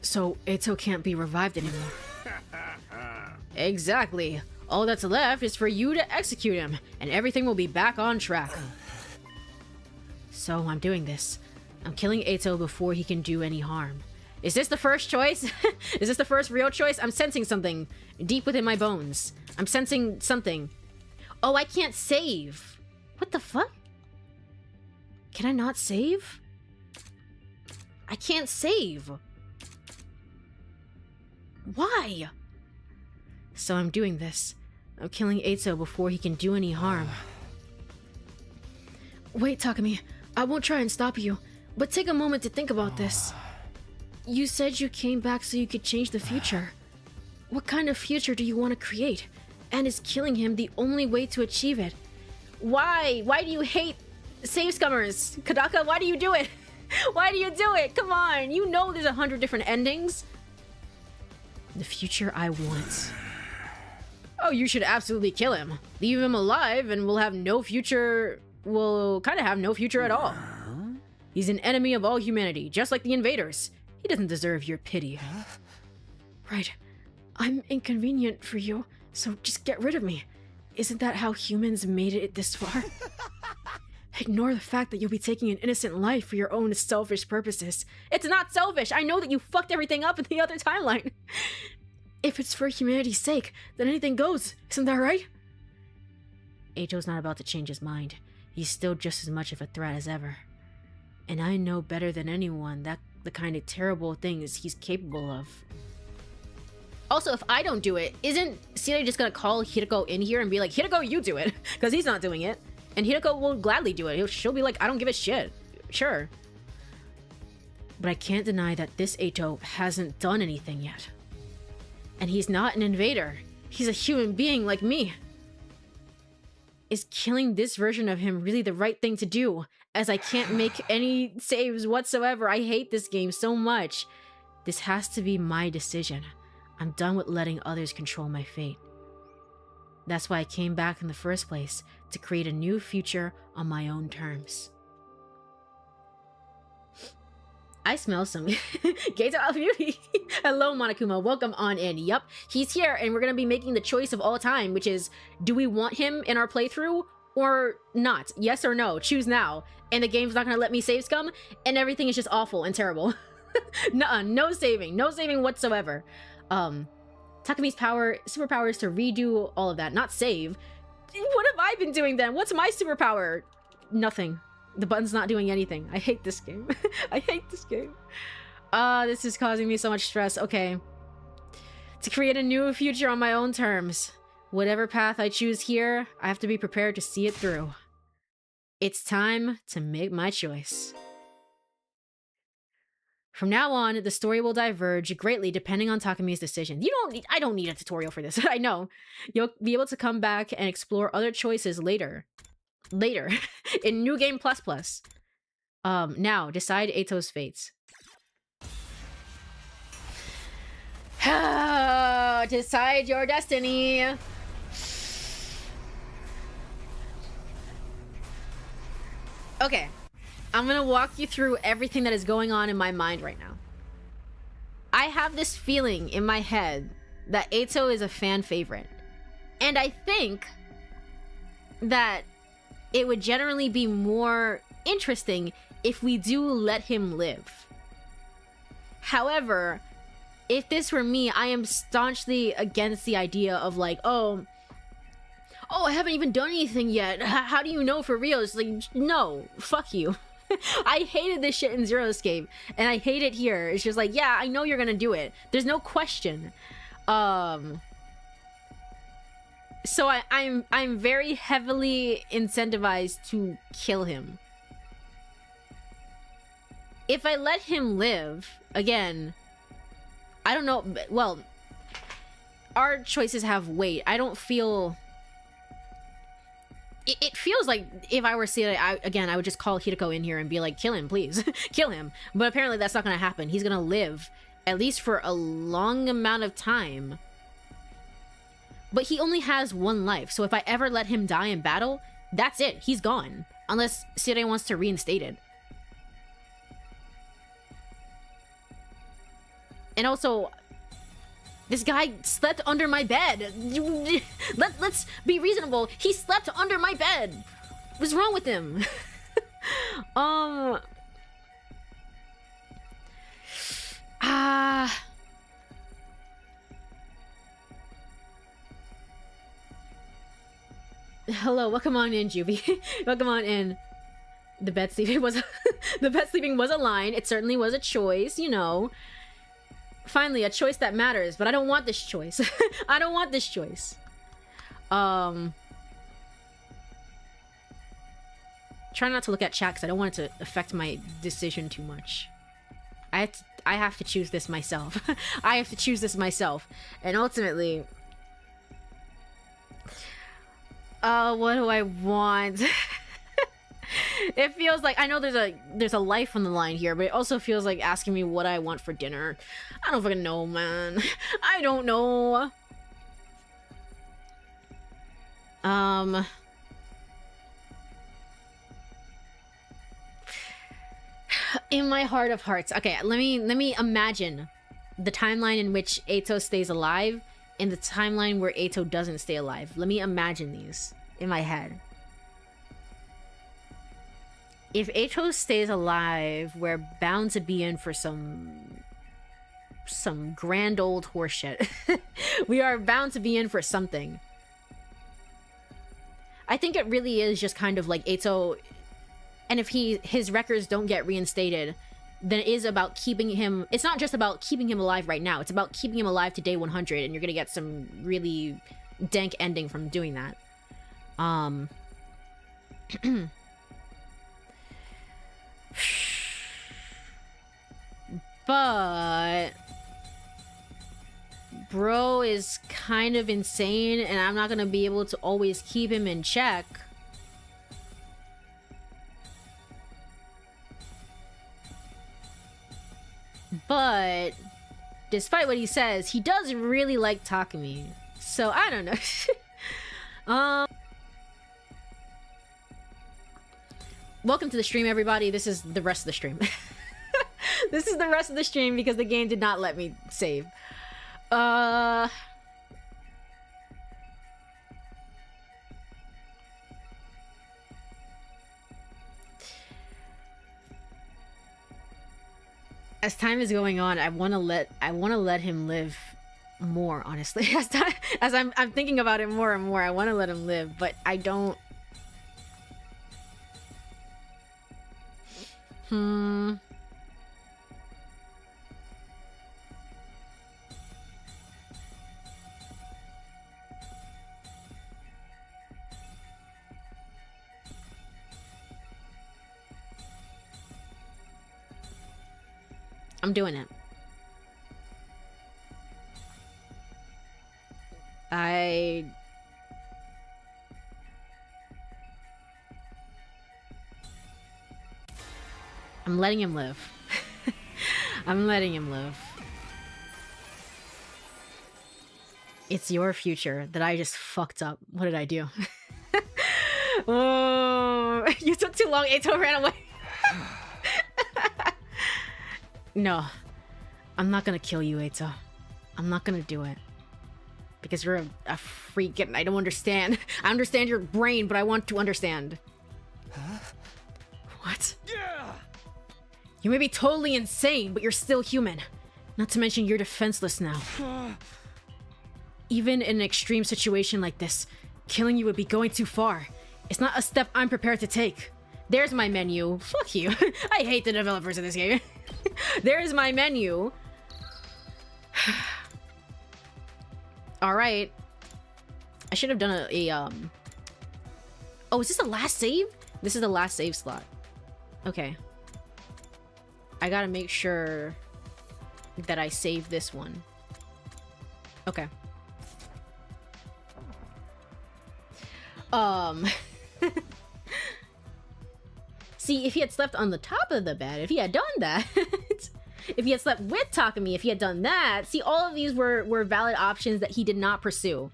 So Eito can't be revived anymore. Exactly. All that's left is for you to execute him, and everything will be back on track. So I'm doing this. I'm killing Eito before he can do any harm. Is this the first choice? Is this the first real choice? I'm sensing something deep within my bones. I'm sensing something. Oh, I can't save. What the fuck? Can I not save? I can't save. Why? So I'm doing this. I'm killing Eito before he can do any harm. Wait, Takumi. I won't try and stop you, but take a moment to think about this. You said you came back so you could change the future. What kind of future do you want to create? And is killing him the only way to achieve it? Why? Why do you hate save scummers? Kadaka, why do you do it? Why do you do it? Come on, you know there's 100 different endings. The future I want. Oh, you should absolutely kill him. Leave him alive and we'll have no future... We'll kind of have no future at all. He's an enemy of all humanity, just like the invaders. He doesn't deserve your pity. Right. I'm inconvenient for you, so just get rid of me. Isn't that how humans made it this far? Ignore the fact that you'll be taking an innocent life for your own selfish purposes. It's not selfish! I know that you fucked everything up in the other timeline! If it's for humanity's sake, then anything goes. Isn't that right? Eito's not about to change his mind. He's still just as much of a threat as ever. And I know better than anyone that the kind of terrible things he's capable of. Also, if I don't do it, isn't Sire just gonna call Hiroko in here and be like, Hiroko, you do it? Because he's not doing it. And Hiroko will gladly do it. She'll be like, I don't give a shit. Sure. But I can't deny that this Eito hasn't done anything yet. And he's not an invader. He's a human being like me. Is killing this version of him really the right thing to do? As I can't make any saves whatsoever. I hate this game so much. This has to be my decision. I'm done with letting others control my fate. That's why I came back in the first place, to create a new future on my own terms. I smell some Gator of Beauty. Hello, Monokuma. Welcome on in. Yup, he's here, and we're gonna be making the choice of all time, which is, do we want him in our playthrough or not? Yes or no? Choose now. And the game's not gonna let me save scum, and everything is just awful and terrible. Nuh-uh, no saving whatsoever. Takami's superpower is to redo all of that, not save. What have I been doing then? What's my superpower? Nothing. The button's not doing anything. I hate this game. I hate this game. This is causing me so much stress. Okay. To create a new future on my own terms. Whatever path I choose here, I have to be prepared to see it through. It's time to make my choice. From now on, the story will diverge greatly depending on Takami's decision. I don't need a tutorial for this. I know. You'll be able to come back and explore other choices later in New Game Plus Plus. Now decide Eito's fates. Decide your destiny. Okay, I'm gonna walk you through everything that is going on in my mind right now. I have this feeling in my head that Eito is a fan favorite, and I think that it would generally be more interesting if we do let him live. However, if this were me, I am staunchly against the idea of like, oh, I haven't even done anything yet. How do you know for real? It's like, no, fuck you. I hated this shit in Zero Escape, and I hate it here. It's just like, yeah, I know you're gonna do it. There's no question. So I'm very heavily incentivized to kill him. If I let him live, again, I don't know. Well, our choices have weight. I don't feel. It feels like if I were Siri, I would just call Hideko in here and be like, kill him, please. Kill him. But apparently that's not going to happen. He's going to live, at least for a long amount of time. But he only has one life, so if I ever let him die in battle, that's it. He's gone. Unless Siri wants to reinstate it. And also, this guy slept under my bed. Let's be reasonable. He slept under my bed. What's wrong with him? Hello, welcome on in, Juvie. Welcome on in. The bed sleeping was a line. It certainly was a choice, you know. Finally, a choice that matters, but I don't want this choice. I don't want this choice. Try not to look at chat because I don't want it to affect my decision too much. I have to choose this myself. I have to choose this myself. And ultimately... what do I want? It feels like, I know there's a life on the line here, but it also feels like asking me what I want for dinner. I don't fucking know, man. I don't know. In my heart of hearts. Okay, let me imagine the timeline in which Eito stays alive and the timeline where Eito doesn't stay alive. Let me imagine these in my head. If Eito stays alive, we're bound to be in for some grand old horseshit. We are bound to be in for something. I think it really is just kind of like Eito, and if his records don't get reinstated, then it is about keeping him. It's not just about keeping him alive right now. It's about keeping him alive to day 100, and you're gonna get some really dank ending from doing that. But bro is kind of insane, and I'm not gonna be able to always keep him in check. But despite what he says, he does really like Takumi. So I don't know. Welcome to the stream, everybody. This is the rest of the stream. This is the rest of the stream because the game did not let me save. As time is going on, I want to let him live more, honestly. As I'm thinking about it more and more, I want to let him live, but I don't. I'm doing it. I'm letting him live. I'm letting him live. It's your future that I just fucked up. What did I do? Oh, you took too long. Eito ran away. No, I'm not gonna kill you, Eito. I'm not gonna do it. Because you're a freak and I don't understand. I understand your brain, but I want to understand. Huh? What? Yeah! You may be totally insane, but you're still human. Not to mention you're defenseless now. Even in an extreme situation like this, killing you would be going too far. It's not a step I'm prepared to take. There's my menu. Fuck you. I hate the developers of this game. There's my menu. Alright. I should have done a Oh, is this the last save? This is the last save slot. Okay. I gotta make sure that I save this one. Okay. See, if he had slept on the top of the bed, if he had done that, if he had slept with Takumi, if he had done that, see, all of these were valid options that he did not pursue.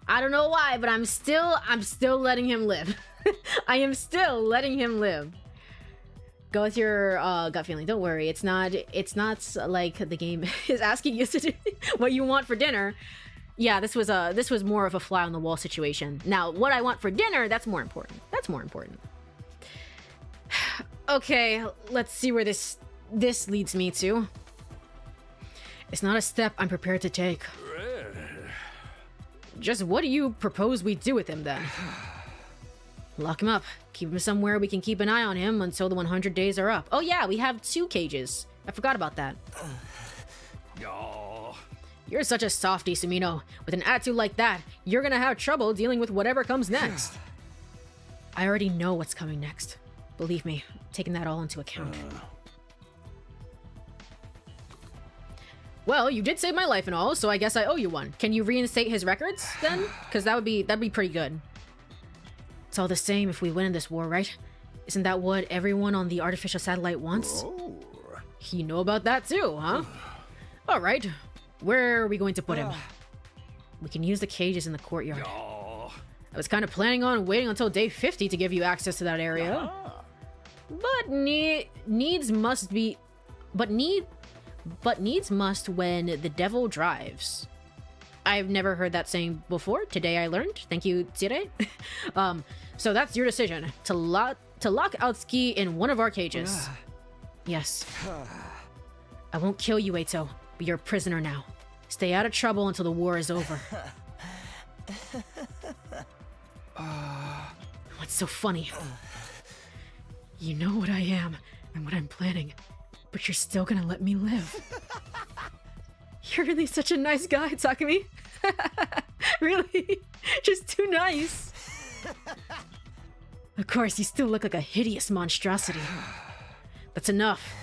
I don't know why, but I'm still letting him live. I am still letting him live. Go with your gut feeling. Don't worry, it's not like the game is asking you to do what you want for dinner. Yeah, this was more of a fly on the wall situation. Now, what I want for dinner, that's more important. That's more important. Okay, let's see where this leads me to. It's not a step I'm prepared to take. Just what do you propose we do with him then? Lock him up. Keep him somewhere we can keep an eye on him until the 100 days are up. Oh yeah, we have 2 cages. I forgot about that. You're such a softie, Sumino. With an attitude like that, you're gonna have trouble dealing with whatever comes next. I already know what's coming next. Believe me, taking that all into account. Well, you did save my life and all, so I guess I owe you one. Can you reinstate his records, then? Because that'd be pretty good. It's all the same if we win in this war, right? Isn't that what everyone on the artificial satellite wants? Oh. You know about that too, huh? Alright, where are we going to put him? We can use the cages in the courtyard. I was kind of planning on waiting until day 50 to give you access to that area. But needs must when the devil drives. I've never heard that saying before. Today I learned. Thank you, Tsire. So that's your decision. To lock Aotsuki in one of our cages. Yes. I won't kill you, Eito, but you're a prisoner now. Stay out of trouble until the war is over. What's so funny? You know what I am and what I'm planning, but you're still gonna let me live. You're really such a nice guy, Takumi. Really? Just too nice. Of course, you still look like a hideous monstrosity. That's enough.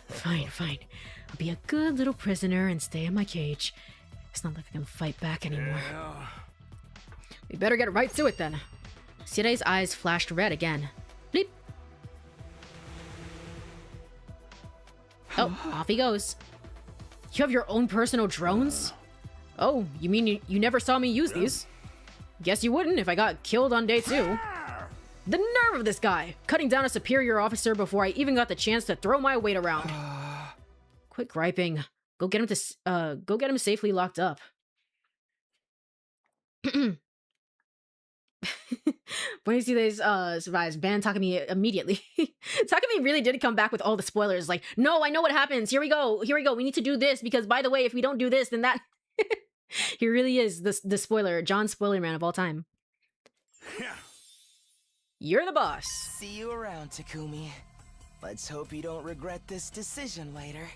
Fine. I'll be a good little prisoner and stay in my cage. It's not like I can fight back anymore. We better get right to it then. Tsire's eyes flashed red again. Bleep. Oh, off he goes. You have your own personal drones? Oh, you mean you never saw me use these? Guess you wouldn't if I got killed on day 2. The nerve of this guy, cutting down a superior officer before I even got the chance to throw my weight around. Quit griping. Go get him safely locked up. When you see this survives, ban Takumi immediately. Takumi really did come back with all the spoilers. Like, no, I know what happens. Here we go. We need to do this because, by the way, if we don't do this, then that. He really is the spoiler, John Spoiler Man of all time. You're the boss. See you around, Takumi. Let's hope you don't regret this decision later.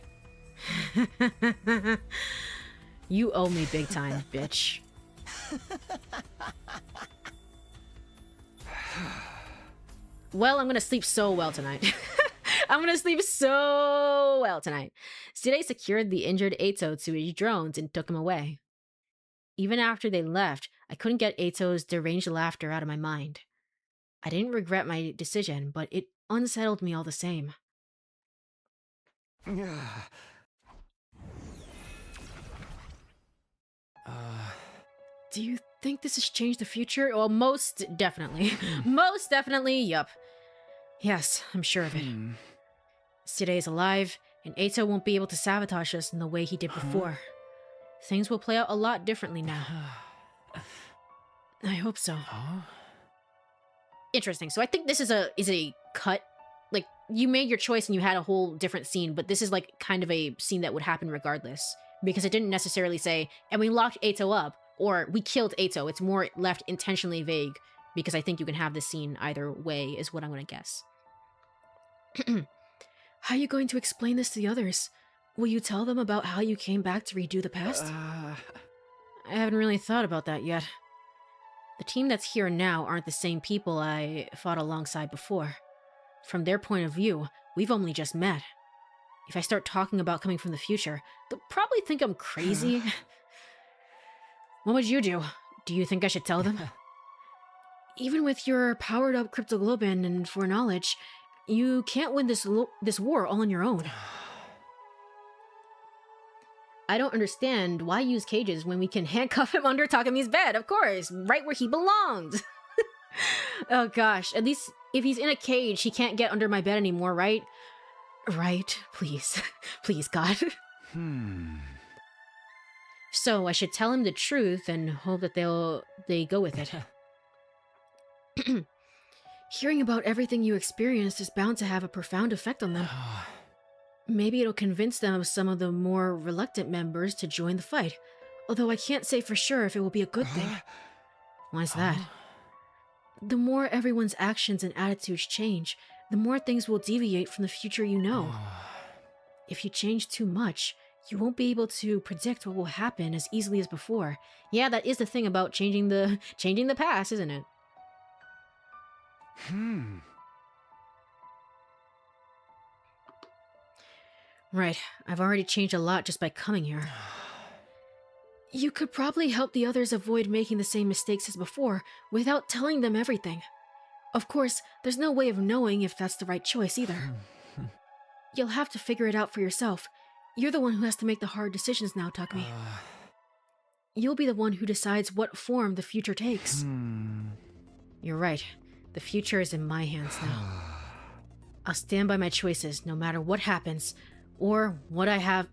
You owe me big time, bitch. Well, I'm gonna sleep so well tonight. I'm gonna sleep so well tonight. Sire secured the injured Eito to his drones and took him away. Even after they left, I couldn't get Eito's deranged laughter out of my mind. I didn't regret my decision, but it unsettled me all the same. Do you think this has changed the future? Well, most definitely. Most definitely, yup. Yes, I'm sure of it. Sire is alive, and Eito won't be able to sabotage us in the way he did before. Things will play out a lot differently now. I hope so. Interesting. So I think this is a cut. Like, you made your choice and you had a whole different scene, but this is like kind of a scene that would happen regardless. Because it didn't necessarily say, and we locked Eito up, or we killed Eito. It's more left intentionally vague, because I think you can have this scene either way, is what I'm going to guess. How are you going to explain this to the others? Will you tell them about how you came back to redo the past? I haven't really thought about that yet. The team that's here now aren't the same people I fought alongside before. From their point of view, we've only just met. If I start talking about coming from the future, they'll probably think I'm crazy. What would you do? Do you think I should tell them? Even with your powered-up cryptoglobin and foreknowledge, you can't win this war all on your own. I don't understand why use cages when we can handcuff him under Takumi's bed, of course, right where he belongs. Oh gosh, at least if he's in a cage, he can't get under my bed anymore, right? Right, please. Please, God. So I should tell him the truth and hope that they go with it. Hearing about everything you experienced is bound to have a profound effect on them. Maybe it'll convince them of some of the more reluctant members to join the fight, although I can't say for sure if it will be a good thing. Why's that? The more everyone's actions and attitudes change, the more things will deviate from the future you know. If you change too much, you won't be able to predict what will happen as easily as before. Yeah, that is the thing about changing the past, isn't it? Right, I've already changed a lot just by coming here. You could probably help the others avoid making the same mistakes as before without telling them everything. Of course, there's no way of knowing if that's the right choice either. You'll have to figure it out for yourself. You're the one who has to make the hard decisions now, Takumi. You'll be the one who decides what form the future takes. You're right. The future is in my hands now. I'll stand by my choices no matter what happens, or what I have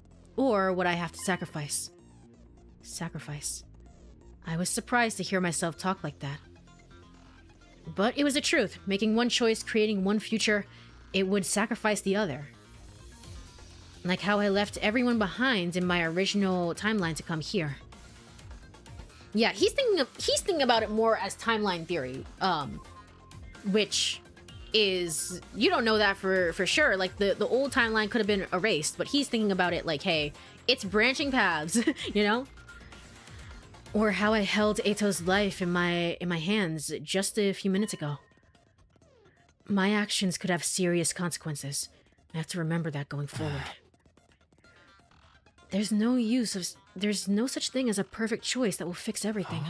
to sacrifice. Sacrifice. I was surprised to hear myself talk like that. But it was the truth. Making one choice, creating one future, it would sacrifice the other. Like how I left everyone behind in my original timeline to come here. Yeah, he's thinking about it more as timeline theory, which is, you don't know that for sure. Like the old timeline could have been erased, but he's thinking about it like, hey, it's branching paths, you know? Or how I held Eito's life in my hands just a few minutes ago. My actions could have serious consequences. I have to remember that going forward. There's no such thing as a perfect choice that will fix everything.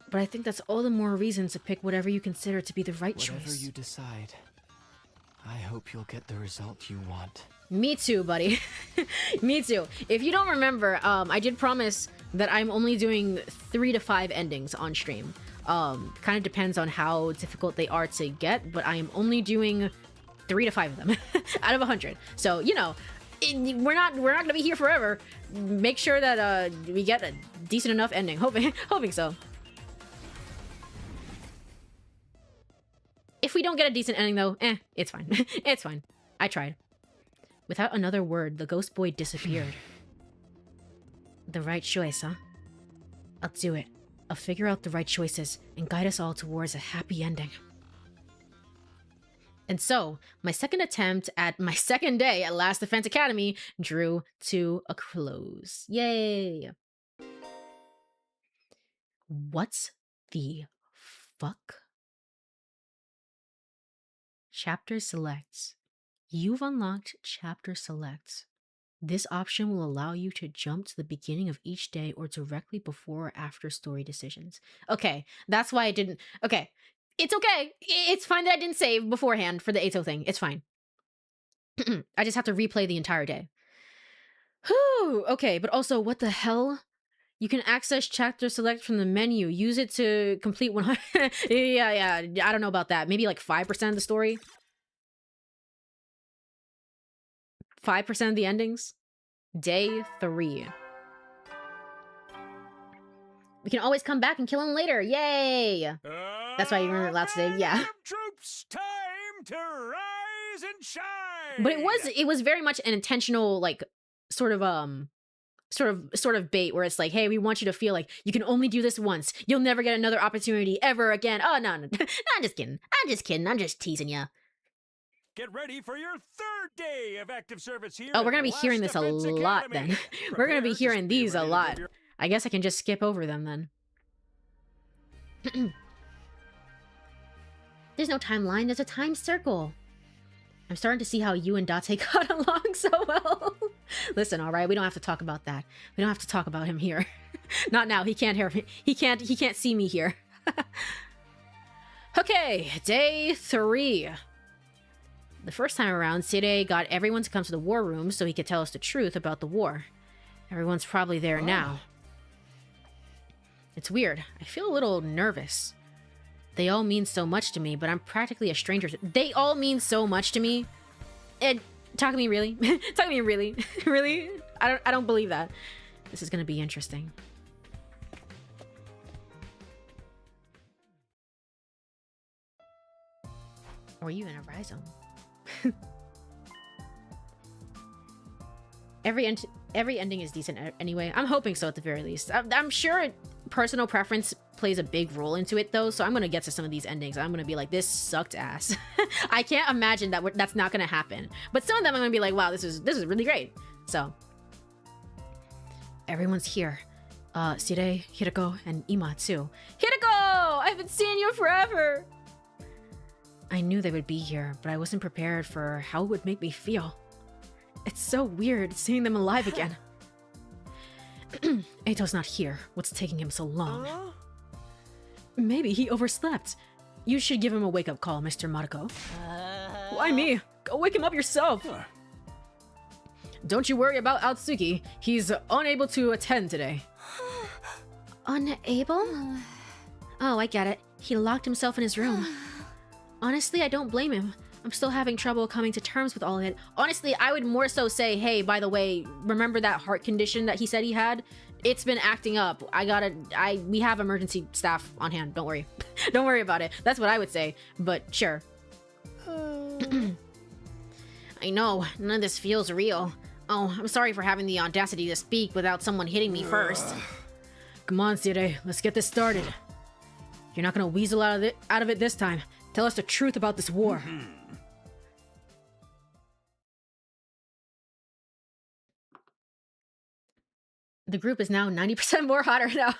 But I think that's all the more reason to pick whatever you consider to be the right choice. Whatever you decide, I hope you'll get the result you want. Me too, buddy. Me too. If you don't remember, I did promise that I'm only doing 3 to 5 endings on stream. Kind of depends on how difficult they are to get, but I am only doing 3 to 5 of them out of 100. So, you know, we're not gonna be here forever. Make sure that we get a decent enough ending. Hoping so. If we don't get a decent ending though, it's fine. It's fine. I tried. Without another word, the ghost boy disappeared. The right choice, huh? I'll do it. I'll figure out the right choices and guide us all towards a happy ending. And so, my second attempt at my second day at Last Defense Academy drew to a close. Yay! What the fuck? Chapter Select. You've unlocked Chapter Select. This option will allow you to jump to the beginning of each day or directly before or after story decisions. Okay, that's why I didn't... Okay, it's okay. It's fine that I didn't save beforehand for the Ato thing. It's fine. I just have to replay the entire day. Whew, okay, but also, what the hell? You can access Chapter Select from the menu. Use it to complete 100... yeah, I don't know about that. Maybe like 5% of the story? 5% of the endings? Day 3. We can always come back and kill him later. Yay! That's why you weren't allowed to. Yeah. Troops, time to rise and shine. But it was very much an intentional, like, sort of bait where it's like, hey, we want you to feel like you can only do this once. You'll never get another opportunity ever again. Oh, no. I'm just kidding. I'm just teasing ya. Get ready for your 3rd day of active service here. Oh, we're going to be at hearing Last this a Defense lot Academy. then. We're going to be Prepare to hearing these a ready to lot. give your- I guess I can just skip over them then. There's no timeline, there's a time circle. I'm starting to see how you and Date got along so well. Listen, all right, we don't have to talk about that. We don't have to talk about him here. Not now. He can't hear me. He can't see me here. Okay, day 3. The first time around, Sire got everyone to come to the war room so he could tell us the truth about the war. Everyone's probably there now. It's weird. I feel a little nervous. They all mean so much to me, but I'm practically a stranger. They all mean so much to me. And talk to me really? Talk to me really? Really? I don't believe that. This is gonna be interesting. Or you in a rhizome? Every ending is decent anyway. I'm hoping so at the very least. I'm sure personal preference plays a big role into it though, so I'm gonna get to some of these endings. I'm gonna be like, this sucked ass. I can't imagine that that's not gonna happen. But some of them I'm gonna be like, wow, this is really great. So everyone's here. Sire, Hirako, and Ima too. Hirako! I haven't seen you forever! I knew they would be here, but I wasn't prepared for how it would make me feel. It's so weird seeing them alive again. Ato's not here. What's taking him so long? Maybe he overslept. You should give him a wake-up call, Mr. Mariko. Why me? Go wake him up yourself. Don't you worry about Atsuki. He's unable to attend today. Unable? Oh, I get it. He locked himself in his room. Honestly, I don't blame him. I'm still having trouble coming to terms with all of it. Honestly, I would more so say, hey, by the way, remember that heart condition that he said he had? It's been acting up. We have emergency staff on hand. Don't worry. Don't worry about it. That's what I would say. But sure. I know, none of this feels real. Oh, I'm sorry for having the audacity to speak without someone hitting me first. Come on, Sire, let's get this started. You're not gonna weasel out of it this time. Tell us the truth about this war. The group is now 90% more hotter now.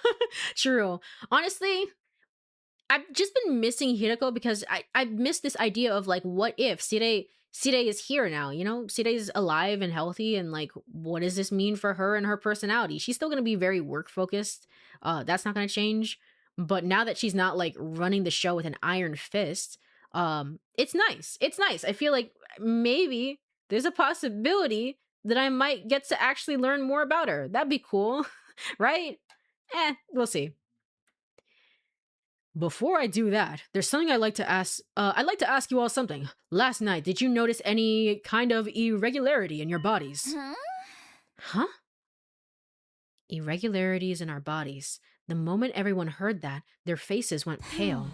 True. Honestly, I've just been missing Hirako because I missed this idea of like, what if Sire is here now, you know? Sire is alive and healthy, and like, what does this mean for her and her personality? She's still gonna be very work focused. That's not gonna change. But now that she's not like running the show with an iron fist, It's nice. It's nice. I feel like maybe there's a possibility that I might get to actually learn more about her. That'd be cool, right? We'll see. Before I do that, there's something I'd like to ask. I'd like to ask you all something. Last night, did you notice any kind of irregularity in your bodies? Huh? Irregularities in our bodies. The moment everyone heard that, their faces went pale.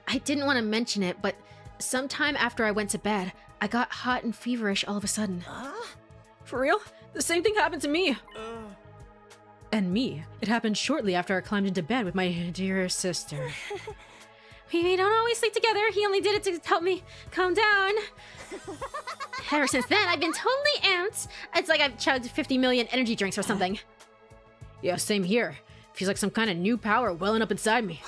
I didn't want to mention it, but sometime after I went to bed, I got hot and feverish all of a sudden. For real? The same thing happened to me. And me. It happened shortly after I climbed into bed with my dear sister. We don't always sleep together. He only did it to help me calm down. Ever since then, I've been totally amped. It's like I've chugged 50 million energy drinks or something. Yeah, same here. Feels like some kind of new power welling up inside me.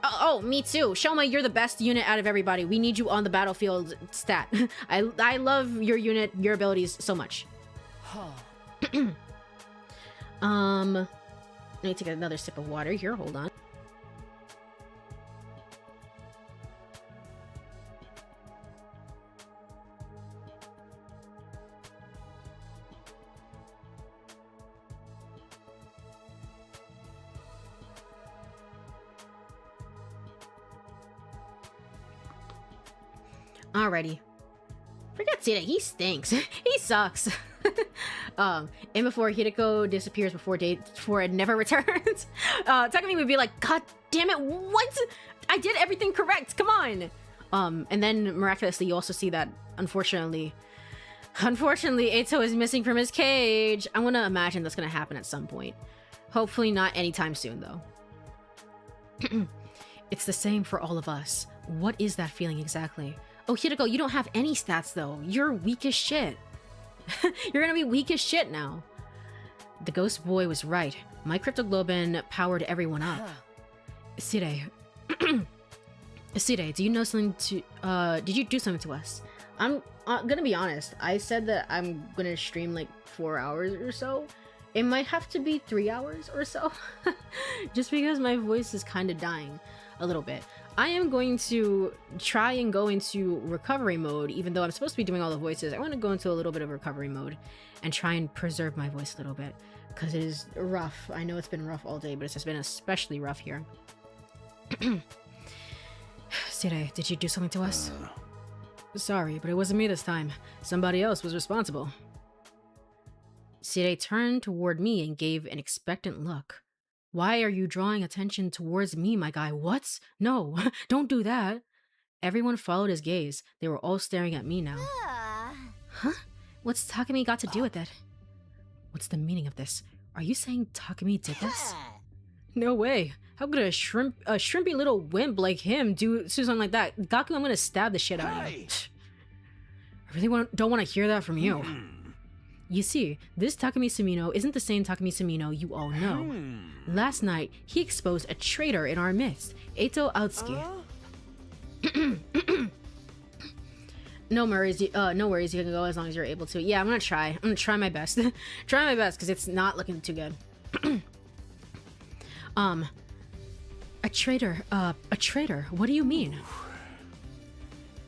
Oh, me too. Shoma, you're the best unit out of everybody. We need you on the battlefield stat. I love your unit, your abilities so much. Let me take another sip of water here. Hold on. Alrighty. Forget Sita, he stinks. He sucks. And before Hideko disappears before it never returns, Takumi would be like, God damn it, what? I did everything correct, come on! And then miraculously you also see that, unfortunately, Eito is missing from his cage. I want to imagine that's going to happen at some point. Hopefully not anytime soon, though. It's the same for all of us. What is that feeling exactly? Oh, Hideko, you don't have any stats, though. You're weak as shit. You're gonna be weak as shit now. The ghost boy was right. My cryptoglobin powered everyone up. Sire, Sire, do you know something to, did you do something to us? I'm gonna be honest. I said that I'm gonna stream like 4 hours or so. It might have to be 3 hours or so. Just because my voice is kind of dying a little bit. I am going to try and go into recovery mode, even though I'm supposed to be doing all the voices. I want to go into a little bit of recovery mode and try and preserve my voice a little bit, because it is rough. I know it's been rough all day, but it's just been especially rough here. Sire, did you do something to us? Sorry, but it wasn't me this time. Somebody else was responsible. Sire turned toward me and gave an expectant look. Why are you drawing attention towards me, my guy? What? No, don't do that. Everyone followed his gaze. They were all staring at me now. Huh? What's Takumi got to do with it? What's the meaning of this? Are you saying Takumi did this? No way. How could a shrimpy little wimp like him do something like that? Gaku, I'm gonna stab the shit out of you. I really don't want to hear that from you. You see, this Takumi Sumino isn't the same Takumi Sumino you all know. Last night, he exposed a traitor in our midst, Eito Aotsuki. No worries, you can go as long as you're able to. Yeah, I'm gonna try my best. Try my best, because it's not looking too good. A traitor, what do you mean?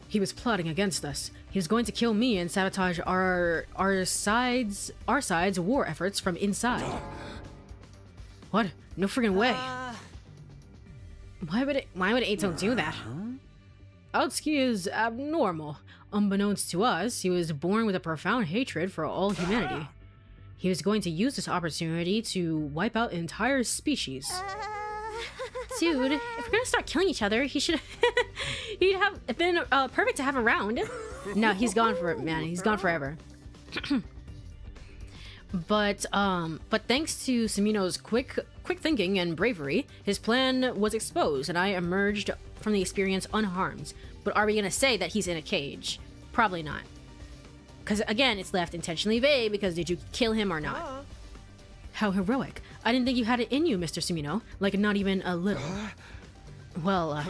He was plotting against us. He was going to kill me and sabotage our side's war efforts from inside. What? No friggin' way. Why would Eito do that? Aotsuki is abnormal. Unbeknownst to us, he was born with a profound hatred for all humanity. He was going to use this opportunity to wipe out an entire species. Dude, if we're gonna start killing each other, he'd have been perfect to have around. No, he's gone for it, man. He's gone forever. But thanks to Sumino's quick thinking and bravery, his plan was exposed, and I emerged from the experience unharmed. But are we gonna say that he's in a cage? Probably not. Because again, it's left intentionally vague, because did you kill him or not? How heroic. I didn't think you had it in you, Mr. Sumino. Like, not even a little. Well,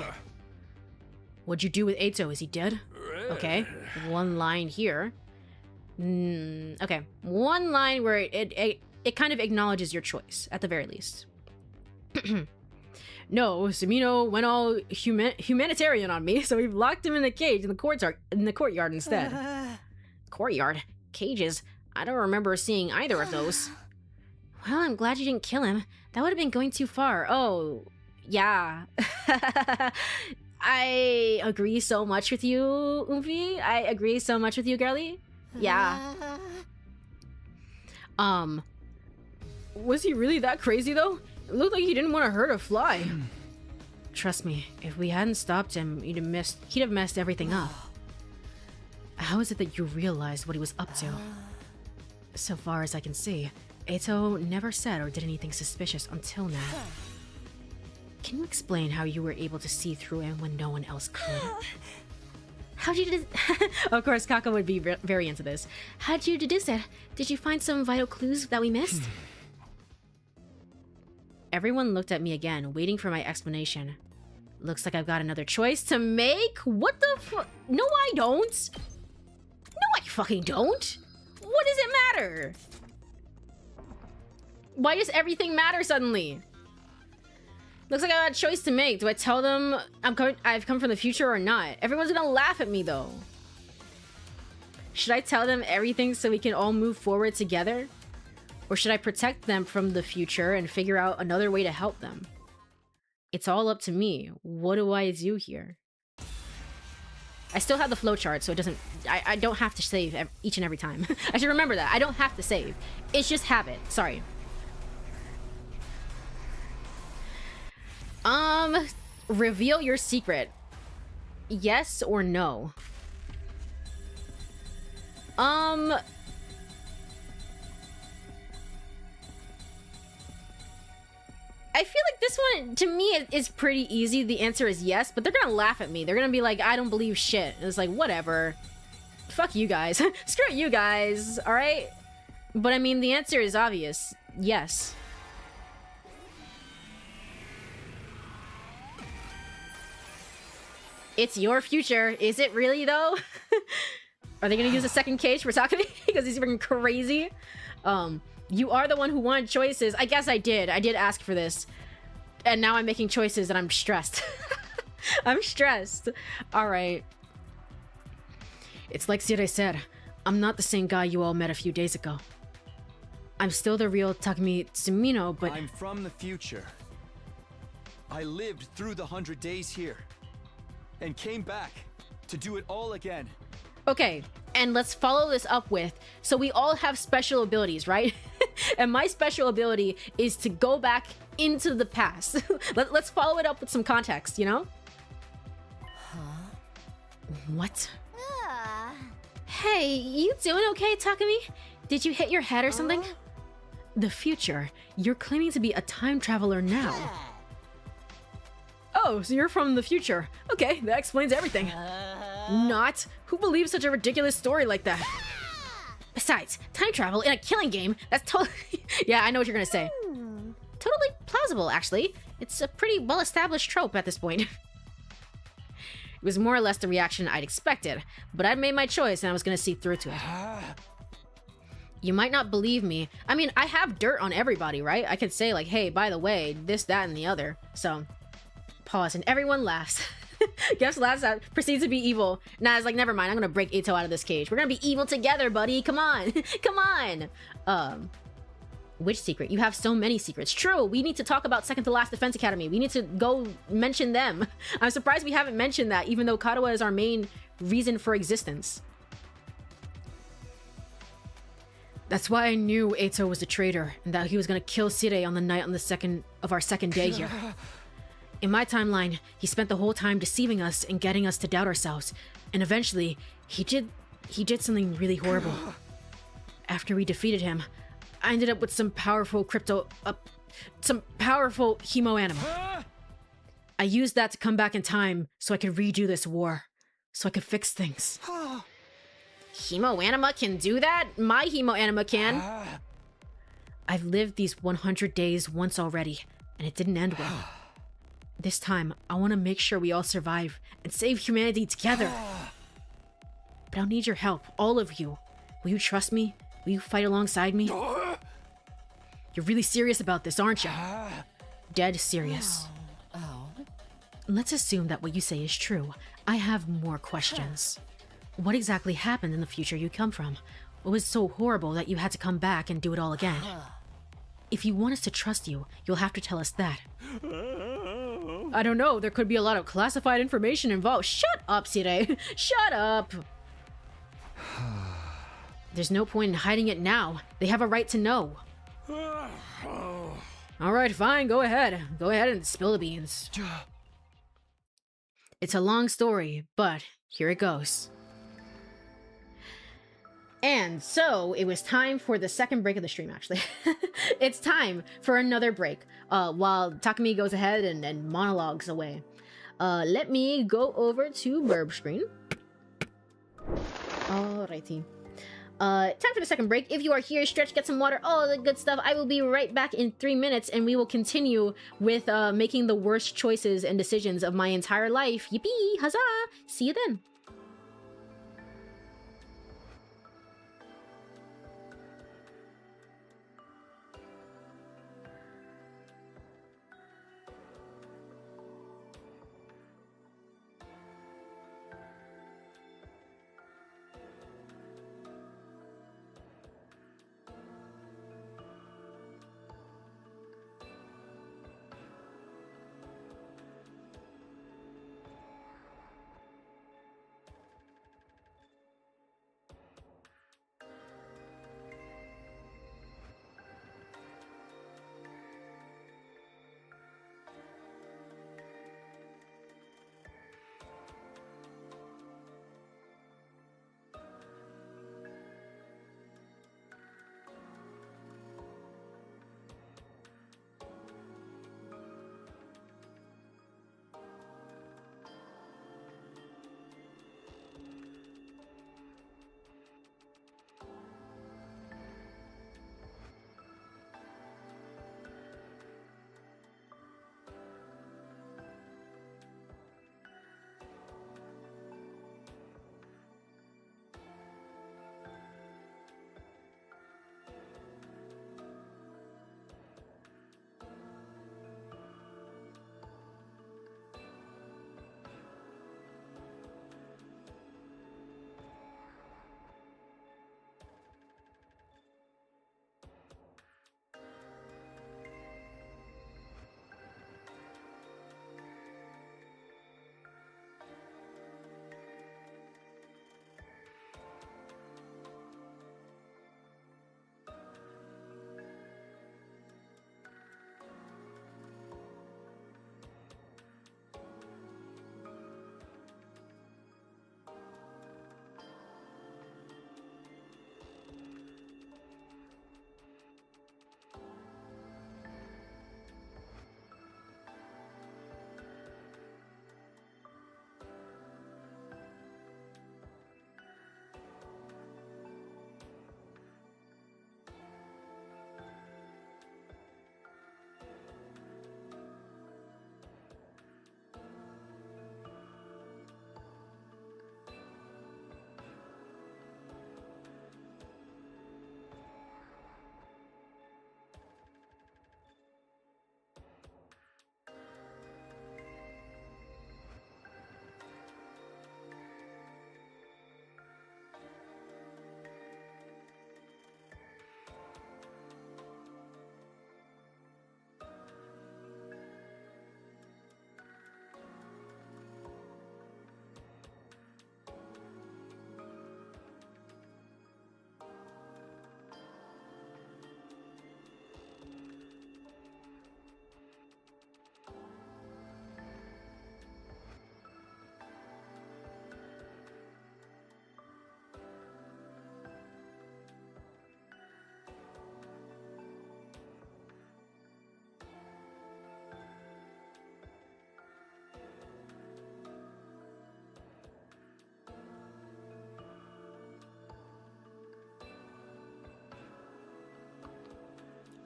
what'd you do with Eito? Is he dead? Okay, one line here. Okay, one line where it kind of acknowledges your choice, at the very least. No, Sumino went all humanitarian on me, so we've locked him in a cage in the courtyard instead. Courtyard? Cages? I don't remember seeing either of those. Well, I'm glad you didn't kill him. That would have been going too far. Oh, yeah. I agree so much with you, Umfi. I agree so much with you, girlie. Yeah. Was he really that crazy, though? It looked like he didn't want to hurt a fly. Trust me, if we hadn't stopped him, he'd have messed everything up. How is it that you realized what he was up to? So far as I can see, Eito never said or did anything suspicious until now. Can you explain how you were able to see through him when no one else could? How'd you Of course, Kako would be very into this. How'd you deduce it? Did you find some vital clues that we missed? Everyone looked at me again, waiting for my explanation. Looks like I've got another choice to make? What the fu- No, I don't! No, I fucking don't! What does it matter? Why does everything matter suddenly? Looks like I got a choice to make. Do I tell them I've come from the future or not? Everyone's gonna laugh at me though. Should I tell them everything so we can all move forward together? Or should I protect them from the future and figure out another way to help them? It's all up to me. What do I do here? I still have the flowchart, so it doesn't... I don't have to save each and every time. I should remember that. I don't have to save. It's just habit. Sorry. Reveal your secret. Yes or no? I feel like this one, to me, is pretty easy. The answer is yes, but they're gonna laugh at me. They're gonna be like, I don't believe shit. And it's like, whatever. Fuck you guys. Screw you guys, alright? But I mean, the answer is obvious. Yes. It's your future. Is it really, though? Are they gonna use a second cage for Takumi? Because he's freaking crazy? You are the one who wanted choices. I guess I did. I did ask for this. And now I'm making choices and I'm stressed. I'm stressed. Alright. It's like Sire said. I'm not the same guy you all met a few days ago. I'm still the real Takumi Tsumino, but... I'm from the future. I lived through the 100 days here. And came back to do it all again. Okay, and let's follow this up with, so we all have special abilities, right? And my special ability is to go back into the past. Let's follow it up with some context, you know? Huh? What? Hey, you doing okay, Takumi? Did you hit your head or something? The future. You're claiming to be a time traveler now. Oh, so you're from the future. Okay, that explains everything. Not. Who believes such a ridiculous story like that? Besides, time travel in a killing game, that's totally... Yeah, I know what you're gonna say. Totally plausible, actually. It's a pretty well-established trope at this point. It was more or less the reaction I'd expected, but I'd made my choice and I was gonna see through to it. You might not believe me. I mean, I have dirt on everybody, right? I could say like, hey, by the way, this, that, and the other. So, pause, and everyone laughs. Guess laughs out, proceeds to be evil. Nah, it's like, never mind, I'm gonna break Eito out of this cage. We're gonna be evil together, buddy. Come on. Come on. Which secret? You have so many secrets. True, we need to talk about Second to Last Defense Academy. We need to go mention them. I'm surprised we haven't mentioned that, even though Katawa is our main reason for existence. That's why I knew Eito was a traitor, and that he was gonna kill Sire on the night of our second day here. In my timeline, he spent the whole time deceiving us and getting us to doubt ourselves, and eventually, he did something really horrible. After we defeated him, I ended up with some powerful hemo anima. I used that to come back in time so I could redo this war, so I could fix things. Hemo anima can do that? My hemo anima can. I've lived these 100 days once already, and it didn't end well. This time, I want to make sure we all survive and save humanity together. But I'll need your help, all of you. Will you trust me? Will you fight alongside me? You're really serious about this, aren't you? Dead serious. let's assume that what you say is true. I have more questions. What exactly happened in the future you come from? What was so horrible that you had to come back and do it all again? If you want us to trust you, you'll have to tell us that. I don't know, there could be a lot of classified information involved. Shut up, Sire. Shut up. There's no point in hiding it now. They have a right to know. Alright, fine, go ahead. Go ahead and spill the beans. It's a long story, but here it goes. And so it was time for the second break of the stream, actually. It's time for another break while Takumi goes ahead and monologues away. Let me go over to Burb screen. Alrighty. Time for the second break. If you are here, stretch, get some water, all the good stuff. I will be right back in 3 minutes, and we will continue with making the worst choices and decisions of my entire life. Yippee! Huzzah! See you then.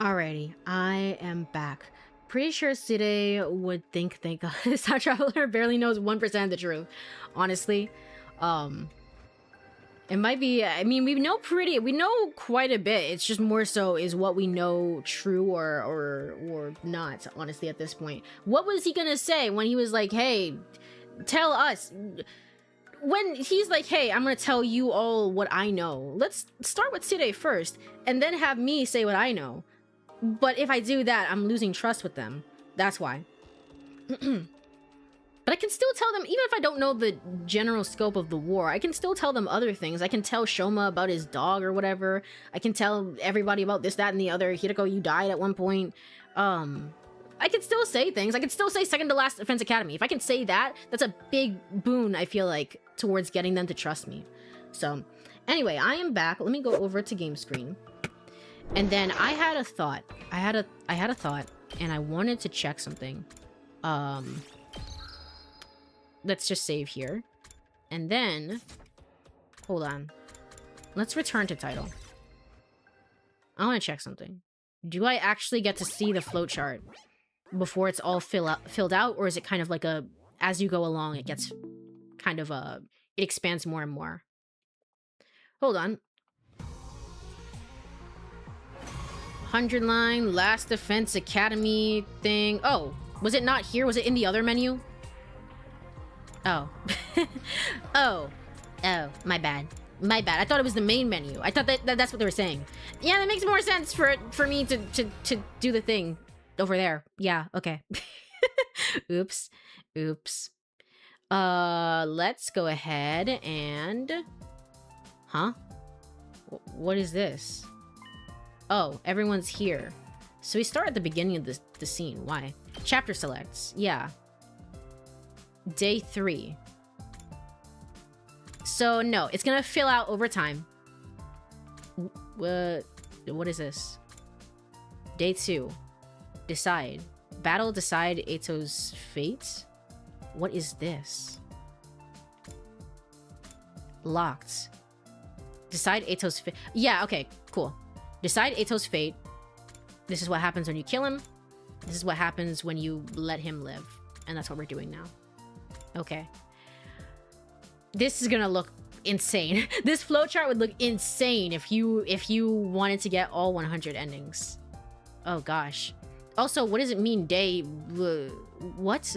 Alrighty, I am back. Pretty sure Sire would think this time traveler barely knows 1% of the truth. Honestly. It might be, I mean, we know quite a bit. It's just more so is what we know true or not, honestly, at this point. What was he gonna say when he was like, hey, tell us? When he's like, hey, I'm gonna tell you all what I know. Let's start with Side first, and then have me say what I know. But if I do that, I'm losing trust with them. That's why. But I can still tell them, even if I don't know the general scope of the war, I can still tell them other things. I can tell Shoma about his dog or whatever. I can tell everybody about this, that, and the other. Hirako, you died at one point. I can still say things. I can still say second to last Defense Academy. If I can say that, that's a big boon, I feel like, towards getting them to trust me. So, anyway, I am back. Let me go over to game screen. And then I had a thought. I had a thought, and I wanted to check something. Let's just save here. And then, hold on. Let's return to title. I want to check something. Do I actually get to see the flowchart before it's all filled out? Or is it kind of like a, as you go along, it gets kind of it expands more and more? Hold on. 100 line, last defense academy thing. Oh, was it not here? Was it in the other menu? Oh. Oh, my bad. My bad. I thought it was the main menu. I thought that's what they were saying. Yeah, that makes more sense for me to do the thing over there. Yeah, okay. Oops. Let's go ahead and... Huh? What is this? Oh, everyone's here. So we start at the beginning of the scene. Why? Chapter selects. Yeah. Day 3. So, no, it's gonna fill out over time. What is this? Day 2. Decide. Battle decide Ato's fate? What is this? Locked. Decide Ato's fate. Yeah, okay, cool. Decide Ato's fate. This is what happens when you kill him. This is what happens when you let him live. And that's what we're doing now. Okay. This is gonna look insane. This flowchart would look insane if you wanted to get all 100 endings. Oh gosh. Also, what does it mean day... what?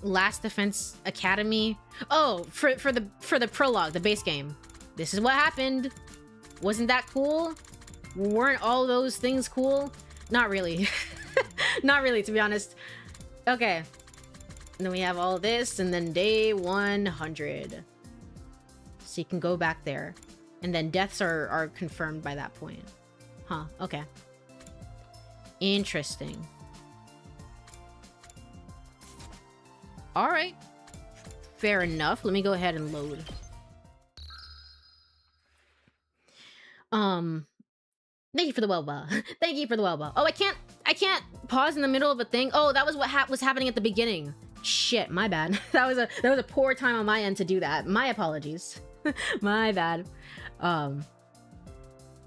Last Defense Academy? Oh, for the prologue, the base game. This is what happened. Wasn't that cool? Weren't all those things cool? Not really. Not really, to be honest. Okay. And then we have all this, and then day 100. So you can go back there. And then deaths are confirmed by that point. Huh, okay. Interesting. Alright. Fair enough. Let me go ahead and load. Thank you for the Welba. Thank you for the Welba. Oh, I can't pause in the middle of a thing. Oh, that was what was happening at the beginning. Shit, my bad. That was a poor time on my end to do that. My apologies. My bad.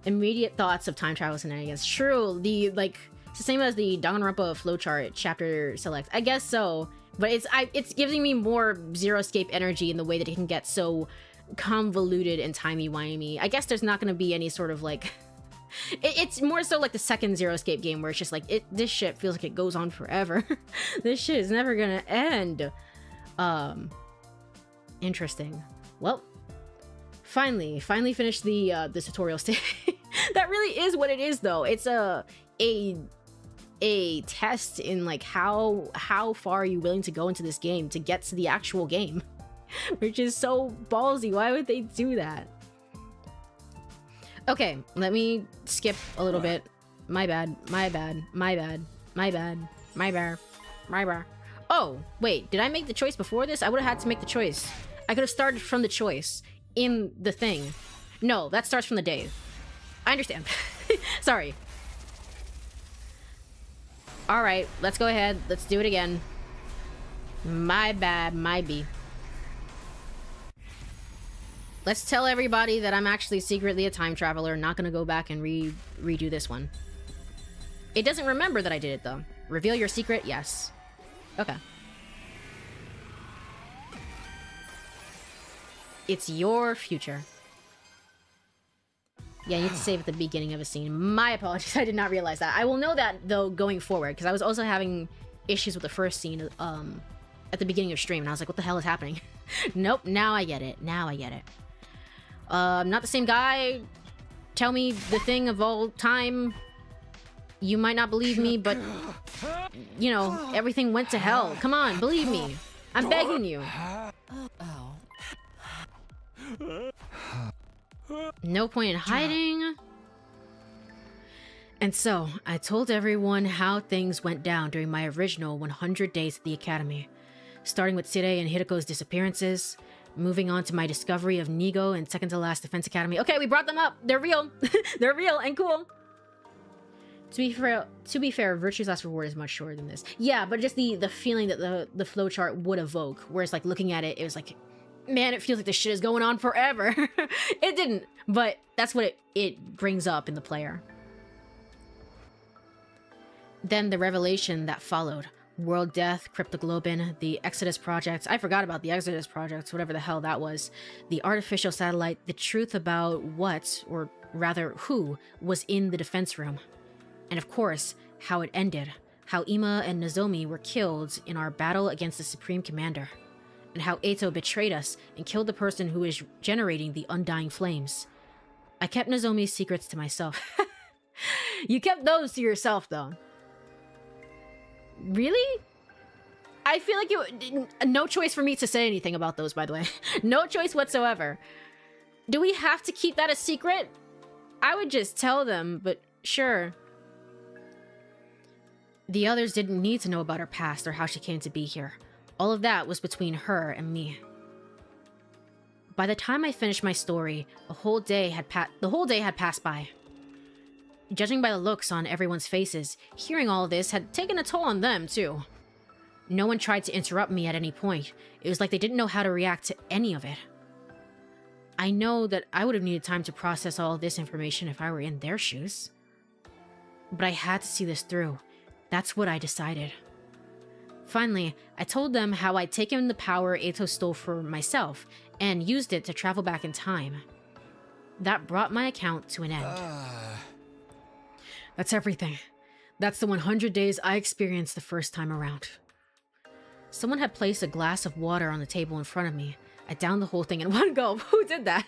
Immediate thoughts of time travel shenanigans. True, it's the same as the Danganronpa flowchart chapter select. I guess so, but it's giving me more Zero Escape energy in the way that it can get so convoluted and timey-wimey. I guess there's not going to be any sort of like... It's more so like the second Zero Escape game where it's just like, this shit feels like it goes on forever. This shit is never gonna end. Interesting. Well, finally finished the tutorial stage. That really is what it is, though. It's a test in like how far are you willing to go into this game to get to the actual game. Which is so ballsy. Why would they do that? Okay, let me skip a little bit. My bad. Oh, wait, did I make the choice before this? I would have had to make the choice. I could have started from the choice in the thing. No, that starts from the day. I understand. Sorry. Alright, let's go ahead. Let's do it again. My bad, my B. Let's tell everybody that I'm actually secretly a time traveler, not gonna go back and redo this one. It doesn't remember that I did it, though. Reveal your secret? Yes. Okay. It's your future. Yeah, you need to save at the beginning of a scene. My apologies, I did not realize that. I will know that, though, going forward, because I was also having issues with the first scene at the beginning of stream, and I was like, what the hell is happening? Nope, now I get it. Now I get it. Not the same guy. Tell me the thing of all time. You might not believe me, but, you know, everything went to hell. Come on, believe me. I'm begging you. No point in hiding. And so, I told everyone how things went down during my original 100 days at the Academy. Starting with Sire and Hiroko's disappearances, moving on to my discovery of Nigo and second to last Defense Academy. Okay, we brought them up. They're real. They're real and cool. To be fair, Virtue's Last Reward is much shorter than this. Yeah, but just the feeling that the flowchart would evoke, whereas like looking at it, it was like, man, it feels like this shit is going on forever. It didn't, but that's what it brings up in the player. Then the revelation that followed. World Death, Cryptoglobin, the Exodus Project. I forgot about the Exodus Project, whatever the hell that was. The artificial satellite, the truth about what, or rather who, was in the defense room. And of course, how it ended. How Ima and Nozomi were killed in our battle against the Supreme Commander. And how Eito betrayed us and killed the person who is generating the undying flames. I kept Nozomi's secrets to myself. You kept those to yourself, though. Really? I feel like no choice for me to say anything about those, by the way. No choice whatsoever. Do we have to keep that a secret? I would just tell them, but sure. The others didn't need to know about her past or how she came to be here. All of that was between her and me. By the time I finished my story, the whole day had passed by. Judging by the looks on everyone's faces, hearing all of this had taken a toll on them, too. No one tried to interrupt me at any point. It was like they didn't know how to react to any of it. I know that I would have needed time to process all of this information if I were in their shoes. But I had to see this through. That's what I decided. Finally, I told them how I'd taken the power Eito stole for myself and used it to travel back in time. That brought my account to an end. That's everything. That's the 100 days I experienced the first time around. Someone had placed a glass of water on the table in front of me. I downed the whole thing in one go. Who did that?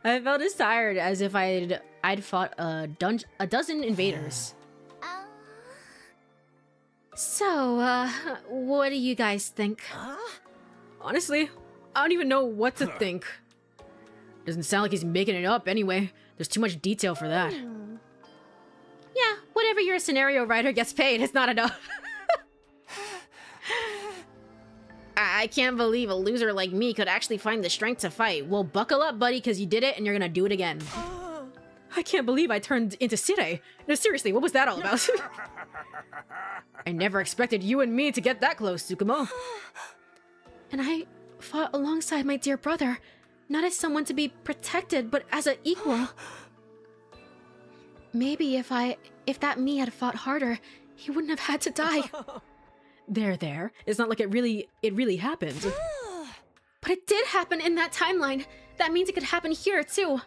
I felt as tired as if I'd fought a dozen invaders. So, what do you guys think? Honestly, I don't even know what to think. Doesn't sound like he's making it up anyway. There's too much detail for that. Yeah, whatever your scenario writer gets paid, it's not enough. I can't believe a loser like me could actually find the strength to fight. Well, buckle up, buddy, because you did it and you're gonna do it again. I can't believe I turned into Sire. No, seriously, what was that all about? I never expected you and me to get that close, Tsukumo. And I fought alongside my dear brother, not as someone to be protected, but as an equal. Maybe if that me had fought harder, he wouldn't have had to die. There. It's not like it really happened. But it did happen in that timeline. That means it could happen here, too.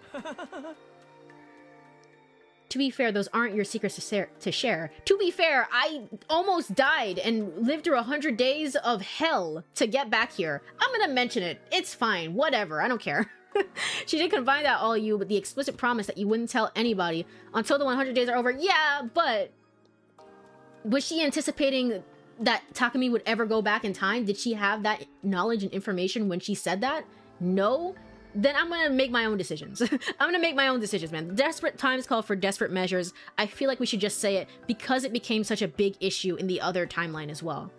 To be fair, those aren't your secrets to share. To be fair, I almost died and lived through 100 days of hell to get back here. I'm gonna mention it. It's fine. Whatever. I don't care. She did confide that all you with the explicit promise that you wouldn't tell anybody until the 100 days are over. Yeah, but was she anticipating that Takumi would ever go back in time? Did she have that knowledge and information when she said that? No? Then I'm gonna make my own decisions. I'm gonna make my own decisions, man. Desperate times call for desperate measures. I feel like we should just say it because it became such a big issue in the other timeline as well.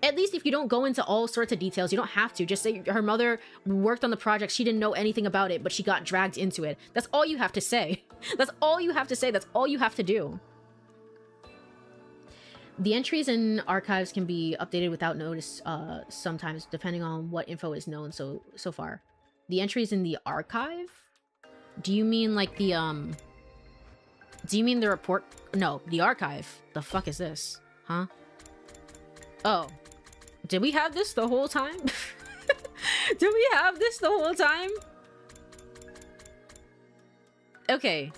At least if you don't go into all sorts of details, you don't have to. Just say her mother worked on the project, she didn't know anything about it, but she got dragged into it. That's all you have to say. That's all you have to say. That's all you have to do. The entries in archives can be updated without notice sometimes, depending on what info is known so far. The entries in the archive? Do you mean like the, do you mean the report? No, the archive. The fuck is this? Huh? Oh. Did we have this the whole time? Do we have this the whole time? Okay.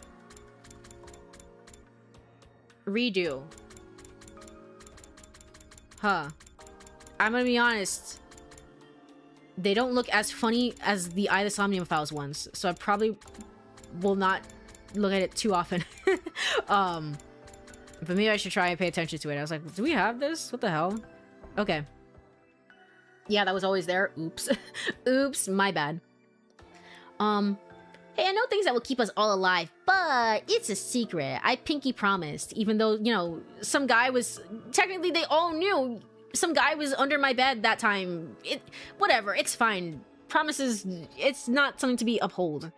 Redo. Huh. I'm gonna be honest. They don't look as funny as the Eye of the Somnium Files ones, so I probably will not look at it too often. But maybe I should try and pay attention to it. I was like, do we have this? What the hell? Okay. Yeah, that was always there. Oops. Oops, my bad. Hey, I know things that will keep us all alive, but it's a secret. I pinky promised, even though, you know, some guy was... Technically, they all knew some guy was under my bed that time. Whatever, it's fine. Promises, it's not something to be upheld.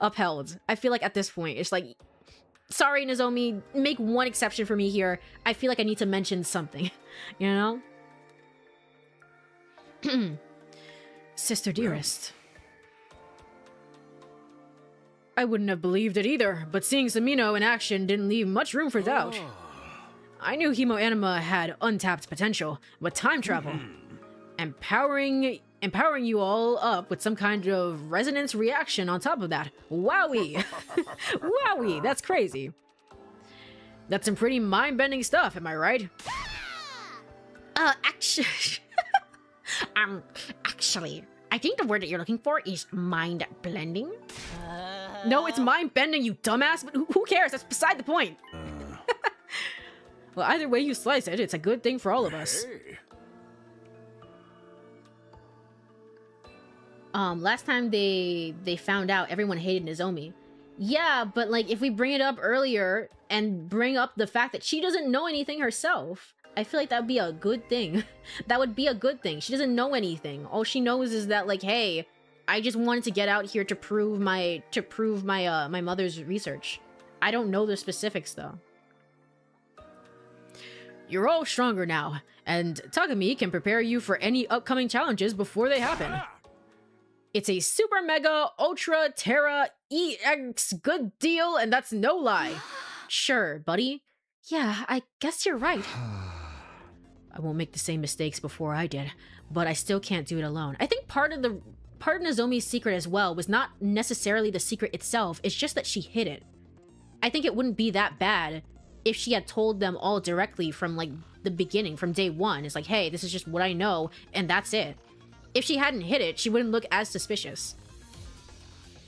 I feel like at this point, it's like... Sorry, Nozomi, make one exception for me here. I feel like I need to mention something, you know? Sister dearest. I wouldn't have believed it either, but seeing Samino in action didn't leave much room for doubt. I knew Hemo Anima had untapped potential, but time travel, empowering you all up with some kind of resonance reaction on top of that. Wowie! Wowie, that's crazy. That's some pretty mind-bending stuff, am I right? Actually, I think the word that you're looking for is mind-blending. No, it's mind-bending, you dumbass, but who cares? That's beside the point. Well, either way you slice it, it's a good thing for all of us. Last time they found out, everyone hated Nozomi. Yeah, but like, if we bring it up earlier and bring up the fact that she doesn't know anything herself, I feel like that would be a good thing. That would be a good thing. She doesn't know anything. All she knows is that, like, hey, I just wanted to get out here to prove my my mother's research. I don't know the specifics though. You're all stronger now, and Takumi can prepare you for any upcoming challenges before they happen. It's a super mega ultra terra EX good deal, and that's no lie. Sure, buddy. Yeah, I guess you're right. I won't make the same mistakes before I did, but I still can't do it alone. I think part of Nozomi's secret as well was not necessarily the secret itself, it's just that she hid it. I think it wouldn't be that bad if she had told them all directly from like the beginning, from day one. It's like, hey, this is just what I know, and that's it. If she hadn't hid it, she wouldn't look as suspicious.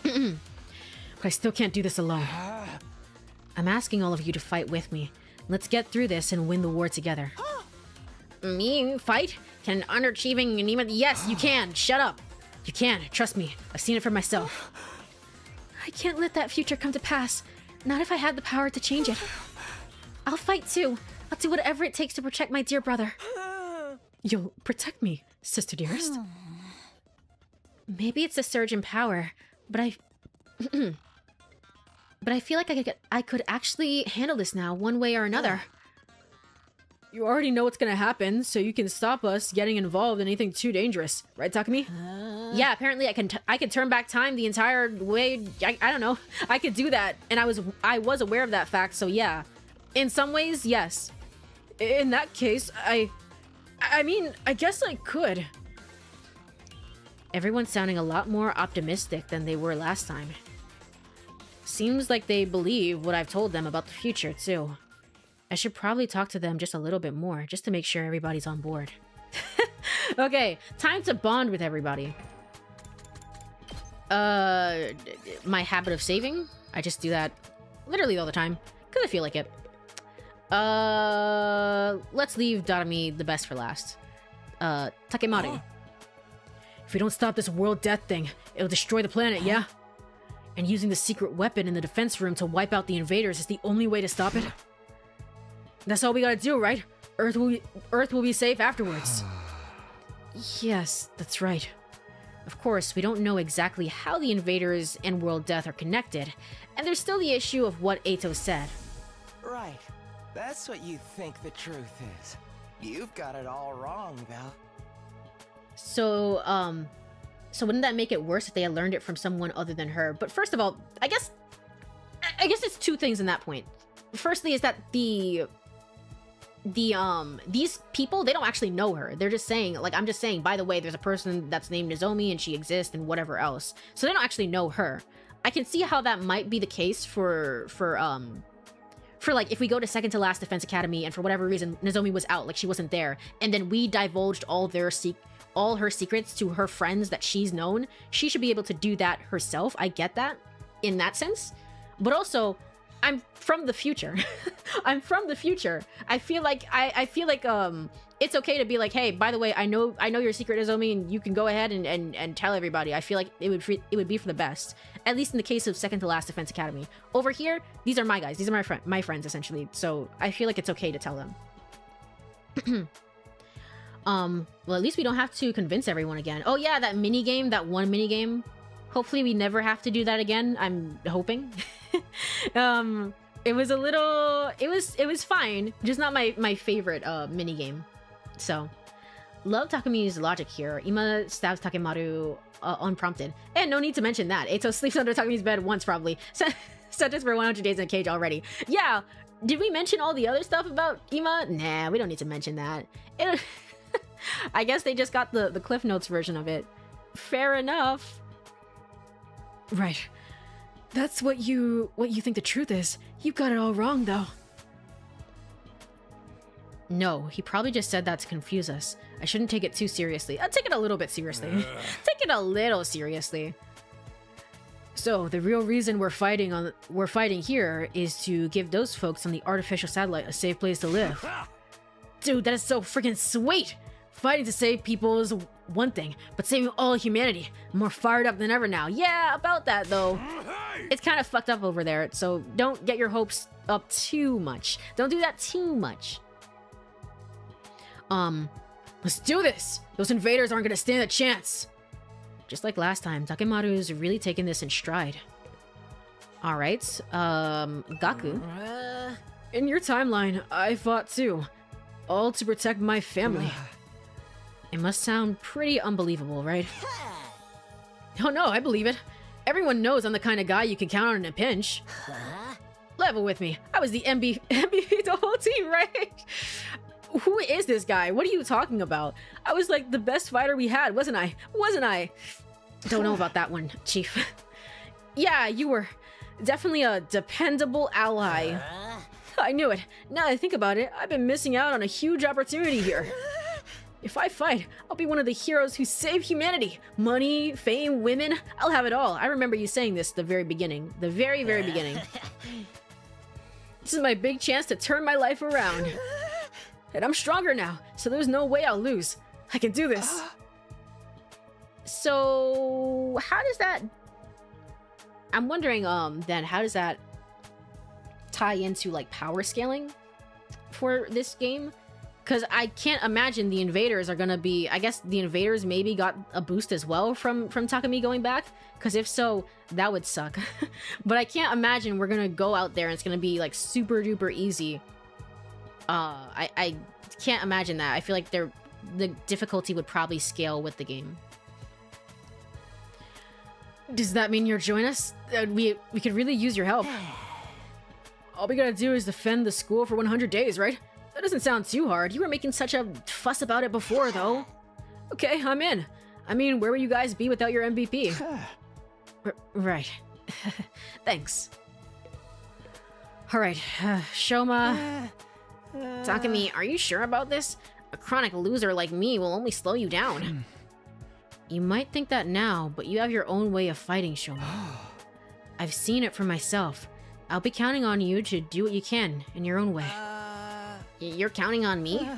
But I still can't do this alone. I'm asking all of you to fight with me. Let's get through this and win the war together. Me? Fight? Can an underachieving anima... Yes, you can! Shut up! You can, trust me. I've seen it for myself. I can't let that future come to pass. Not if I had the power to change it. I'll fight too. I'll do whatever it takes to protect my dear brother. You'll protect me, sister dearest. Maybe it's a surge in power, but I feel like I could actually handle this now, one way or another. You already know what's gonna happen, so you can stop us getting involved in anything too dangerous, right, Takumi? Yeah, apparently I can turn back time the entire way. I don't know. I could do that, and I was aware of that fact, so yeah. In some ways, yes. In that case, I mean, I guess I could. Everyone's sounding a lot more optimistic than they were last time. Seems like they believe what I've told them about the future, too. I should probably talk to them just a little bit more, just to make sure everybody's on board. Okay, time to bond with everybody. My habit of saving? I just do that literally all the time, because I feel like it. Let's leave Darami the best for last. Takemaru. If we don't stop this world death thing, it'll destroy the planet, yeah? And using the secret weapon in the defense room to wipe out the invaders is the only way to stop it? That's all we gotta do, right? Earth will be safe afterwards. Yes, that's right. Of course, we don't know exactly how the invaders and world death are connected, and there's still the issue of what Eito said. Right. That's what you think the truth is. You've got it all wrong, Val. So wouldn't that make it worse if they had learned it from someone other than her? But first of all, I guess it's two things in that point. Firstly is that the these people, they don't actually know her. They're just saying, like, I'm just saying, by the way, there's a person that's named Nozomi and she exists and whatever else. So they don't actually know her. I can see how that might be the case for like if we go to second to last Defense Academy and for whatever reason Nozomi was out, like she wasn't there, and then we divulged all her secrets to her friends that she's known, she should be able to do that herself. I get that in that sense. But also, I'm from the future. I'm from the future. I feel like it's okay to be like, hey, by the way, I know your secret, Nozomi, and you can go ahead and tell everybody. I feel like it would be for the best. At least in the case of second to last Defense Academy. Over here, these are my guys. These are my friends essentially. So I feel like it's okay to tell them. Well, at least we don't have to convince everyone again. Oh yeah, that one mini game. Hopefully we never have to do that again. I'm hoping. It was a little, it was fine, just not my favorite mini game. So love Takami's logic here. Ima stabs Takemaru unprompted, and no need to mention that Eito sleeps under Takami's bed once probably. Sentenced for 100 days in a cage already. Yeah, did we mention all the other stuff about Ima? Nah, we don't need to mention that. I guess they just got the Cliff Notes version of it. Fair enough. Right. That's what you think the truth is. You got it all wrong, though. No, he probably just said that to confuse us. I shouldn't take it too seriously. I'll take it a little bit seriously. Take it a little seriously. So, the real reason we're fighting here is to give those folks on the artificial satellite a safe place to live. Dude, that is so freaking sweet! Fighting to save people is one thing, but saving all humanity, I'm more fired up than ever now. Yeah, about that though. It's kind of fucked up over there, so don't get your hopes up too much. Don't do that too much. Let's do this! Those invaders aren't gonna stand a chance! Just like last time, Takemaru's really taking this in stride. Alright, Gaku. In your timeline, I fought too. All to protect my family. It must sound pretty unbelievable, right? Oh no, I believe it. Everyone knows I'm the kind of guy you can count on in a pinch. Level with me. I was the MVP the whole team, right? Who is this guy? What are you talking about? I was like the best fighter we had, wasn't I? Wasn't I? Don't know about that one, Chief. Yeah, you were definitely a dependable ally. I knew it. Now that I think about it, I've been missing out on a huge opportunity here. If I fight, I'll be one of the heroes who save humanity. Money, fame, women, I'll have it all. I remember you saying this at the very beginning. The very, very beginning. This is my big chance to turn my life around. And I'm stronger now, so there's no way I'll lose. I can do this. So, how does that... I'm wondering, then, how does that tie into, like, power scaling for this game? Because I can't imagine the invaders are gonna be... I guess the invaders maybe got a boost as well from Takami going back. Because if so, that would suck. But I can't imagine we're gonna go out there and it's gonna be like super duper easy. I can't imagine that. I feel like the difficulty would probably scale with the game. Does that mean you'll join us? We could really use your help. All we gotta do is defend the school for 100 days, right? That doesn't sound too hard. You were making such a fuss about it before, though. Okay, I'm in. I mean, where would you guys be without your MVP? Right. Thanks. Alright, Shoma... Takami, are you sure about this? A chronic loser like me will only slow you down. You might think that now, but you have your own way of fighting, Shoma. I've seen it for myself. I'll be counting on you to do what you can in your own way. You're counting on me?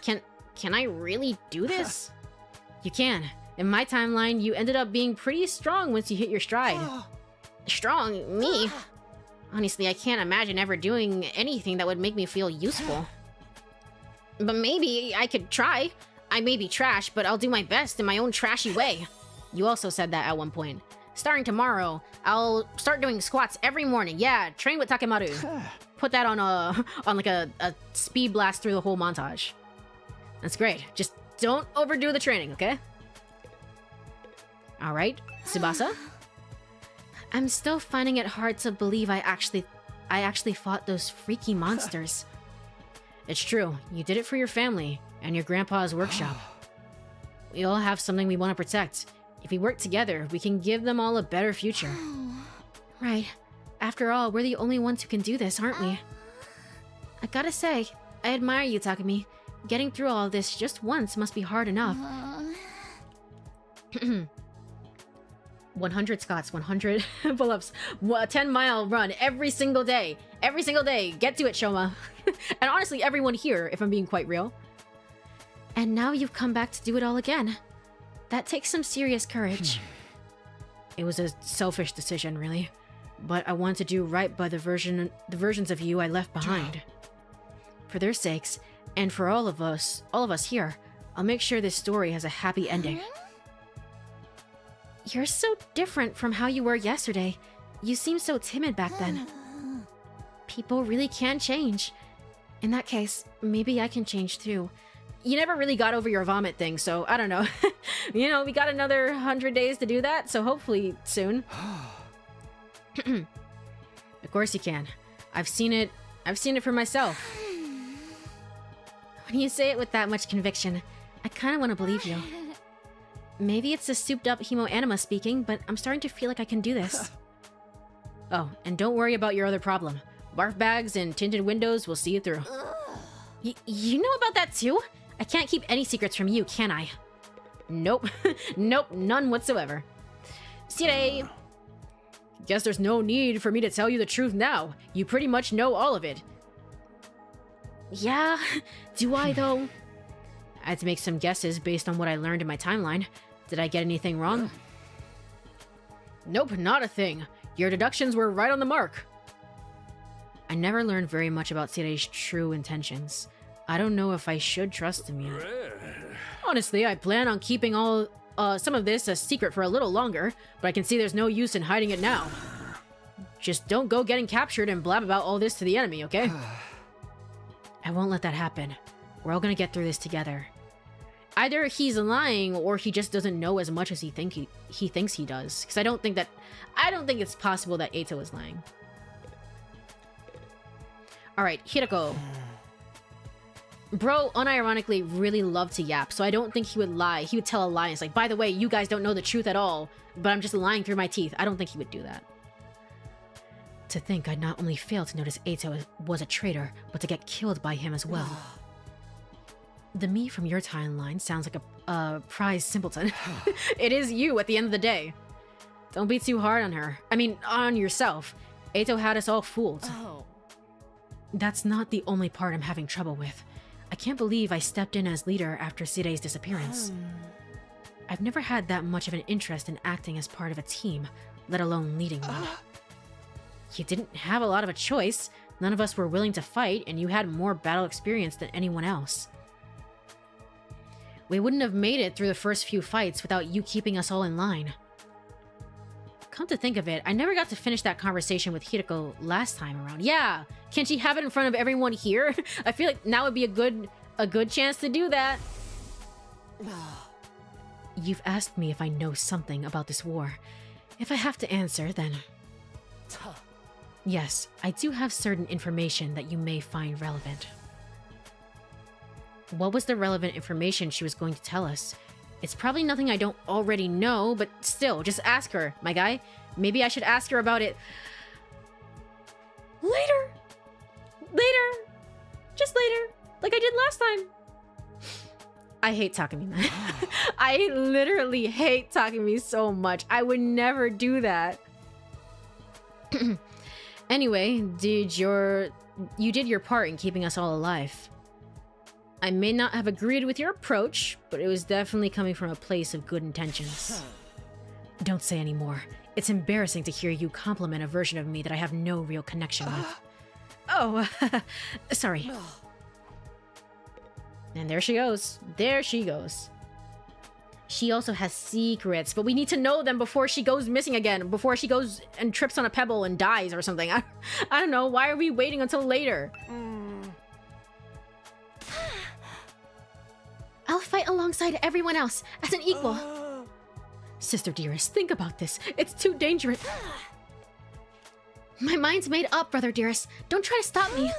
Can I really do this? You can. In my timeline, you ended up being pretty strong once you hit your stride. Strong? Me? Honestly, I can't imagine ever doing anything that would make me feel useful. But maybe I could try. I may be trash, but I'll do my best in my own trashy way. You also said that at one point. Starting tomorrow, I'll start doing squats every morning. Yeah, train with Takemaru. Put that on like a speed blast through the whole montage. That's great. Just don't overdo the training, okay? All right, Tsubasa. I'm still finding it hard to believe I actually fought those freaky monsters. It's true. You did it for your family and your grandpa's workshop. We all have something we want to protect. If we work together, we can give them all a better future. Right. After all, we're the only ones who can do this, aren't we? I gotta say, I admire you, Takumi. Getting through all of this just once must be hard enough. 100 Scots, 100 pull-ups, a 10-mile run every single day. Every single day. Get to it, Shoma. And honestly, everyone here, if I'm being quite real. And now you've come back to do it all again. That takes some serious courage. It was a selfish decision, really. But I wanted to do right by the versions of you I left behind. For their sakes, and for all of us here, I'll make sure this story has a happy ending. You're so different from how you were yesterday. You seemed so timid back then. People really can change. In that case, maybe I can change too. You never really got over your vomit thing, so I don't know. You know, we got another 100 days to do that, so hopefully soon. Of course you can. I've seen it for myself. When you say it with that much conviction, I kind of want to believe you. Maybe it's the souped-up hemo-anima speaking, but I'm starting to feel like I can do this. Oh, and don't worry about your other problem. Barf bags and tinted windows will see you through. You know about that too? I can't keep any secrets from you, can I? Nope. Nope, none whatsoever. See ya. Guess there's no need for me to tell you the truth now. You pretty much know all of it. Yeah, do I though? I had to make some guesses based on what I learned in my timeline. Did I get anything wrong? Nope, not a thing. Your deductions were right on the mark. I never learned very much about Seirei's true intentions. I don't know if I should trust him yet. Honestly, I plan on keeping some of this a secret for a little longer, but I can see there's no use in hiding it now. Just don't go getting captured and blab about all this to the enemy, okay? I won't let that happen. We're all gonna get through this together. Either he's lying or he just doesn't know as much as he thinks he does. Because I don't think it's possible that Eito is lying. Alright, Hirako. Bro unironically really loved to yap, so I don't think he would lie. He would tell a lie. It's like, by the way, you guys don't know the truth at all, but I'm just lying through my teeth. I don't think he would do that. To think I'd not only failed to notice Eito was a traitor, but to get killed by him as well. The me from your timeline sounds like a prize simpleton. It is you at the end of the day. Don't be too hard on her. I mean, on yourself. Eito had us all fooled. Oh. That's not the only part I'm having trouble with. I can't believe I stepped in as leader after Seirei's disappearance. I've never had that much of an interest in acting as part of a team, let alone leading one. You didn't have a lot of a choice. None of us were willing to fight, and you had more battle experience than anyone else. We wouldn't have made it through the first few fights without you keeping us all in line. Come to think of it, I never got to finish that conversation with Hirako last time around. Yeah, can she have it in front of everyone here? I feel like now would be a good chance to do that. You've asked me if I know something about this war. If I have to answer, then... Yes, I do have certain information that you may find relevant. What was the relevant information she was going to tell us? It's probably nothing I don't already know, but still, just ask her, my guy. Maybe I should ask her about it... Later! Later! Just later, like I did last time. I hate Takumi, man. I literally hate Takumi so much. I would never do that. Anyway, you did your part in keeping us all alive. I may not have agreed with your approach, but it was definitely coming from a place of good intentions. Don't say any more. It's embarrassing to hear you compliment a version of me that I have no real connection with. Oh, sorry. And there she goes. There she goes. She also has secrets, but we need to know them before she goes missing again, before she goes and trips on a pebble and dies or something. I don't know. Why are we waiting until later? I'll fight alongside everyone else as an equal. Sister dearest, think about this. It's too dangerous. My mind's made up, brother dearest. Don't try to stop me.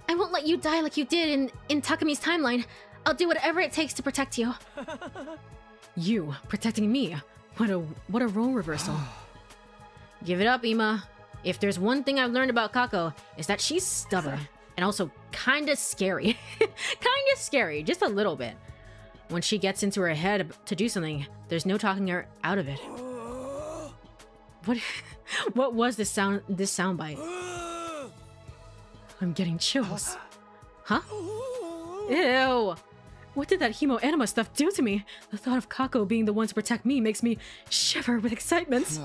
I won't let you die like you did in Takami's timeline. I'll do whatever it takes to protect you. You protecting me? What a role reversal. Give it up, Ima. If there's one thing I've learned about Kako, is that she's stubborn. And also kinda scary. Kinda scary, just a little bit. When she gets into her head to do something, there's no talking her out of it. What was this soundbite? I'm getting chills. Huh? Ew! What did that hemo anima stuff do to me? The thought of Kako being the one to protect me makes me shiver with excitement.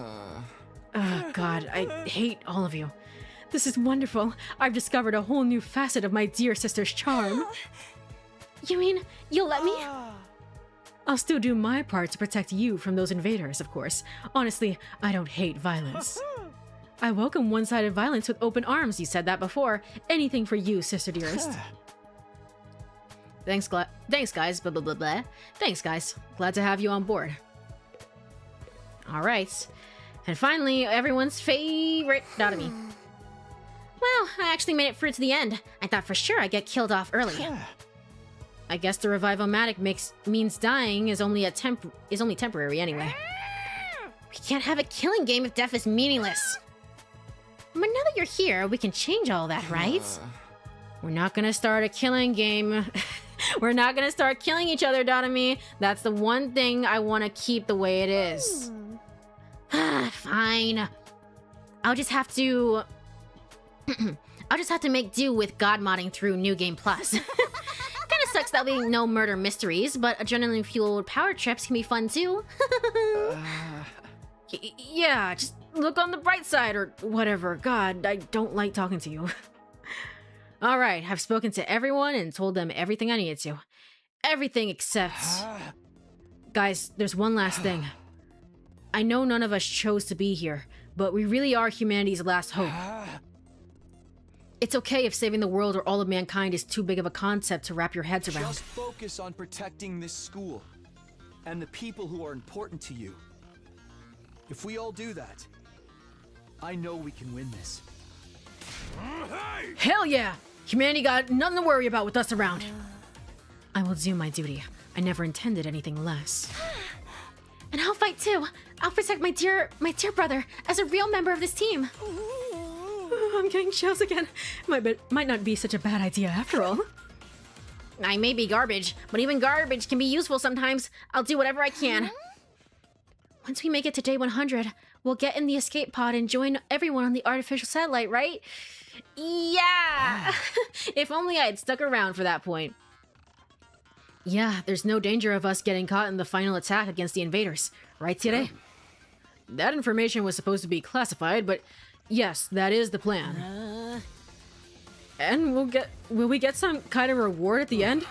Oh god, I hate all of you. This is wonderful. I've discovered a whole new facet of my dear sister's charm. You mean you'll let me? I'll still do my part to protect you from those invaders, of course. Honestly, I don't hate violence. I welcome one-sided violence with open arms. You said that before. Anything for you, sister dearest. Thanks, guys. Blah, blah, blah, blah. Thanks, guys. Glad to have you on board. Alright. And finally, everyone's favorite Dotami. Well, I actually made it through to the end. I thought for sure I'd get killed off early. I guess the revival-matic means dying is only temporary anyway. We can't have a killing game if death is meaningless. But now that you're here, we can change all that, right? We're not gonna start a killing game. We're not gonna start killing each other, Dotami. That's the one thing I want to keep the way it is. Fine. I'll just have to make do with god modding through New Game Plus. Kinda sucks that we no murder mysteries, but adrenaline fueled power trips can be fun too. Yeah, just look on the bright side or whatever. God, I don't like talking to you. Alright, I've spoken to everyone and told them everything I needed to. Everything except... Guys, there's one last thing. I know none of us chose to be here, but we really are humanity's last hope. It's okay if saving the world or all of mankind is too big of a concept to wrap your heads around. Just focus on protecting this school and the people who are important to you. If we all do that, I know we can win this. Hell yeah! Humanity got nothing to worry about with us around. I will do my duty. I never intended anything less. And I'll fight too. I'll protect my dear brother as a real member of this team. I'm getting chills again. Might not be such a bad idea after all. I may be garbage, but even garbage can be useful sometimes. I'll do whatever I can. Once we make it to day 100, we'll get in the escape pod and join everyone on the artificial satellite, right? Yeah! If only I had stuck around for that point. Yeah, there's no danger of us getting caught in the final attack against the invaders. Right, Tire? That information was supposed to be classified, but yes, that is the plan. And will we get some kind of reward at the end?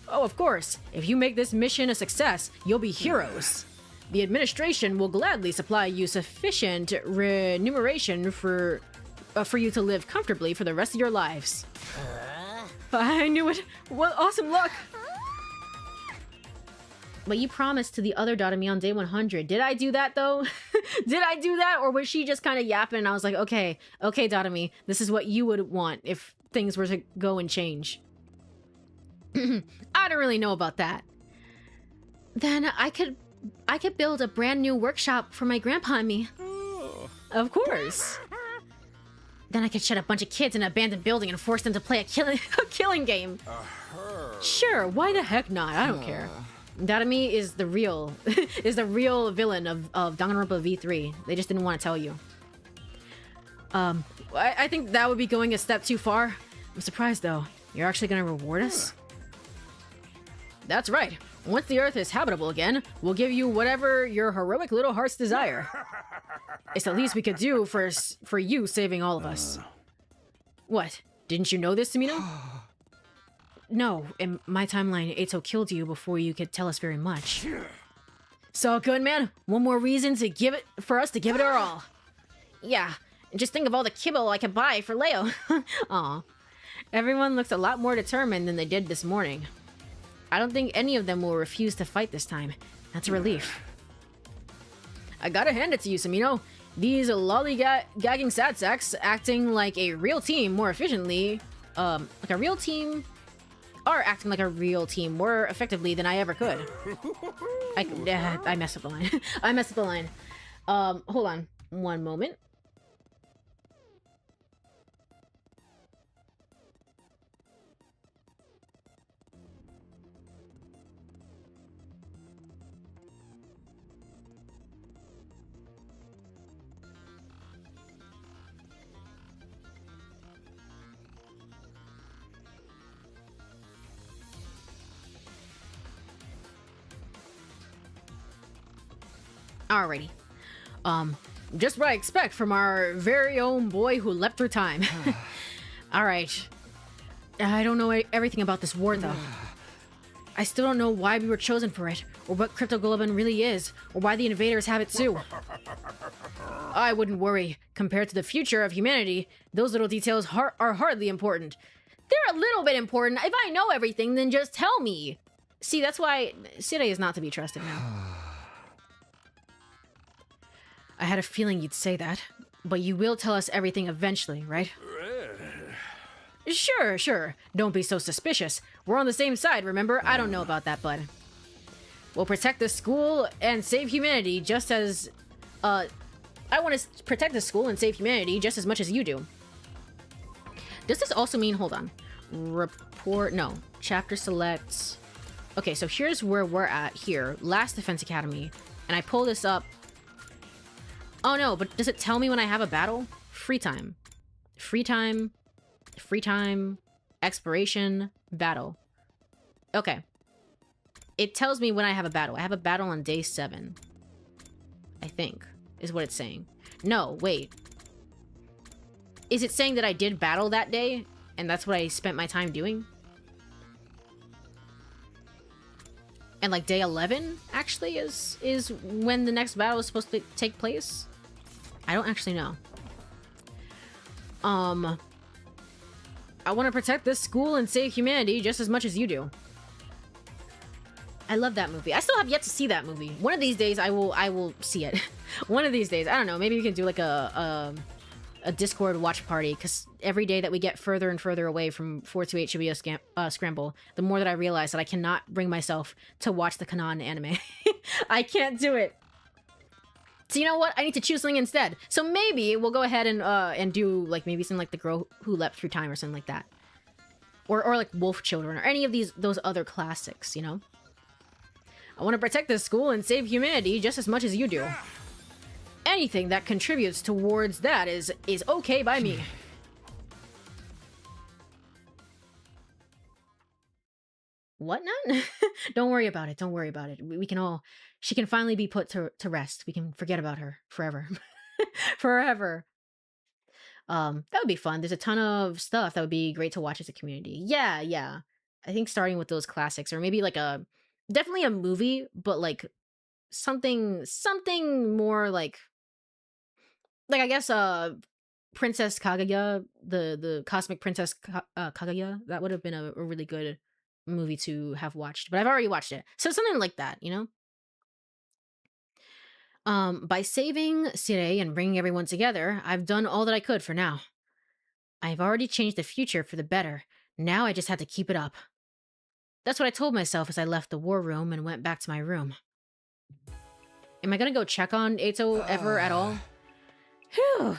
Oh, of course. If you make this mission a success, you'll be heroes. The administration will gladly supply you sufficient remuneration for you to live comfortably for the rest of your lives. I knew it. What awesome luck! But you promised to the other Dotami on day 100. Did I do that, though? Did I do that? Or was she just kind of yapping and I was like, okay, Dotami, this is what you would want if things were to go and change. I don't really know about that. Then I could build a brand new workshop for my grandpa and me. Of course. Then I could shut a bunch of kids in an abandoned building and force them to play a killing game. Sure, why the heck not? I don't care. Dotami is the real villain of Danganronpa V3. They just didn't want to tell you. I think that would be going a step too far. I'm surprised though. You're actually gonna reward us? That's right. Once the Earth is habitable again, we'll give you whatever your heroic little hearts desire. It's the least we could do for you saving all of us. What? Didn't you know this, Tamino? No, in my timeline, Eito killed you before you could tell us very much. So good, man. One more reason for us to give it our all. Yeah, and just think of all the kibble I could buy for Leo. Aw. Everyone looks a lot more determined than they did this morning. I don't think any of them will refuse to fight this time. That's a relief. I gotta hand it to you, Samino. These lollygagging sad sacks acting like a real team more efficiently like a real team are acting like a real team more effectively than I ever could. I messed up the line. I messed up the line. Hold on one moment. Alrighty. Just what I expect from our very own boy who leapt through time. Alright. I don't know everything about this war, though. I still don't know why we were chosen for it, or what cryptoglobin really is, or why the invaders have it too. I wouldn't worry. Compared to the future of humanity, those little details are hardly important. They're a little bit important. If I know everything, then just tell me. See, that's why Sire is not to be trusted now. I had a feeling you'd say that, but you will tell us everything eventually, right? Sure. Don't be so suspicious. We're on the same side, remember? I don't know about that, bud. We'll protect the school and save humanity just as... I want to protect the school and save humanity just as much as you do. Does this also mean... Hold on. Report... No. Chapter selects... Okay, so here's where we're at here. Last Defense Academy. And I pull this up... Oh no, but does it tell me when I have a battle? Free time. Free time. Free time. Expiration. Battle. Okay. It tells me when I have a battle. I have a battle on day 7. I think. Is what it's saying. No, wait. Is it saying that I did battle that day? And that's what I spent my time doing? And like day 11, actually, is when the next battle is supposed to take place? I don't actually know. I want to protect this school and save humanity just as much as you do. I love that movie. I still have yet to see that movie. One of these days, I will see it. One of these days. I don't know. Maybe we can do like a Discord watch party, because every day that we get further and further away from 428 should be a scramble, the more that I realize that I cannot bring myself to watch the Kanan anime. I can't do it. So you know what? I need to choose something instead. So maybe we'll go ahead and do like maybe something like The Girl Who Leapt Through Time or something like that. Or like Wolf Children or any of those other classics, you know? I want to protect this school and save humanity just as much as you do. Anything that contributes towards that is okay by me. What not? Don't worry about it. Don't worry about it. We can all... She can finally be put to rest. We can forget about her forever. Forever. That would be fun. There's a ton of stuff that would be great to watch as a community. Yeah. I think starting with those classics, or maybe like definitely a movie, but like something more like I guess Princess Kaguya, the Cosmic Princess Kaguya. That would have been a really good movie to have watched, but I've already watched it. So something like that, you know? By saving Sire and bringing everyone together, I've done all that I could for now. I've already changed the future for the better. Now I just had to keep it up. That's what I told myself as I left the war room and went back to my room. Am I gonna go check on Eito ever at all? Whew.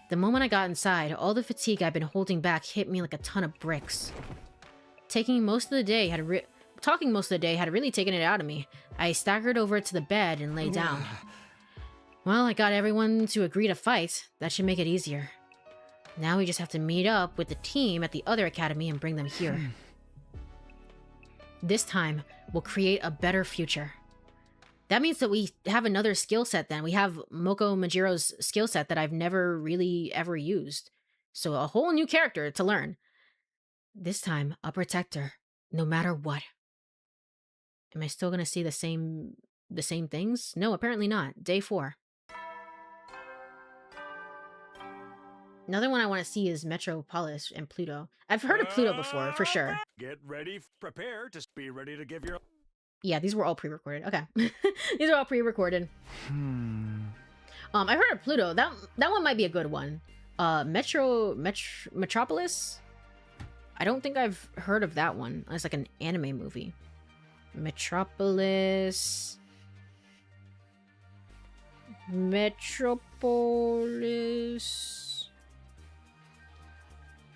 The moment I got inside, all the fatigue I'd been holding back hit me like a ton of bricks. Talking most of the day had really taken it out of me. I staggered over to the bed and lay down. Well, I got everyone to agree to fight. That should make it easier. Now we just have to meet up with the team at the other academy and bring them here. This time, we'll create a better future. That means that we have another skill set then. We have Moko Majiro's skill set that I've never really ever used. So a whole new character to learn. This time, a protector, no matter what. Am I still gonna see the same things? No, apparently not. Day 4. Another one I want to see is Metropolis and Pluto. I've heard of Pluto before, for sure. Get ready, prepare to be ready to give your... Yeah, these were all pre-recorded. Okay. These are all pre-recorded. I heard of Pluto. That one might be a good one. Metropolis? I don't think I've heard of that one. It's like an anime movie. Metropolis.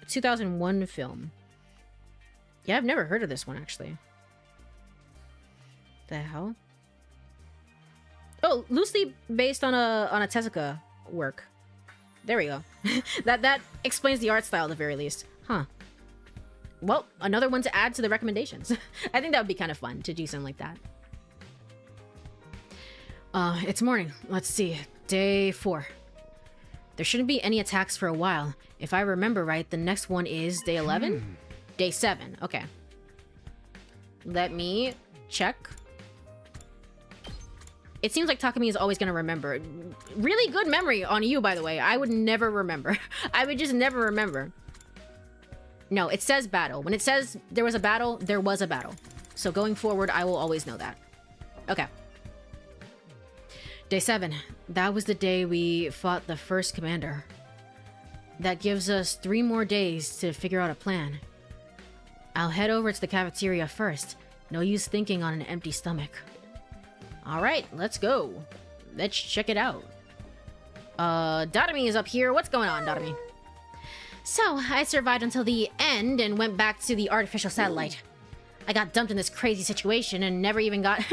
2001 film. Yeah, I've never heard of this one, actually. The hell? Oh, loosely based on a Tezuka work. There we go. that explains the art style at the very least. Huh. Well, another one to add to the recommendations. I think that would be kind of fun to do something like that. It's morning. Let's see. Day 4. There shouldn't be any attacks for a while. If I remember right, the next one is day 11? Day 7. Okay. Let me check. It seems like Takumi is always going to remember. Really good memory on you, by the way. I would never remember. I would just never remember. No, it says battle. When it says there was a battle, there was a battle. So going forward, I will always know that. Okay. Day 7. That was the day we fought the first commander. That gives us 3 more days to figure out a plan. I'll head over to the cafeteria first. No use thinking on an empty stomach. Alright, let's go. Let's check it out. Dadami is up here. What's going on, Dadami? So, I survived until the end and went back to the artificial satellite. I got dumped in this crazy situation and never even got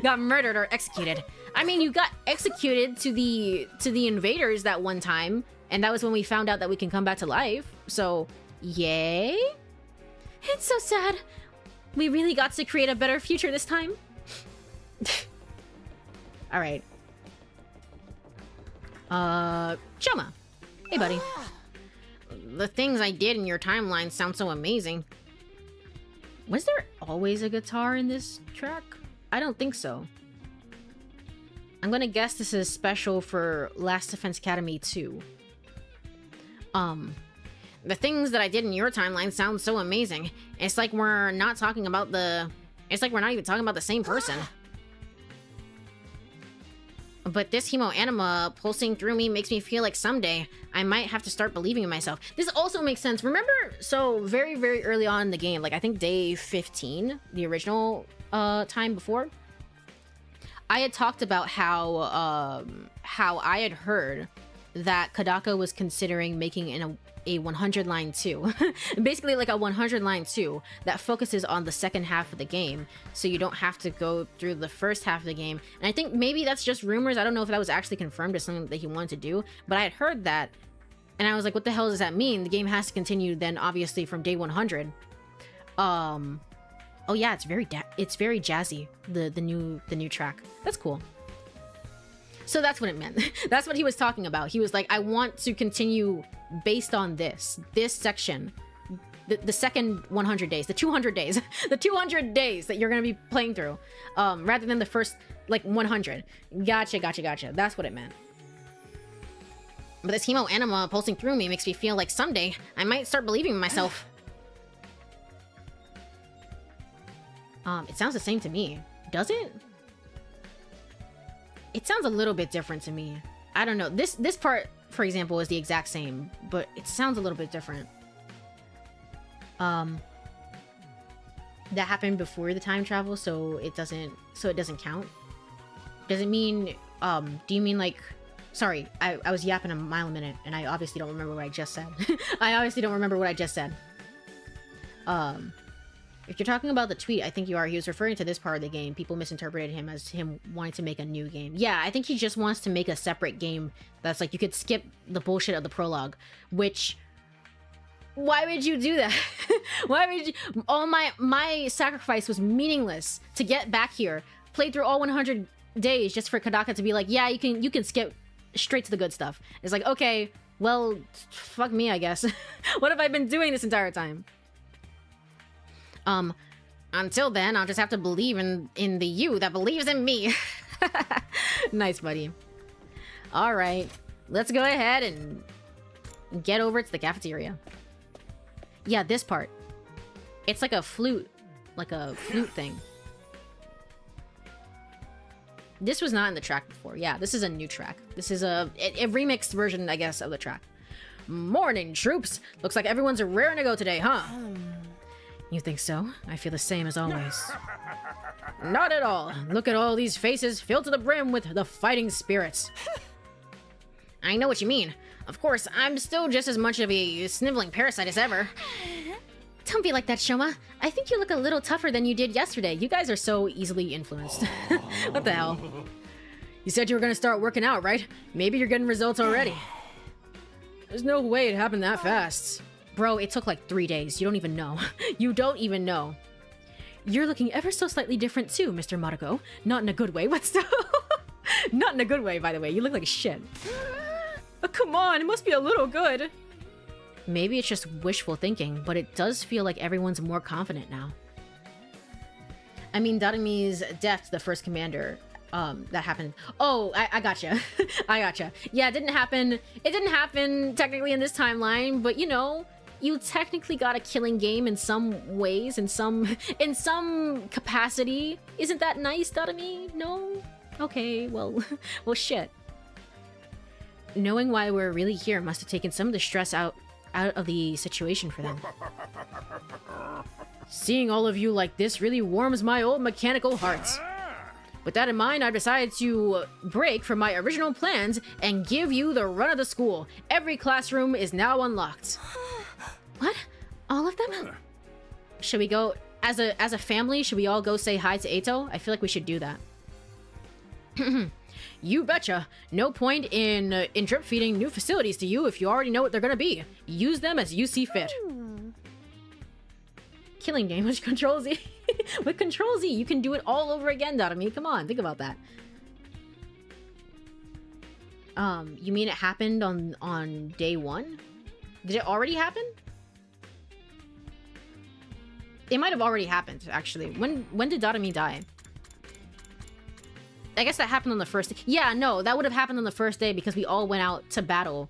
got murdered or executed. I mean, you got executed to the invaders that one time, and that was when we found out that we can come back to life. So, yay? It's so sad. We really got to create a better future this time. All right. Choma. Hey, buddy. The things I did in your timeline sound so amazing. Was there always a guitar in this track? I don't think so. I'm gonna guess this is special for Last Defense Academy 2. The things that I did in your timeline sound so amazing. It's like we're not talking about the... It's like we're not even talking about the same person. But this hemo anima pulsing through me makes me feel like someday I might have to start believing in myself. This also makes sense. Remember, so very, very early on in the game, like I think day 15, the original time before, I had talked about how I had heard that Kodaka was considering making a 100 line 2. Basically like a 100 line 2 that focuses on the second half of the game, so you don't have to go through the first half of the game. And I think maybe that's just rumors. I don't know if that was actually confirmed as something that he wanted to do, but I had heard that and I was like, what the hell does that mean? The game has to continue then obviously from day 100. Oh yeah, it's very jazzy, the new track. That's cool. So that's what it meant. That's what he was talking about. He was like, I want to continue based on this section, the second 100 days, the 200 days, the 200 days that you're going to be playing through, rather than the first, like, 100. Gotcha. That's what it meant. But this hemo anima pulsing through me makes me feel like someday I might start believing in myself. It sounds the same to me. Does it? It sounds a little bit different to me. I don't know. This part, for example, is the exact same, but it sounds a little bit different. That happened before the time travel, so it doesn't count. Does it mean, do you mean like, sorry, I was yapping a mile a minute, and I obviously don't remember what I just said. I obviously don't remember what I just said. If you're talking about the tweet, I think you are. He was referring to this part of the game. People misinterpreted him as him wanting to make a new game. Yeah, I think he just wants to make a separate game that's like, you could skip the bullshit of the prologue, which... Why would you do that? Why would you... All my sacrifice was meaningless to get back here, play through all 100 days just for Kodaka to be like, yeah, you can skip straight to the good stuff. It's like, okay, well, fuck me, I guess. What have I been doing this entire time? Until then, I'll just have to believe in the you that believes in me. Nice, buddy. All right, let's go ahead and get over to the cafeteria. Yeah, this part. It's like a flute thing. This was not in the track before. Yeah, this is a new track. This is a remixed version, I guess, of the track. Morning, troops. Looks like everyone's raring to go today, huh? You think so? I feel the same as always. Not at all. Look at all these faces filled to the brim with the fighting spirits. I know what you mean. Of course, I'm still just as much of a sniveling parasite as ever. Don't be like that, Shoma. I think you look a little tougher than you did yesterday. You guys are so easily influenced. What the hell? You said you were gonna start working out, right? Maybe you're getting results already. There's no way it happened that fast. Bro, it took like 3 days. You don't even know. You don't even know. You're looking ever so slightly different too, Mr. Mariko. Not in a good way, but still. Not in a good way, by the way. You look like shit. Oh, come on, it must be a little good. Maybe it's just wishful thinking, but it does feel like everyone's more confident now. I mean, Darami's death to the first commander, that happened. Oh, I gotcha. I gotcha. Yeah, it didn't happen. It didn't happen technically in this timeline, but you know, you technically got a killing game in some ways, in some capacity. Isn't that nice, Darami? No? Okay, well, well, shit. Knowing why we're really here must have taken some of the stress out of the situation for them. Seeing all of you like this really warms my old mechanical heart. With that in mind, I've decided to break from my original plans and give you the run of the school. Every classroom is now unlocked. What? All of them? Should we go as a family? Should we all go say hi to Eito? I feel like we should do that. You betcha. No point in drip feeding new facilities to you if you already know what they're gonna be. Use them as you see fit. Killing game with Control Z. With Control Z, you can do it all over again, Darami. Come on, think about that. You mean it happened on day 1? Did it already happen? It might have already happened, actually. When did Darami die? I guess that happened on the first day. Yeah, no, that would have happened on the first day because we all went out to battle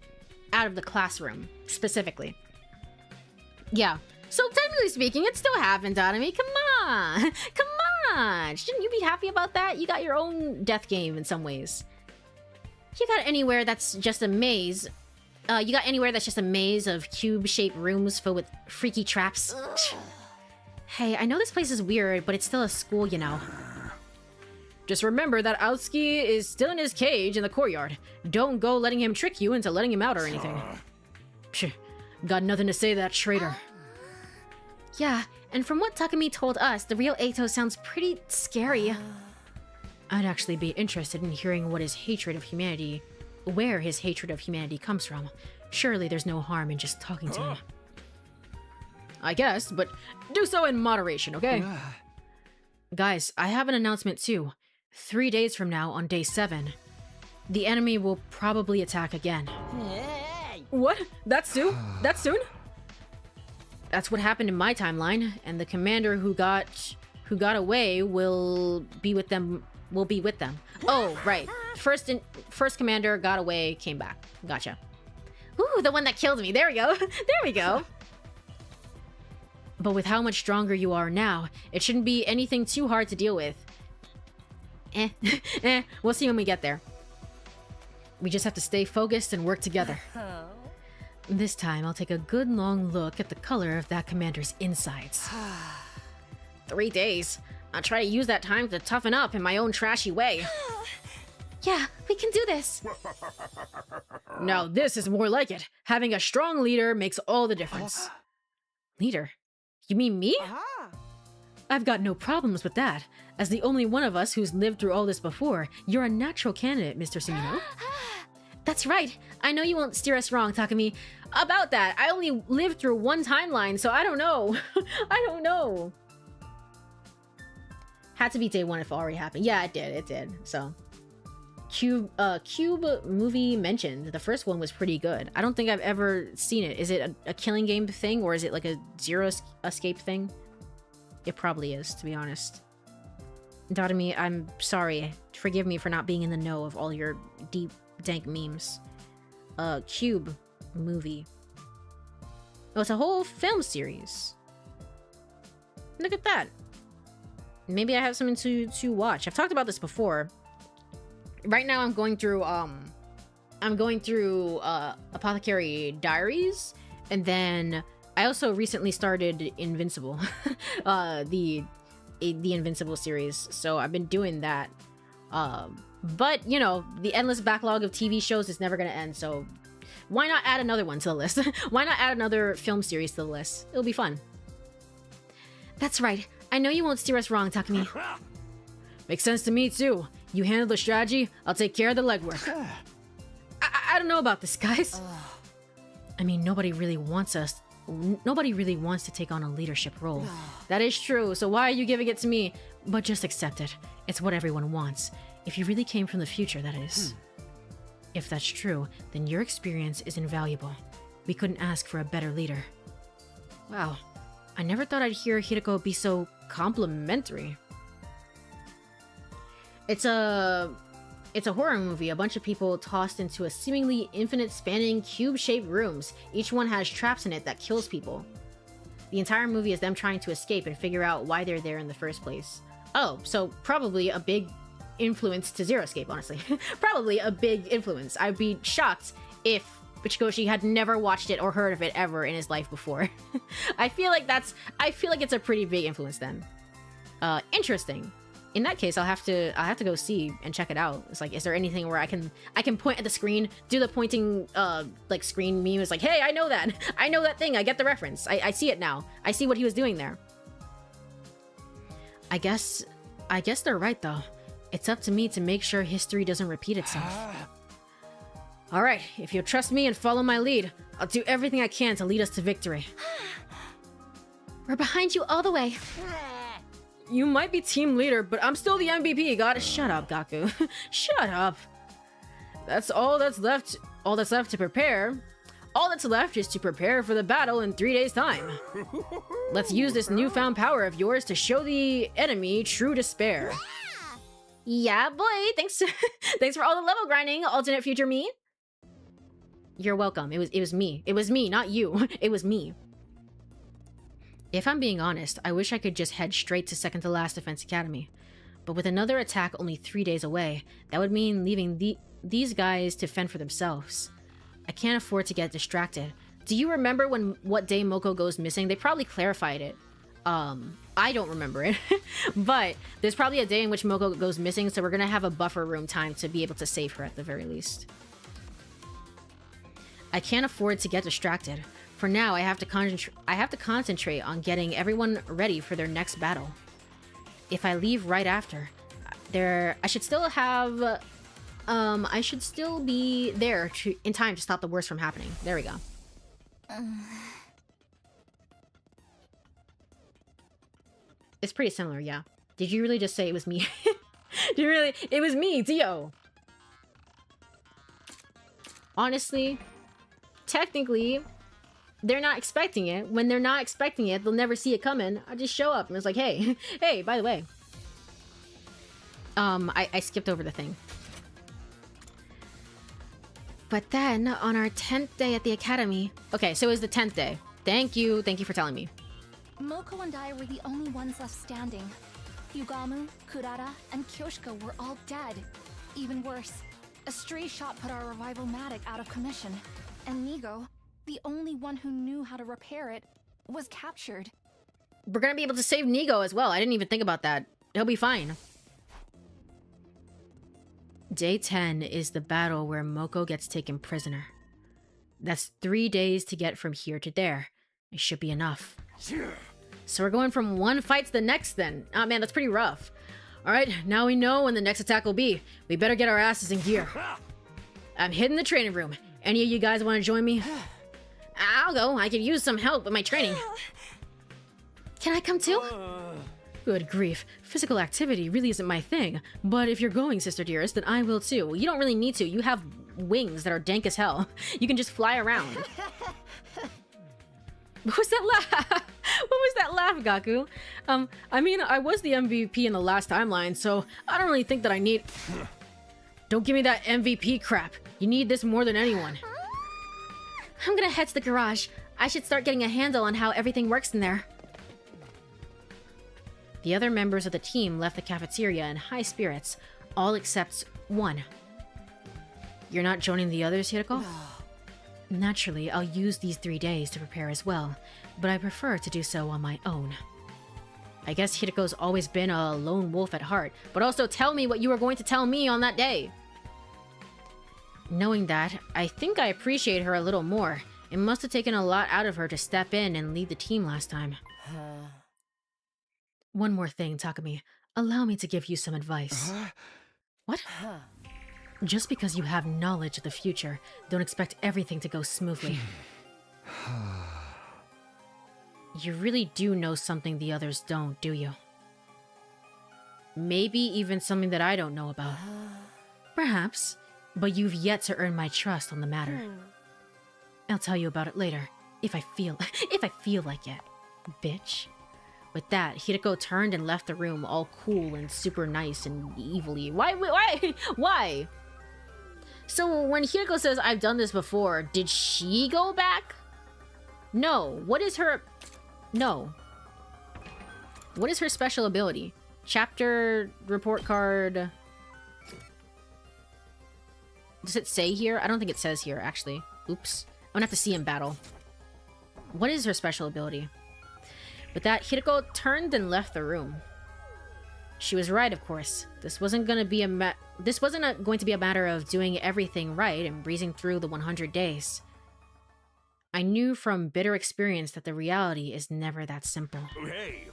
out of the classroom, specifically. Yeah. So technically speaking, it still happened, Darami. Come on! Come on! Shouldn't you be happy about that? You got your own death game in some ways. You got anywhere that's just a maze. You got anywhere that's just a maze of cube-shaped rooms filled with freaky traps. Hey, I know this place is weird, but it's still a school, you know. Just remember that Aotsuki is still in his cage in the courtyard. Don't go letting him trick you into letting him out or anything. Psh, got nothing to say to that traitor. Yeah, and from what Takumi told us, the real Eito sounds pretty scary. I'd actually be interested in hearing what his hatred of humanity, where his hatred of humanity comes from. Surely there's no harm in just talking to him. I guess, but do so in moderation, okay? Guys, I have an announcement too. 3 days from now, on day 7, the enemy will probably attack again. What? That soon? That soon? That's what happened in my timeline, and the commander who got away will be with them. Oh, right. First commander got away, came back. Gotcha. Ooh, the one that killed me. There we go. There we go. But with how much stronger you are now, it shouldn't be anything too hard to deal with. We'll see when we get there. We just have to stay focused and work together. This time, I'll take a good long look at the color of that commander's insides. 3 days. I'll try to use that time to toughen up in my own trashy way. Yeah, we can do this. Now this is more like it. Having a strong leader makes all the difference. Leader? You mean me? I've got no problems with that. As the only one of us who's lived through all this before, you're a natural candidate, Mr. Sumino. That's right. I know you won't steer us wrong, Takumi. About that, I only lived through one timeline, so I don't know. I don't know. Had to be day 1 if it already happened. Yeah, it did. So, Cube movie mentioned. The first one was pretty good. I don't think I've ever seen it. Is it a killing game thing, or is it like a Zero Escape thing? It probably is, to be honest. Darami, I'm sorry. Forgive me for not being in the know of all your deep, dank memes. Cube movie. Oh, it's a whole film series. Look at that. Maybe I have something to watch. I've talked about this before. Right now I'm going through Apothecary Diaries, and then I also recently started Invincible, the Invincible series. So I've been doing that. But you know, the endless backlog of TV shows is never gonna end. So why not add another one to the list? Why not add another film series to the list? It'll be fun. That's right. I know you won't steer us wrong, Takumi. Makes sense to me too. You handle the strategy, I'll take care of the legwork. I don't know about this, guys. I mean, nobody really wants to take on a leadership role. That is true, so why are you giving it to me? But just accept it. It's what everyone wants. If you really came from the future, that is. If that's true, then your experience is invaluable. We couldn't ask for a better leader. Wow, I never thought I'd hear Hideko be so complimentary. It's a horror movie. A bunch of people tossed into a seemingly infinite spanning cube-shaped rooms. Each one has traps in it that kills people. The entire movie is them trying to escape and figure out why they're there in the first place. Oh, so probably a big influence to Zero Escape, honestly. Probably a big influence. I'd be shocked if Michikoshi had never watched it or heard of it ever in his life before. I feel like it's a pretty big influence then. Interesting. In that case, I'll have to go see and check it out. It's like, is there anything where I can point at the screen, do the pointing like screen meme? It's like, hey, I know that thing. I get the reference. I see it now. I see what he was doing there. I guess they're right though. It's up to me to make sure history doesn't repeat itself. All right, if you'll trust me and follow my lead, I'll do everything I can to lead us to victory. We're behind you all the way. You might be team leader, but I'm still the MVP. God, shut up, Gaku. Shut up. That's all that's left. All that's left to prepare. All that's left is to prepare for the battle in 3 days' time. Let's use this newfound power of yours to show the enemy true despair. Yeah, boy. Thanks. Thanks for all the level grinding, alternate future me. You're welcome. It was me. It was me, not you. It was me. If I'm being honest, I wish I could just head straight to second to last Defense Academy. But with another attack only 3 days away, that would mean leaving these guys to fend for themselves. I can't afford to get distracted. Do you remember what day Moko goes missing? They probably clarified it. I don't remember it. But there's probably a day in which Moko goes missing, so we're gonna have a buffer room time to be able to save her at the very least. I can't afford to get distracted. For now, I have to concentrate on getting everyone ready for their next battle. If I leave right after, I should still be there in time to stop the worst from happening. There we go. It's pretty similar, yeah. Did you really just say it was me? Did you really? It was me, Dio. Honestly, technically, they're not expecting it. When they're not expecting it, they'll never see it coming. I just show up and it's like, hey, hey, by the way. I skipped over the thing. But then, on our 10th day at the academy... Okay, so it was the 10th day. Thank you for telling me. Moko and I were the only ones left standing. Yugamu, Kurara, and Kyoshika were all dead. Even worse, a stray shot put our revival-matic out of commission. And Nigo, the only one who knew how to repair it, was captured. We're gonna be able to save Nigo as well. I didn't even think about that. He'll be fine. Day 10 is the battle where Moko gets taken prisoner. That's 3 days to get from here to there. It should be enough. So we're going from one fight to the next then. Oh man, that's pretty rough. Alright, now we know when the next attack will be. We better get our asses in gear. I'm hitting the training room. Any of you guys want to join me? I'll go. I could use some help with my training. Can I come too? Good grief. Physical activity really isn't my thing. But if you're going, Sister Dearest, then I will too. You don't really need to. You have wings that are dank as hell. You can just fly around. What was that laugh? What was that laugh, Gaku? I mean, I was the MVP in the last timeline, so I don't really think that I need... Don't give me that MVP crap. You need this more than anyone. I'm gonna head to the garage. I should start getting a handle on how everything works in there. The other members of the team left the cafeteria in high spirits, all except one. You're not joining the others, Hiroko? Naturally, I'll use these 3 days to prepare as well, but I prefer to do so on my own. I guess Hirako's always been a lone wolf at heart, but also tell me what you were going to tell me on that day. Knowing that, I think I appreciate her a little more. It must have taken a lot out of her to step in and lead the team last time. One more thing, Takumi. Allow me to give you some advice. What? Just because you have knowledge of the future, don't expect everything to go smoothly. You really do know something the others don't, do you? Maybe even something that I don't know about. Perhaps, but you've yet to earn my trust on the matter. I'll tell you about it later, if I feel like it, bitch. With that, Hirako turned and left the room, all cool and super nice and evilly. Why? So when Hirako says, I've done this before, did she go back? No. What is her special ability? Chapter, report card. Does it say here? I don't think it says here, actually. Oops. I'm gonna have to see in battle. What is her special ability? With that, Hirako turned and left the room. She was right, of course. This wasn't going to be a matter of doing everything right and breezing through the 100 days. I knew from bitter experience that the reality is never that simple. Hey!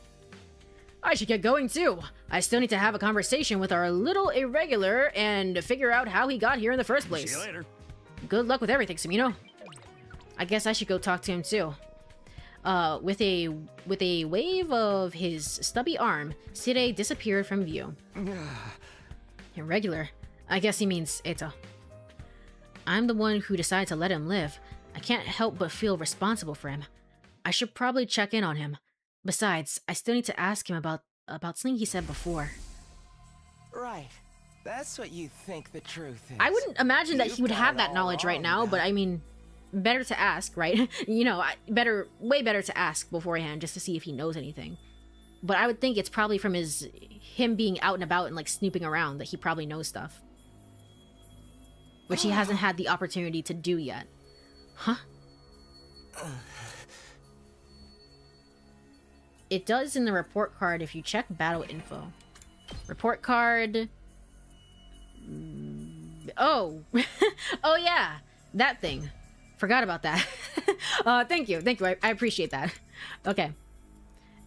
I should get going too. I still need to have a conversation with our little irregular and figure out how he got here in the first place. See you later. Good luck with everything, Sumino. I guess I should go talk to him too. With a wave of his stubby arm, Sire disappeared from view. Irregular. I guess he means Eto. I'm the one who decided to let him live. I can't help but feel responsible for him. I should probably check in on him. Besides, I still need to ask him about something he said before. Right. That's what you think the truth is. I wouldn't imagine that he would have that knowledge right now, but I mean, better to ask, right? You know, way better to ask beforehand just to see if he knows anything. But I would think it's probably from him being out and about and like snooping around that he probably knows stuff. Which he hasn't had the opportunity to do yet. Huh? It does in the report card if you check battle info. Report card... Oh! Oh yeah! That thing. Forgot about that. Thank you. I appreciate that. Okay.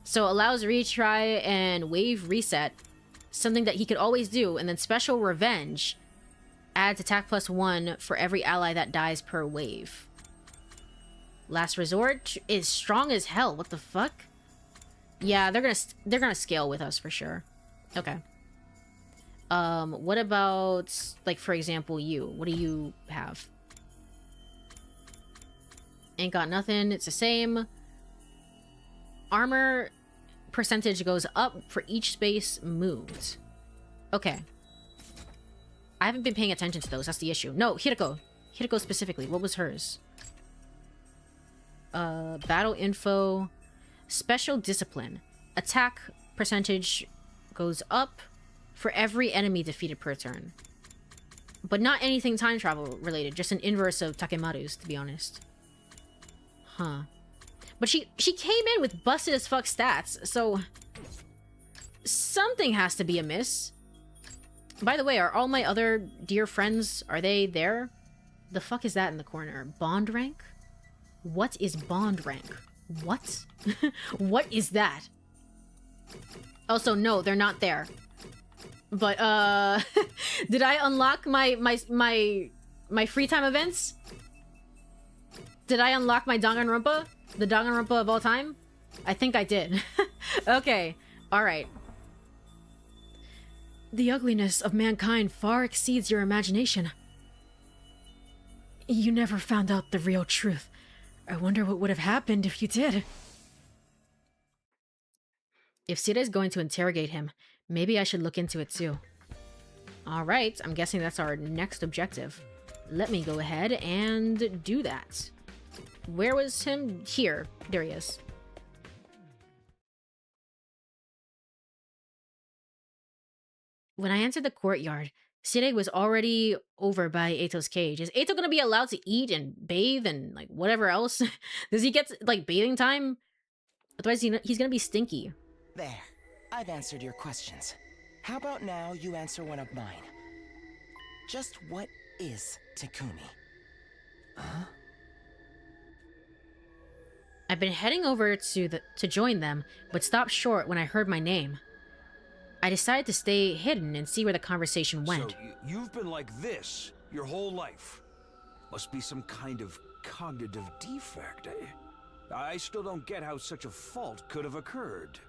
So allows retry and wave reset. Something that he could always do. And then special revenge. Adds attack +1 for every ally that dies per wave. Last resort is strong as hell. What the fuck? Yeah, they're gonna scale with us for sure. Okay. What about, like, for example, you? What do you have? Ain't got nothing. It's the same. Armor percentage goes up for each space moved. Okay. I haven't been paying attention to those. That's the issue. No, Hirako. Hirako specifically. What was hers? Battle info. Special discipline. Attack percentage goes up for every enemy defeated per turn. But not anything time travel related. Just an inverse of Takemaru's, to be honest. Huh. But she came in with busted as fuck stats, so... something has to be amiss. By the way, are all my other dear friends, are they there? The fuck is that in the corner? Bond rank? What is bond rank? What? What is that? Also, no, they're not there. But, did I unlock my free time events? Did I unlock my Danganronpa? The Danganronpa of all time? I think I did. Okay, alright. The ugliness of mankind far exceeds your imagination. You never found out the real truth. I wonder what would have happened if you did. If Sita is going to interrogate him, maybe I should look into it too. Alright, I'm guessing that's our next objective. Let me go ahead and do that. Where was him? Here. There he is. When I entered the courtyard, Sire was already over by Ato's cage. Is Ato gonna be allowed to eat and bathe and like whatever else? Does he get like bathing time? Otherwise, he's gonna be stinky. There. I've answered your questions. How about now you answer one of mine? Just what is Takumi? Huh? I've been heading over to join them, but stopped short when I heard my name. I decided to stay hidden and see where the conversation went. So you've been like this your whole life. Must be some kind of cognitive defect, eh? I still don't get how such a fault could have occurred.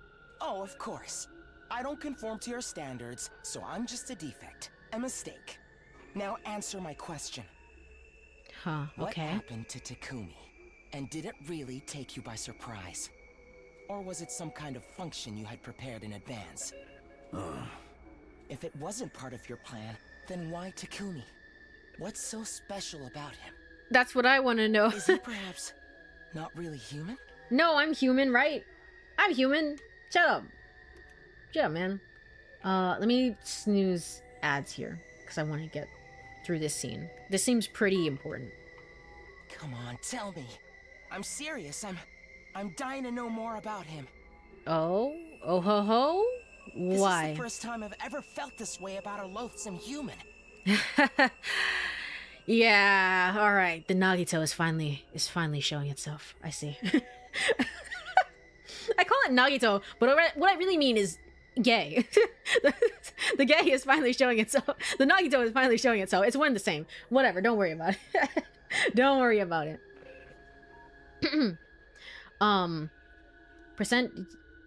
Oh, of course. I don't conform to your standards, so I'm just a defect. A mistake. Now answer my question. Huh, What okay. happened to Takumi? And did it really take you by surprise? Or was it some kind of function you had prepared in advance? If it wasn't part of your plan, then why Takumi? What's so special about him? That's what I want to know. Is he perhaps not really human? No, I'm human, right? I'm human. Shut up. Shut up, man. Let me snooze ads here, because I want to get through this scene. This seems pretty important. Come on, tell me. I'm serious. I'm dying to know more about him. Oh ho ho? Why? This is the first time I've ever felt this way about a loathsome human. Yeah, alright. The Nagito is finally showing itself. I see. I call it Nagito, but what I really mean is gay. The gay is finally showing itself. The Nagito is finally showing itself. It's one and the same. Whatever, don't worry about it. Don't worry about it.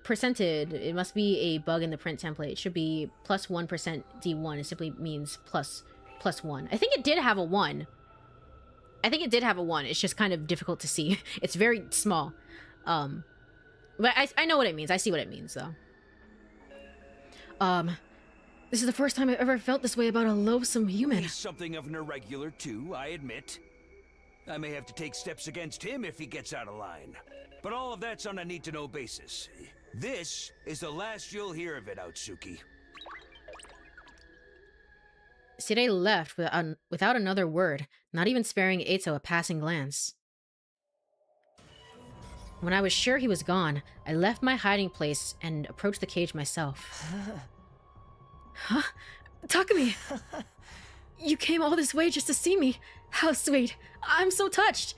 Percented, it must be a bug in the print template. It should be +1% D1. It simply means plus 1. I think it did have a 1. It's just kind of difficult to see. It's very small. But I know what it means. I see what it means, though. This is the first time I've ever felt this way about a loathsome human. He's something of an irregular, too, I admit. I may have to take steps against him if he gets out of line. But all of that's on a need-to-know basis. This is the last you'll hear of it, Outsuki. Sire left without another word, not even sparing Eito a passing glance. When I was sure he was gone, I left my hiding place and approached the cage myself. Huh? Takumi! You came all this way just to see me. How sweet. I'm so touched.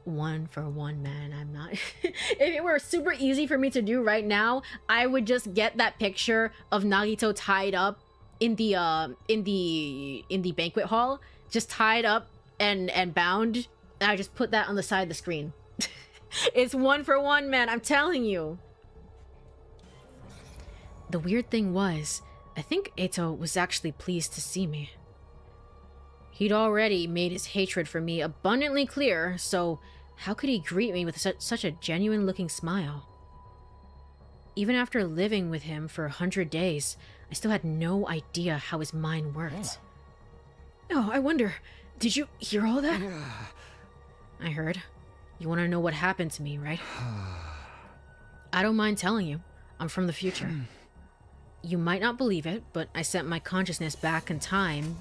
One for one, man. I'm not. If it were super easy for me to do right now, I would just get that picture of Nagito tied up in the banquet hall, just tied up and bound, and I just put that on the side of the screen. It's one for one, man. I'm telling you. The weird thing was, I think Eito was actually pleased to see me. He'd already made his hatred for me abundantly clear, so how could he greet me with such a genuine-looking smile? Even after living with him for 100 days, I still had no idea how his mind worked. Oh, I wonder, did you hear all that? I heard. You want to know what happened to me, right? I don't mind telling you. I'm from the future. You might not believe it, but I sent my consciousness back in time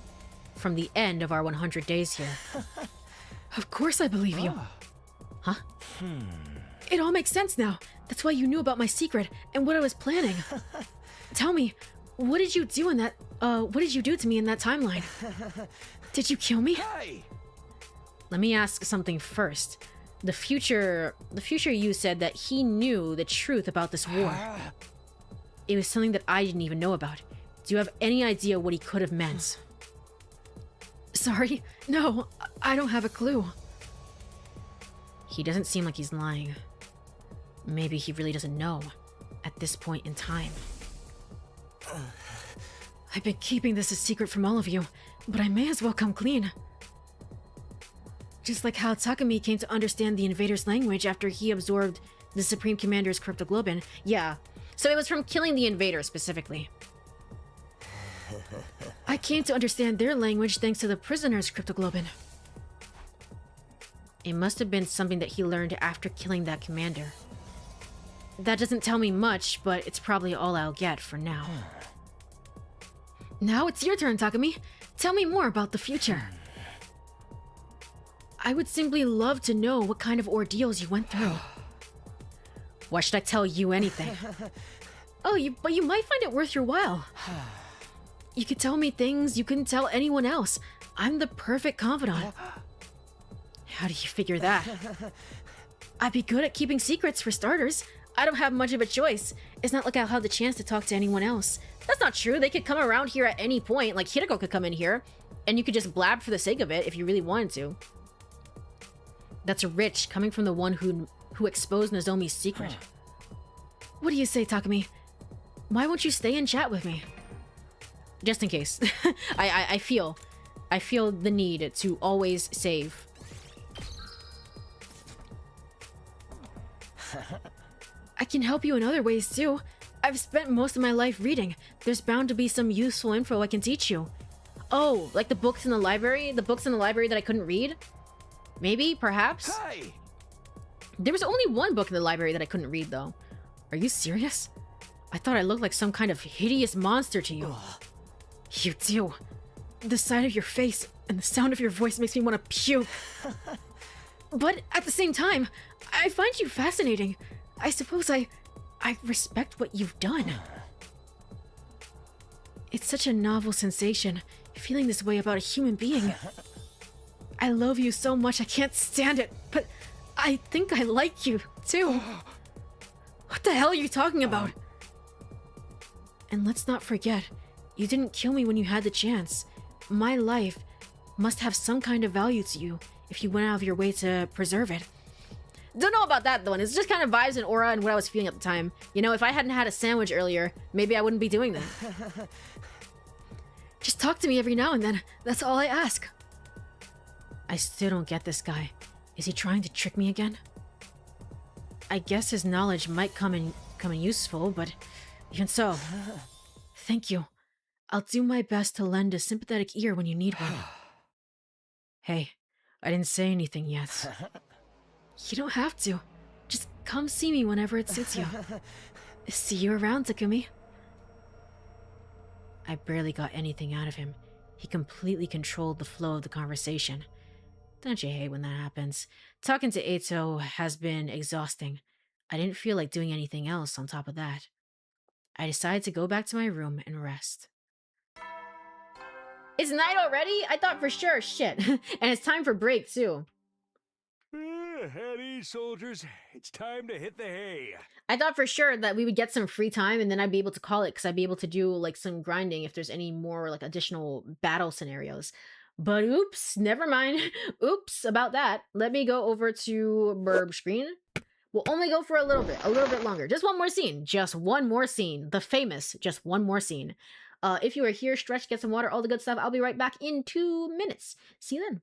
from the end of our 100 days here. Of course I believe you. Huh? It all makes sense now. That's why you knew about my secret and what I was planning. Tell me, what did you do in that, what did you do to me in that timeline? Did you kill me? Hey! Let me ask something first. The future you said that he knew the truth about this war. It was something that I didn't even know about. Do you have any idea what he could have meant? Sorry? No, I don't have a clue. He doesn't seem like he's lying. Maybe he really doesn't know at this point in time. I've been keeping this a secret from all of you, but I may as well come clean. Just like how Takumi came to understand the invader's language after he absorbed the Supreme Commander's cryptoglobin. Yeah, so it was from killing the invader specifically. I came to understand their language thanks to the prisoner's cryptoglobin. It must have been something that he learned after killing that commander. That doesn't tell me much, but it's probably all I'll get for now. Now it's your turn, Takumi. Tell me more about the future. I would simply love to know what kind of ordeals you went through. Why should I tell you anything? But you might find it worth your while. You could tell me things you couldn't tell anyone else. I'm the perfect confidant. How do you figure that? I'd be good at keeping secrets for starters. I don't have much of a choice. It's not like I'll have the chance to talk to anyone else. That's not true. They could come around here at any point. Like Hirako could come in here, and you could just blab for the sake of it if you really wanted to. That's rich, coming from the one who exposed Nozomi's secret. What do you say, Takumi? Why won't you stay and chat with me? Just in case. I feel the need to always save. I can help you in other ways too. I've spent most of my life reading. There's bound to be some useful info I can teach you. Oh, like the books in the library? The books in the library that I couldn't read? Maybe, perhaps? Hi! There was only one book in the library that I couldn't read, though. Are you serious? I thought I looked like some kind of hideous monster to you. You do. The sight of your face and the sound of your voice makes me want to puke. But at the same time, I find you fascinating. I suppose I respect what you've done. It's such a novel sensation, feeling this way about a human being. I love you so much I can't stand it, but I think I like you, too. What the hell are you talking about? And let's not forget, you didn't kill me when you had the chance. My life must have some kind of value to you if you went out of your way to preserve it. Don't know about that, though, and it's just kind of vibes and aura and what I was feeling at the time. You know, if I hadn't had a sandwich earlier, maybe I wouldn't be doing that. Just talk to me every now and then. That's all I ask. I still don't get this guy. Is he trying to trick me again? I guess his knowledge might come in useful, but even so, thank you. I'll do my best to lend a sympathetic ear when you need one. Hey, I didn't say anything yet. You don't have to. Just come see me whenever it suits you. See you around, Takumi. I barely got anything out of him. He completely controlled the flow of the conversation. Don't you hate when that happens? Talking to Eito has been exhausting. I didn't feel like doing anything else on top of that. I decided to go back to my room and rest. It's night already? I thought for sure. Shit. And it's time for break, too. At ease, soldiers. It's time to hit the hay. I thought for sure that we would get some free time and then I'd be able to call it because I'd be able to do like some grinding if there's any more like additional battle scenarios. But oops, never mind. Oops about that. Let me go over to Burb screen. We'll only go for a little bit longer. Just one more scene. Just one more scene. The famous, just one more scene. If you are here, stretch, get some water, all the good stuff. I'll be right back in 2 minutes. See you then.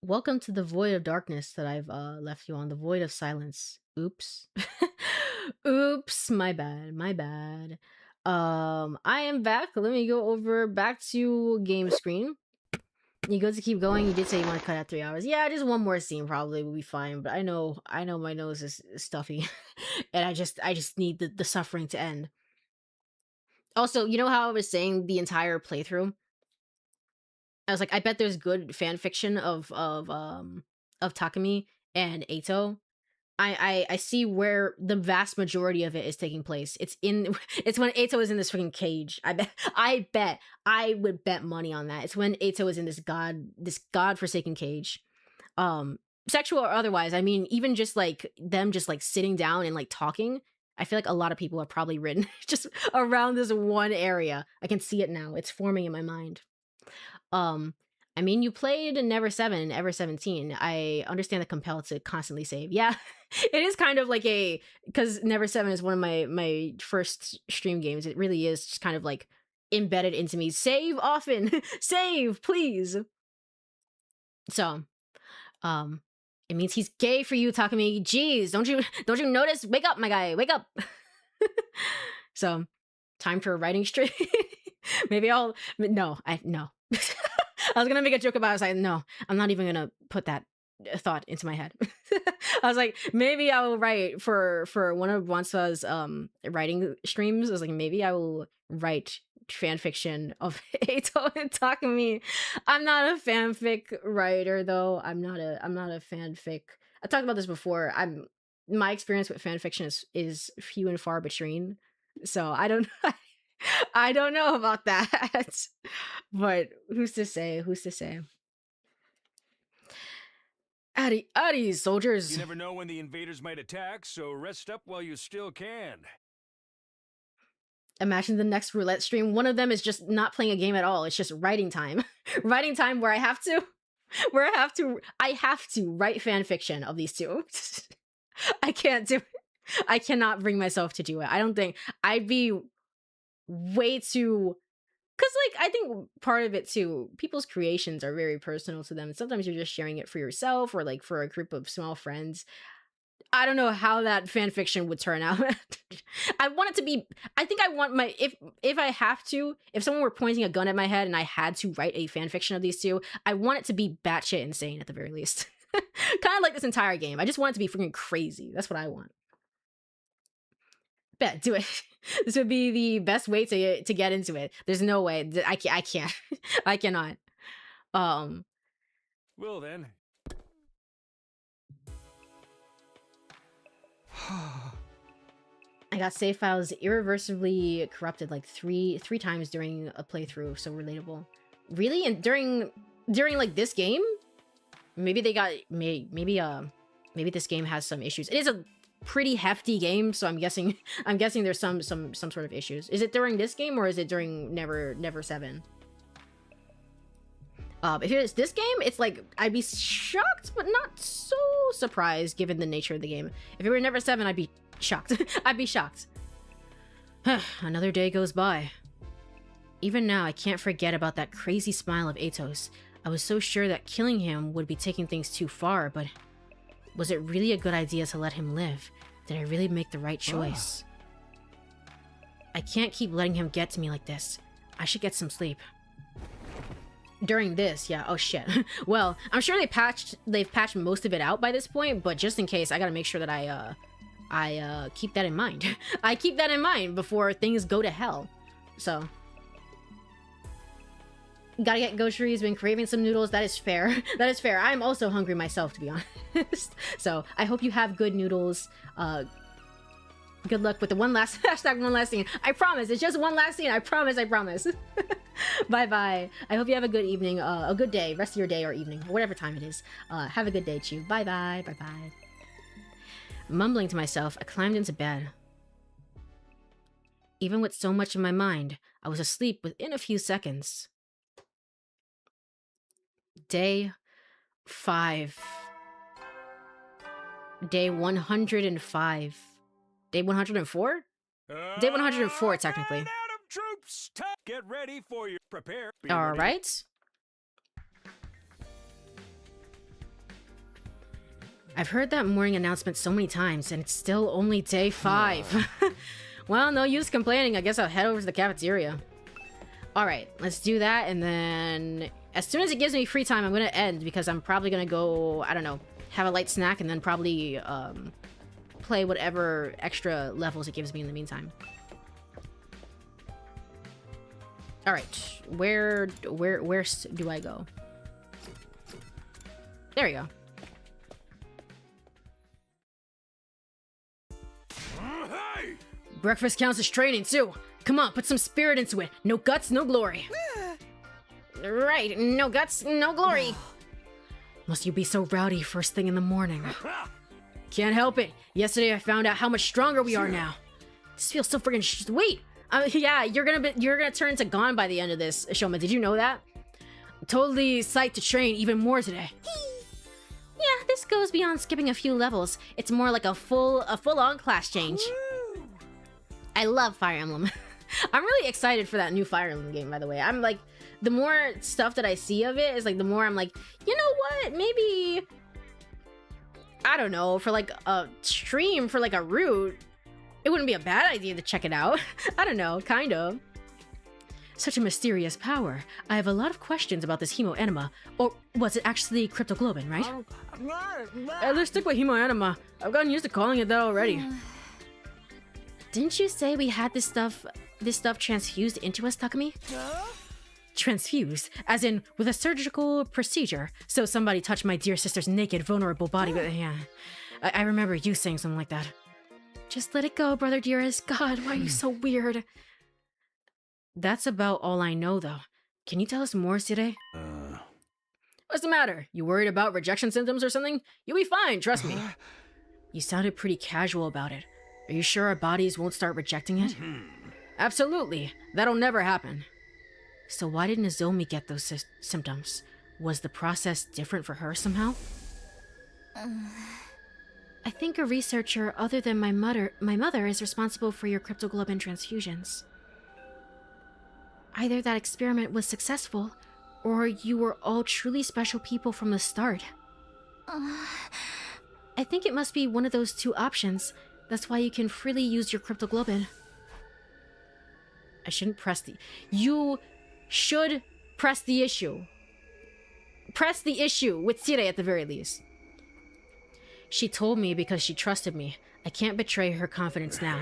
Welcome to the void of darkness that I've left you on, the void of silence. Oops. Oops, my bad, my bad. I am back. Let me go over back to game screen. You go to keep going. You did say you want to cut out 3 hours. Yeah, just one more scene probably will be fine. But I know my nose is stuffy, and I just need the suffering to end. Also, you know how I was saying the entire playthrough? I was like, I bet there's good fan fiction of Takumi and Eito. I see where the vast majority of it is taking place. It's in it's when Eito is in this freaking cage. I would bet money on that. It's when Eito is in this godforsaken cage. Sexual or otherwise. I mean, even just like them just like sitting down and like talking. I feel like a lot of people have probably written just around this one area. I can see it now. It's forming in my mind. I mean, you played Never 7 and Ever 17. I understand the compelled to constantly save. Yeah, it is kind of like because Never 7 is one of my first stream games. It really is just kind of like embedded into me. Save often, save, please. So, it means he's gay for you, Takumi. Jeez, don't you notice? Wake up, my guy, wake up. So, time for a writing stream. Maybe no. I was gonna make a joke about it. I was like, no, I'm not even gonna put that thought into my head. I was like, maybe I will write for one of Wansa's writing streams. I was like, maybe I will write fan fiction of Eito and Takumi. I'm not a fanfic writer though. I'm not a fanfic. I talked about this before. My experience with fan fiction is few and far between. So I don't I don't know about that. But who's to say? Who's to say? Addy, soldiers. You never know when the invaders might attack, so rest up while you still can. Imagine the next roulette stream. One of them is just not playing a game at all. It's just writing time. Writing time where I have to write fan fiction of these two. I can't do it. I cannot bring myself to do it. I don't think I'd be way too, because like I think part of it too, people's creations are very personal to them. Sometimes you're just sharing it for yourself or like for a group of small friends. I don't know how that fan fiction would turn out. I want it to be, I think I want my, if I have to, if someone were pointing a gun at my head and I had to write a fan fiction of these two, I want it to be batshit insane at the very least. Kind of like this entire game. I just want it to be freaking crazy. That's what I want. Bet, do it. This would be the best way to get into it. There's no way. I can't. I cannot. Well then. I got save files irreversibly corrupted like three times during a playthrough. So relatable. Really? And during like this game? Maybe they got maybe this game has some issues. It is a pretty hefty game, so I'm guessing there's some sort of issues. Is it during this game or is it during Never 7? If it is this game, it's like I'd be shocked but not so surprised given the nature of the game. If it were Never 7, I'd be shocked. I'd be shocked. Another day goes by. Even now, I can't forget about that crazy smile of Eito's. I was so sure that killing him would be taking things too far, but was it really a good idea to let him live? Did I really make the right choice? I can't keep letting him get to me like this. I should get some sleep. During this, yeah, oh shit. Well, I'm sure they've patched most of it out by this point, but just in case, I gotta make sure that I keep that in mind. I keep that in mind before things go to hell. So, gotta get groceries, been craving some noodles. That is fair. That is fair. I'm also hungry myself, to be honest. So, I hope you have good noodles. Good luck with the one last scene. I promise. It's just one last scene. I promise. Bye-bye. I hope you have a good evening, a good day, rest of your day or evening, whatever time it is. Have a good day, Chew. Bye-bye. Bye-bye. Mumbling to myself, I climbed into bed. Even with so much in my mind, I was asleep within a few seconds. Day 5. Day 105. Day 104? Day 104, technically. Adam troops, get ready for your prepare. All right. I've heard that morning announcement so many times, and it's still only day 5. Well, no use complaining. I guess I'll head over to the cafeteria. Alright, let's do that, and then... as soon as it gives me free time, I'm gonna end, because I'm probably gonna go, I don't know, have a light snack, and then probably, play whatever extra levels it gives me in the meantime. Alright, where do I go? There we go. Hey! Breakfast counts as training, too. Come on, put some spirit into it. No guts, no glory. Right, no guts, no glory. Must you be so rowdy first thing in the morning? Can't help it. Yesterday I found out how much stronger we are now. This feels so friggin' wait. Yeah, you're gonna turn into Gon by the end of this, Shoma. Did you know that? I'm totally psyched to train even more today. Yeah, this goes beyond skipping a few levels. It's more like a full-on class change. I love Fire Emblem. I'm really excited for that new Fire Emblem game, by the way. I'm like, the more stuff that I see of it is like, the more I'm like, you know what? Maybe, I don't know, for like a stream for like a route, it wouldn't be a bad idea to check it out. I don't know, kind of. Such a mysterious power. I have a lot of questions about this Hemo Anima. Or was it actually Cryptoglobin, right? Let's stick with Hemo Anima. I've gotten used to calling it that already. Didn't you say we had this stuff transfused into us, Takumi? Transfused, as in with a surgical procedure. So somebody touched my dear sister's naked, vulnerable body. But yeah, I remember you saying something like that. Just let it go, brother dearest. God, why are you so weird? That's about all I know, though. Can you tell us more, Sire? What's the matter? You worried about rejection symptoms or something? You'll be fine, trust me. You sounded pretty casual about it. Are you sure our bodies won't start rejecting it? Absolutely. That'll never happen. So why didn't Nozomi get those symptoms? Was the process different for her somehow? I think a researcher other than my mother is responsible for your cryptoglobin transfusions. Either that experiment was successful, or you were all truly special people from the start. I think it must be one of those two options. That's why you can freely use your cryptoglobin. I shouldn't press the... You should press the issue. Press the issue with Sire at the very least. She told me because she trusted me. I can't betray her confidence now.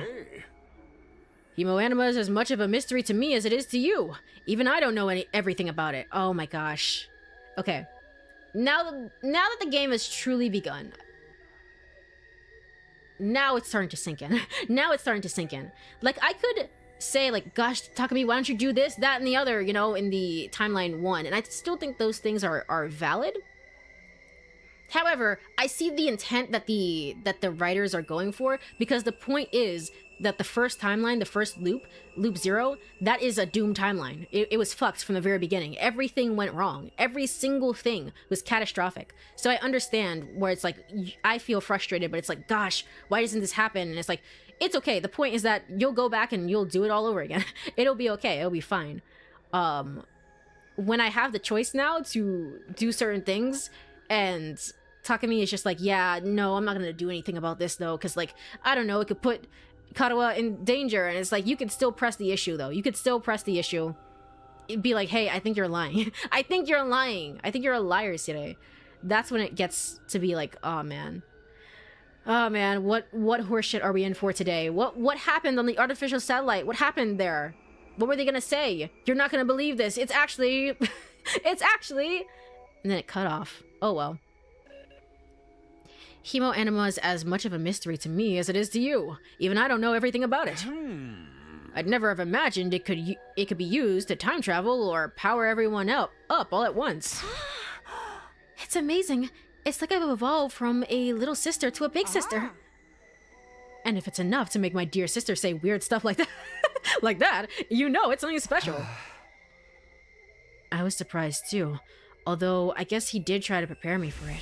Hemo Anima is as much of a mystery to me as it is to you. Even I don't know everything about it. Oh my gosh. Okay. Now that the game has truly begun, now it's starting to sink in. Now it's starting to sink in. Like, I could say, like, gosh, Takumi, why don't you do this, that, and the other, you know, in the timeline 1. And I still think those things are valid. However, I see the intent that the writers are going for, because the point is that the first timeline, the first loop 0, that is a doomed timeline. It was fucked from the very beginning. Everything went wrong. Every single thing was catastrophic. So I understand where it's like, I feel frustrated, but it's like, gosh, why doesn't this happen? And it's like, it's okay. The point is that you'll go back and you'll do it all over again. It'll be okay. It'll be fine. When I have the choice now to do certain things, and Takumi is just like, yeah, no, I'm not gonna do anything about this though, because, like, I don't know, it could put Karawa in danger. And it's like, you could still press the issue though. You could still press the issue. It'd be like, hey, I think you're lying. I think you're lying. I think you're a liar today. That's when it gets to be like, oh man, what horseshit are we in for today? What happened on the artificial satellite? What happened there? What were they gonna say? You're not gonna believe this. It's actually and then it cut off. Oh well. Hemo Anima is as much of a mystery to me as it is to you. Even I don't know everything about it. I'd never have imagined it could be used to time travel or power everyone up all at once. It's amazing. It's like I've evolved from a little sister to a big sister. And if it's enough to make my dear sister say weird stuff like that, like that, you know it's something special. I was surprised too, although I guess he did try to prepare me for it.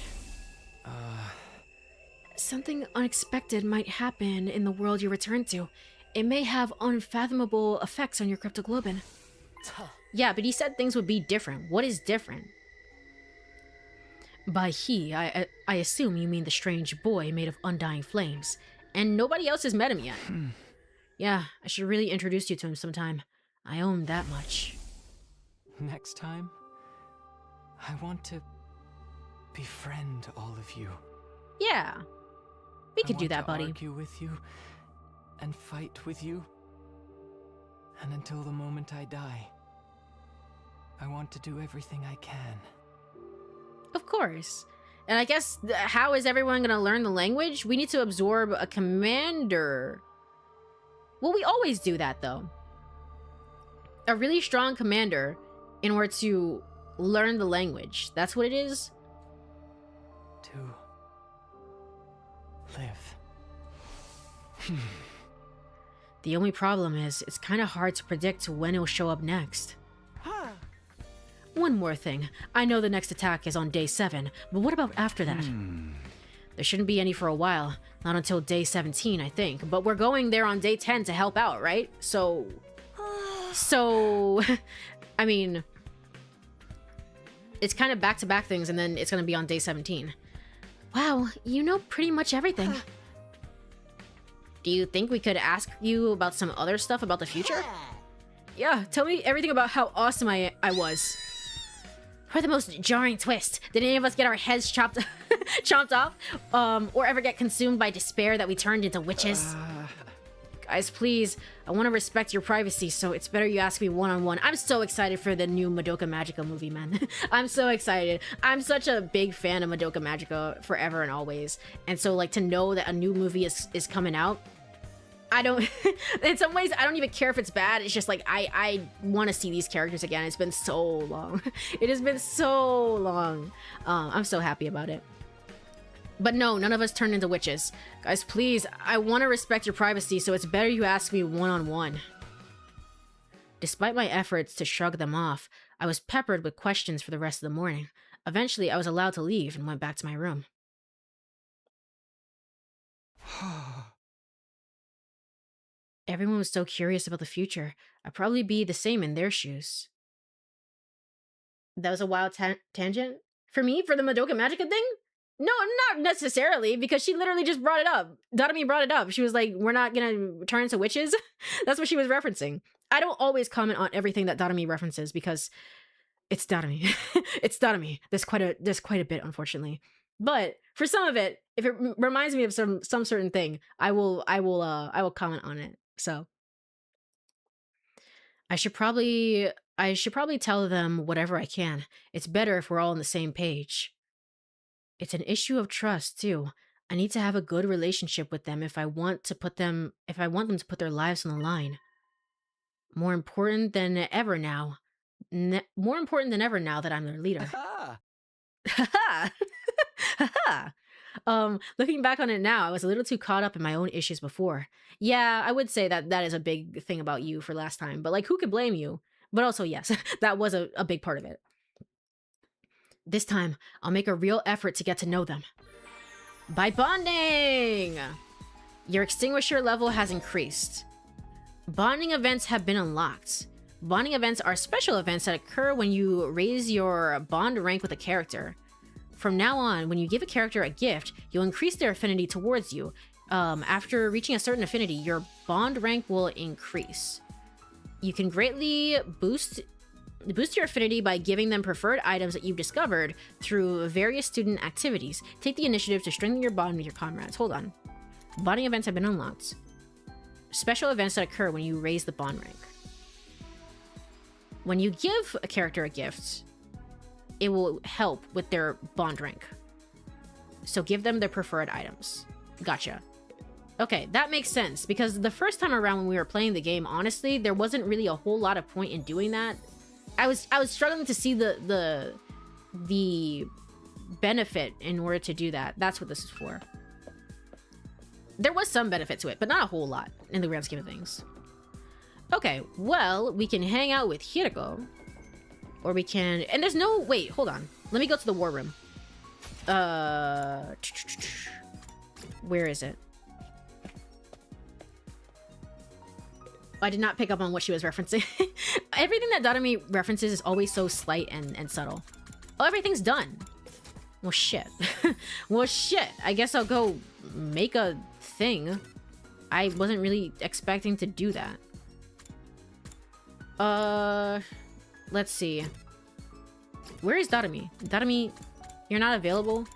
Something unexpected might happen in the world you return to. It may have unfathomable effects on your cryptoglobin. Yeah, but he said things would be different. What is different? By he, I assume you mean the strange boy made of undying flames. And nobody else has met him yet. Yeah, I should really introduce you to him sometime. I owe him that much. Next time, I want to befriend all of you. Yeah, we could do that, buddy. I want to argue with you and fight with you. And until the moment I die, I want to do everything I can. Of course. And I guess, how is everyone gonna learn the language? We need to absorb a commander. Well, we always do that, though. A really strong commander in order to learn the language. That's what it is? To live. The only problem is, it's kind of hard to predict when it'll show up next. One more thing. I know the next attack is on day 7, but what about after that? There shouldn't be any for a while. Not until day 17, I think. But we're going there on day 10 to help out, right? So, I mean, it's kind of back-to-back things, and then it's going to be on day 17. Wow, you know pretty much everything. Do you think we could ask you about some other stuff about the future? Yeah, tell me everything about how awesome I was. For the most jarring twist, did any of us get our heads chopped off? Or ever get consumed by despair that we turned into witches? Guys, please, I want to respect your privacy, so it's better you ask me one-on-one. I'm so excited for the new Madoka Magica movie, man. I'm so excited. I'm such a big fan of Madoka Magica forever and always. And so, like, to know that a new movie is coming out, I don't... in some ways, I don't even care if it's bad. It's just, like, I want to see these characters again. It's been so long. It has been so long. I'm so happy about it. But no, none of us turned into witches. Guys, please, I want to respect your privacy, so it's better you ask me one-on-one. Despite my efforts to shrug them off, I was peppered with questions for the rest of the morning. Eventually, I was allowed to leave and went back to my room. Everyone was so curious about the future. I'd probably be the same in their shoes. That was a wild tangent? For me? For the Madoka Magica thing? No, not necessarily, because she literally just brought it up. Dadami brought it up. She was like, we're not gonna turn into witches? That's what she was referencing. I don't always comment on everything that Dadami references, because it's Dadami. It's Dadami. There's quite a bit, unfortunately. But for some of it, if it reminds me of some certain thing, I will comment on it. So I should probably tell them whatever I can. It's better if we're all on the same page. It's an issue of trust too. I need to have a good relationship with them if I want them to put their lives on the line. More important than ever now that I'm their leader. Looking back on it now, I was a little too caught up in my own issues before. Yeah, I would say that is a big thing about you for last time, but like, who could blame you? But also, yes, that was a big part of it. This time, I'll make a real effort to get to know them. By bonding! Your extinguisher level has increased. Bonding events have been unlocked. Bonding events are special events that occur when you raise your bond rank with a character. From now on, when you give a character a gift, you'll increase their affinity towards you. After reaching a certain affinity, your bond rank will increase. You can greatly boost your affinity by giving them preferred items that you've discovered through various student activities. Take the initiative to strengthen your bond with your comrades. Hold on. Bonding events have been unlocked. Special events that occur when you raise the bond rank. When you give a character a gift, it will help with their bond rank. So give them their preferred items. Gotcha. Okay, that makes sense, because the first time around when we were playing the game, honestly, there wasn't really a whole lot of point in doing that. I was struggling to see the benefit in order to do that. That's what this is for. There was some benefit to it, but not a whole lot in the grand scheme of things. Okay, well, we can hang out with Hiroko. Or we can... And there's no... Wait, hold on. Let me go to the war room. Where is it? I did not pick up on what she was referencing. Everything that Dadami references is always so slight and subtle. Oh, everything's done. Well, shit. Well, shit. I guess I'll go make a thing. I wasn't really expecting to do that. Let's see. Where is Darami? Darami, you're not available?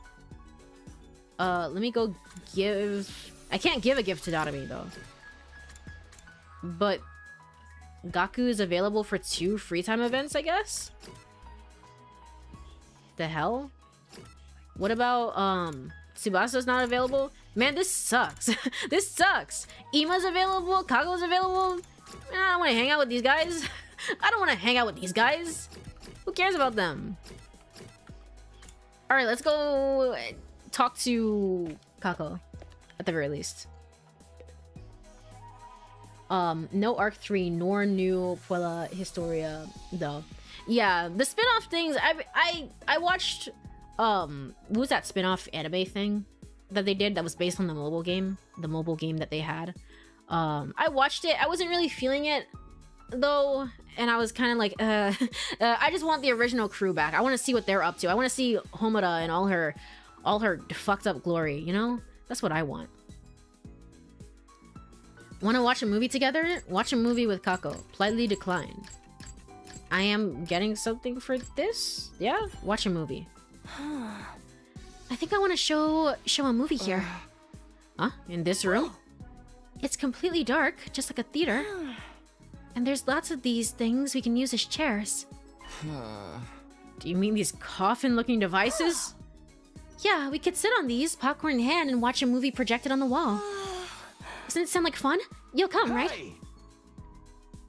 Let me go give... I can't give a gift to Darami, though. But Gaku is available for 2 free time events, I guess? The hell? What about, Tsubasa's not available? Man, this sucks. This sucks. Ima's available, Kago's available. Man, I don't want to hang out with these guys. I don't want to hang out with these guys. Who cares about them? Alright, let's go talk to Kako. At the very least. No Arc 3 nor new Puella Historia though. Yeah, the spin-off things I watched what was that spin-off anime thing that they did that was based on the mobile game that they had. I watched it. I wasn't really feeling it though, and I was kind of like I just want the original crew back. I want to see what they're up to. I want to see Homura and all her fucked up glory, you know? That's what I want. Want to watch a movie together? Watch a movie with Kako. Politely declined. I am getting something for this? Yeah? Watch a movie. I think I want to show a movie here. Huh? In this room? It's completely dark, just like a theater. And there's lots of these things we can use as chairs. Do you mean these coffin-looking devices? Yeah, we could sit on these, popcorn in hand, and watch a movie projected on the wall. Doesn't it sound like fun? You'll come, right?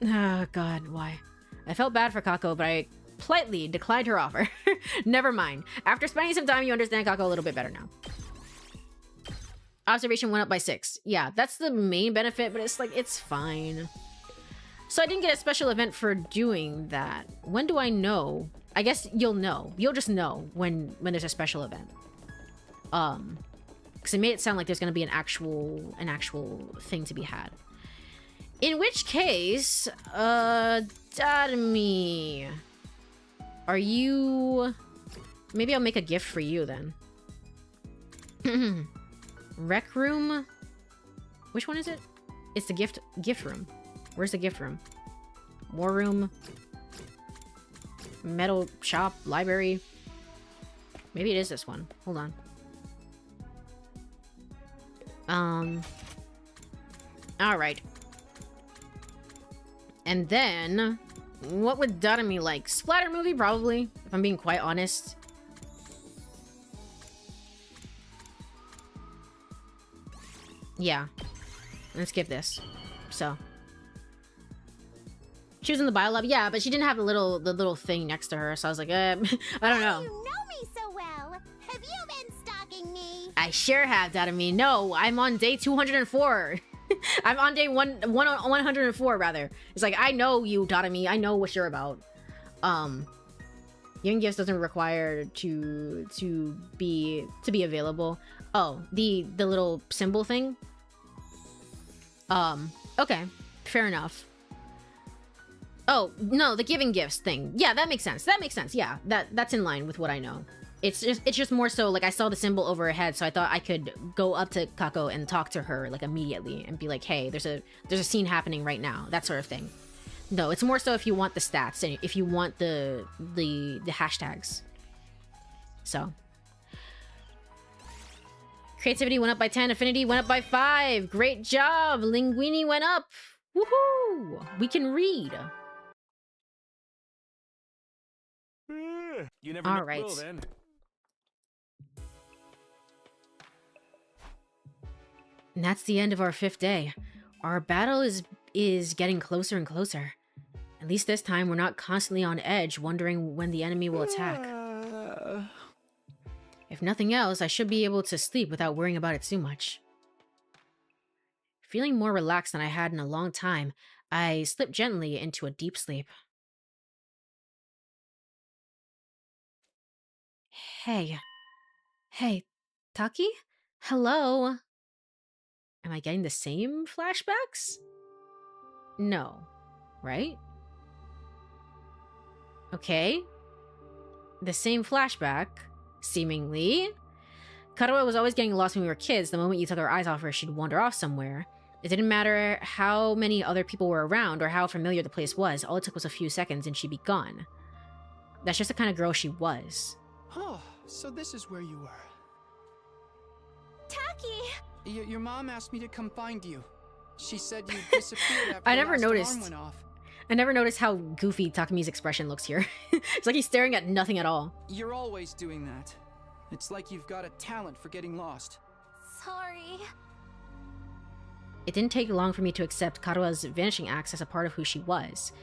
Oh, God, why? I felt bad for Kako, but I politely declined her offer. Never mind. After spending some time, you understand Kako a little bit better now. Observation went up by 6. Yeah, that's the main benefit, but it's like, it's fine. So I didn't get a special event for doing that. When do I know? I guess you'll know. You'll just know when there's a special event. Because it made it sound like there's going to be an actual thing to be had. In which case, Dadami, are you... Maybe I'll make a gift for you then. Rec room? Which one is it? It's the gift room. Where's the gift room? War room? Metal shop? Library? Maybe it is this one. Hold on. Alright. And then, what would Darami like? Splatter movie, probably, if I'm being quite honest. Yeah. Let's skip this. So. She was in the biolab, yeah, but she didn't have the little thing next to her, so I was like, I don't know. You know me so well. Have you been stalking me? I sure have, Darami. No, I'm on day 204. I'm on day 104, rather. It's like, I know you, Darami. I know what you're about. Giving gifts doesn't require to be available. Oh, the little symbol thing? Okay. Fair enough. Oh, no, the giving gifts thing. Yeah, that makes sense. That makes sense. Yeah, that's in line with what I know. It's just more so, like, I saw the symbol over her head, so I thought I could go up to Kako and talk to her, like, immediately and be like, hey, there's a scene happening right now, that sort of thing. No, it's more so if you want the stats and if you want the hashtags. So. Creativity went up by 10. Affinity went up by 5. Great job. Linguini went up. Woohoo! We can read. You never All met right. Will, then. And that's the end of our 5th day. Our battle is getting closer and closer. At least this time, we're not constantly on edge, wondering when the enemy will attack. If nothing else, I should be able to sleep without worrying about it too much. Feeling more relaxed than I had in a long time, I slipped gently into a deep sleep. Hey. Hey, Taki? Hello? Am I getting the same flashbacks? No. Right? Okay. The same flashback. seemingly. Karuha was always getting lost when we were kids. The moment you took our eyes off her, she'd wander off somewhere. It didn't matter how many other people were around or how familiar the place was. All it took was a few seconds and she'd be gone. That's just the kind of girl she was. Oh, so this is where you were. Taki! Your mom asked me to come find you. She said you disappeared after I the never last noticed. alarm went off. I never noticed how goofy Takami's expression looks here. It's like he's staring at nothing at all. You're always doing that. It's like you've got a talent for getting lost. Sorry. It didn't take long for me to accept Karua's vanishing acts as a part of who she was.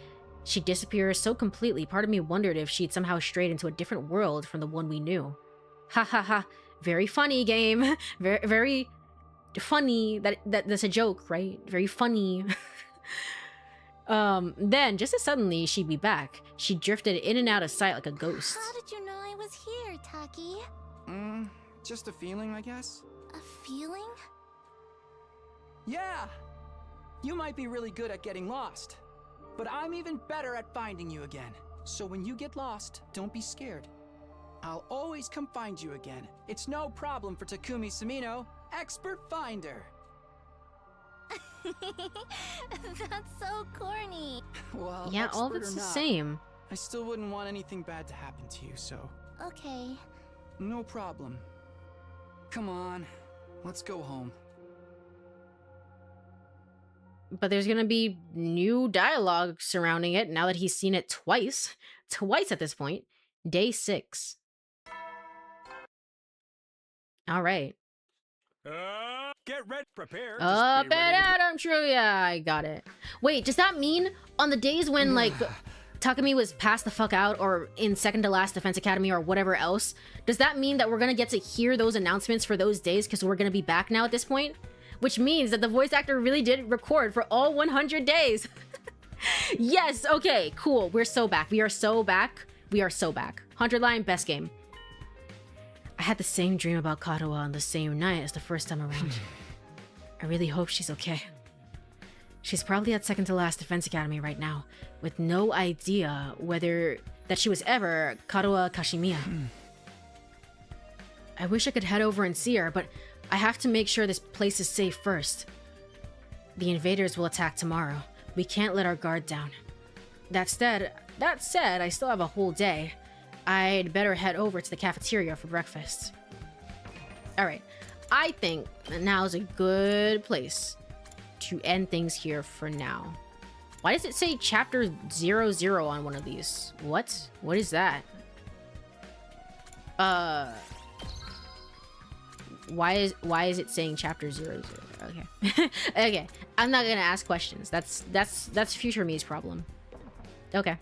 She disappeared so completely, part of me wondered if she'd somehow strayed into a different world from the one we knew. Ha ha ha. Very funny, game. Very, very funny. That's a joke, right? Very funny. Then, just as suddenly, she'd be back. She drifted in and out of sight like a ghost. How did you know I was here, Taki? Just a feeling, I guess. A feeling? Yeah! You might be really good at getting lost, but I'm even better at finding you again. So when you get lost, don't be scared. I'll always come find you again. It's no problem for Takumi Sumino, expert finder. That's so corny. Well, Yeah, all of expert it's or the not, same. I still wouldn't want anything bad to happen to you, so Okay. no problem. Come on, let's go home. But there's gonna be new dialogue surrounding it now that he's seen it twice. Twice at this point. Day 6. Alright. Get ready, prepare. Up and Adam Trivia! I got it. Wait, does that mean on the days when, like, Takumi was passed the fuck out or in second to last Defense Academy or whatever else, does that mean that we're gonna get to hear those announcements for those days because we're gonna be back now at this point? Which means that the voice actor really did record for all 100 days. Yes, okay, cool. We're so back. We are so back. We are so back. 100 line, best game. I had the same dream about Karuha on the same night as the first time around. I really hope she's okay. She's probably at second to last Defense Academy right now, with no idea whether that she was ever Karuha Kashimiya. I wish I could head over and see her, but I have to make sure this place is safe first. The invaders will attack tomorrow. We can't let our guard down. That said, I still have a whole day. I'd better head over to the cafeteria for breakfast. Alright, I think that now is a good place to end things here for now. Why does it say chapter 00 on one of these? What? What is that? Why is it saying chapter 00? Okay. Okay. I'm not gonna ask questions. That's future me's problem. Okay.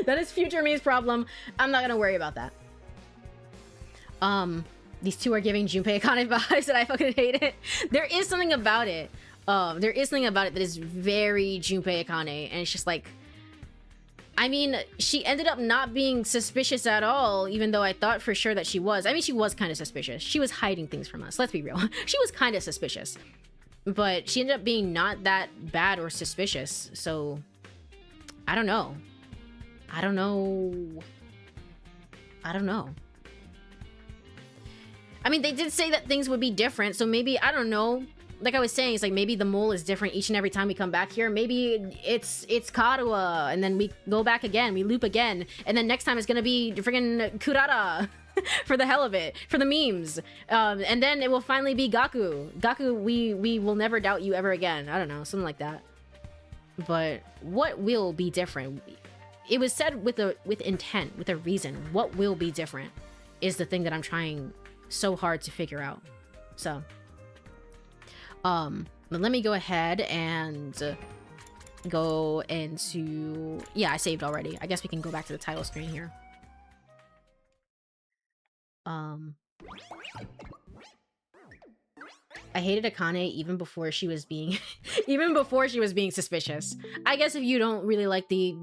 That is future me's problem. I'm not gonna worry about that. These two are giving Junpei Akane vibes and I fucking hate it. There is something about it. There is something about it that is very Junpei Akane, and it's just like, I mean, she ended up not being suspicious at all, even though I thought for sure that she was. I mean, she was kind of suspicious. She was hiding things from us. Let's be real. She was kind of suspicious. But she ended up being not that bad or suspicious. So, I don't know. I don't know. I mean, they did say that things would be different, so maybe, I don't know. Like I was saying, it's like maybe the mole is different each and every time we come back here. Maybe it's Karuha, and then we go back again, we loop again, and then next time it's gonna be friggin' Kurara for the hell of it, for the memes. And then it will finally be Gaku. Gaku, we will never doubt you ever again. I don't know, something like that. But what will be different? It was said with intent, with a reason. What will be different is the thing that I'm trying so hard to figure out. So, but let me go ahead and go into, yeah, I saved already. I guess we can go back to the title screen here. I hated Akane even before she was being suspicious. I guess if you don't really like the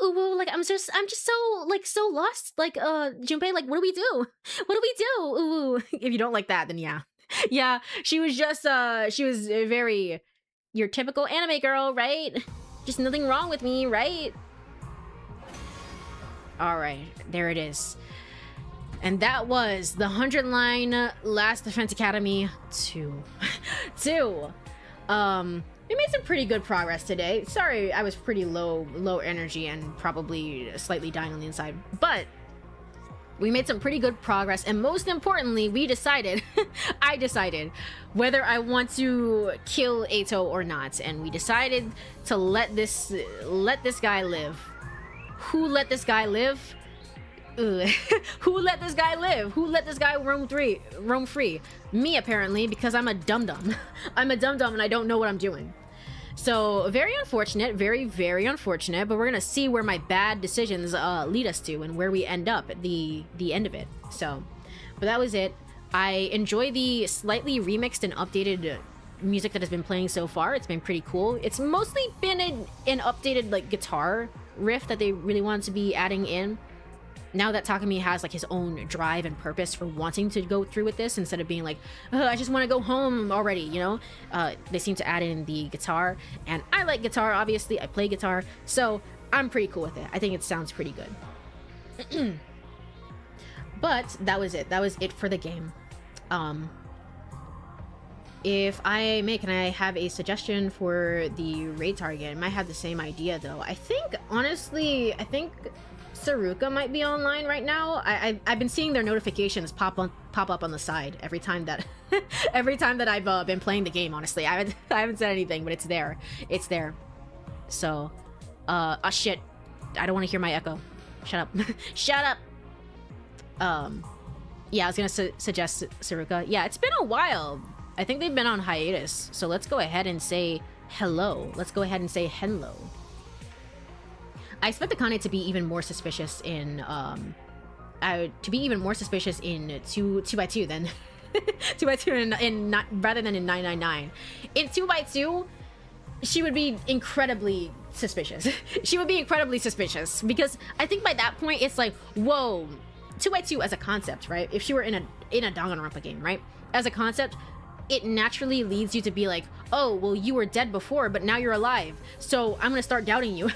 ooh, like I'm just so lost. Like Junpei, like what do we do? What do we do? Ooh, if you don't like that, then yeah. Yeah, she was just she was very your typical anime girl, right? Just nothing wrong with me, right? All right, there it is. And that was the 100-line Last Defense Academy 2. 2. We made some pretty good progress today. Sorry, I was pretty low energy and probably slightly dying on the inside. But we made some pretty good progress, and most importantly, we decided, I decided, whether I want to kill Ato or not, and we decided to let this guy live. Who let this guy live? Ugh. Who let this guy live? Who let this guy roam free? Me, apparently, because I'm a dum-dum. I'm a dum-dum and I don't know what I'm doing. So, very unfortunate, very, very unfortunate, but we're gonna see where my bad decisions lead us to and where we end up at the end of it. So, but that was it. I enjoy the slightly remixed and updated music that has been playing so far. It's been pretty cool. It's mostly been an updated, like, guitar riff that they really wanted to be adding in. Now that Takumi has like his own drive and purpose for wanting to go through with this, instead of being like, I just want to go home already, you know, they seem to add in the guitar, and I like guitar, obviously. I play guitar, so I'm pretty cool with it. I think it sounds pretty good. But that was it. That was it for the game. If I may, can I have a suggestion for the raid target? I might have the same idea though. I think, honestly, Saruka might be online right now. I've been seeing their notifications pop up on the side every time that I've been playing the game. Honestly, I haven't said anything, but it's there. It's there. So, shit. I don't want to hear my echo. Shut up. Shut up. Yeah, I was gonna suggest Saruka. Yeah, it's been a while. I think they've been on hiatus. So let's go ahead and say hello. Let's go ahead and say hello. I expect Akane to be even more suspicious in 2x2 than 2x2 in rather than in 999. In 2x2, she would be incredibly suspicious. She would be incredibly suspicious because I think by that point it's like, whoa, 2x2 as a concept, right? If she were in a Danganronpa game, right? As a concept, it naturally leads you to be like, oh, well, you were dead before, but now you're alive. So I'm going to start doubting you.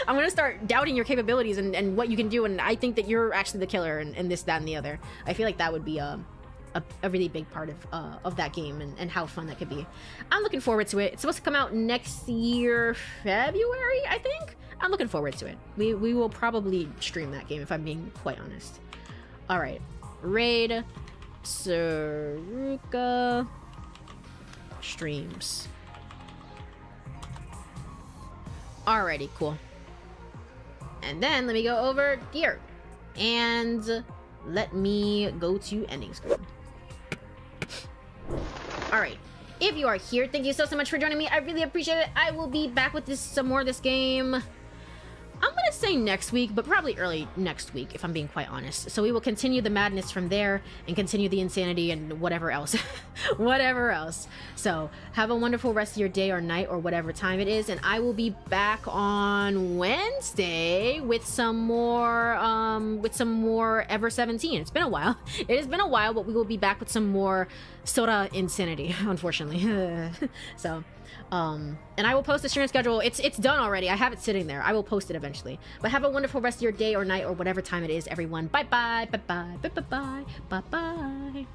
I'm going to start doubting your capabilities and what you can do. And I think that you're actually the killer and this, that, and the other. I feel like that would be a really big part of that game and how fun that could be. I'm looking forward to it. It's supposed to come out next year, February, I think. I'm looking forward to it. We will probably stream that game if I'm being quite honest. All right. Raid Saruka streams. Alrighty, cool. And then let me go over here and let me go to ending screen. Alright, if you are here, thank you so much for joining me. I really appreciate it. I will be back with some more of this game. I'm gonna say next week, but probably early next week, if I'm being quite honest. So we will continue the madness from there and continue the insanity and whatever else. Whatever else. So have a wonderful rest of your day or night or whatever time it is, and I will be back on Wednesday with some more Ever 17. It's been a while. It has been a while, but we will be back with some more Sora insanity, unfortunately. So and I will post the stream schedule. It's done already. I have it sitting there. I will post it eventually. But have a wonderful rest of your day or night or whatever time it is, everyone. Bye bye. Bye bye. Bye bye. Bye bye.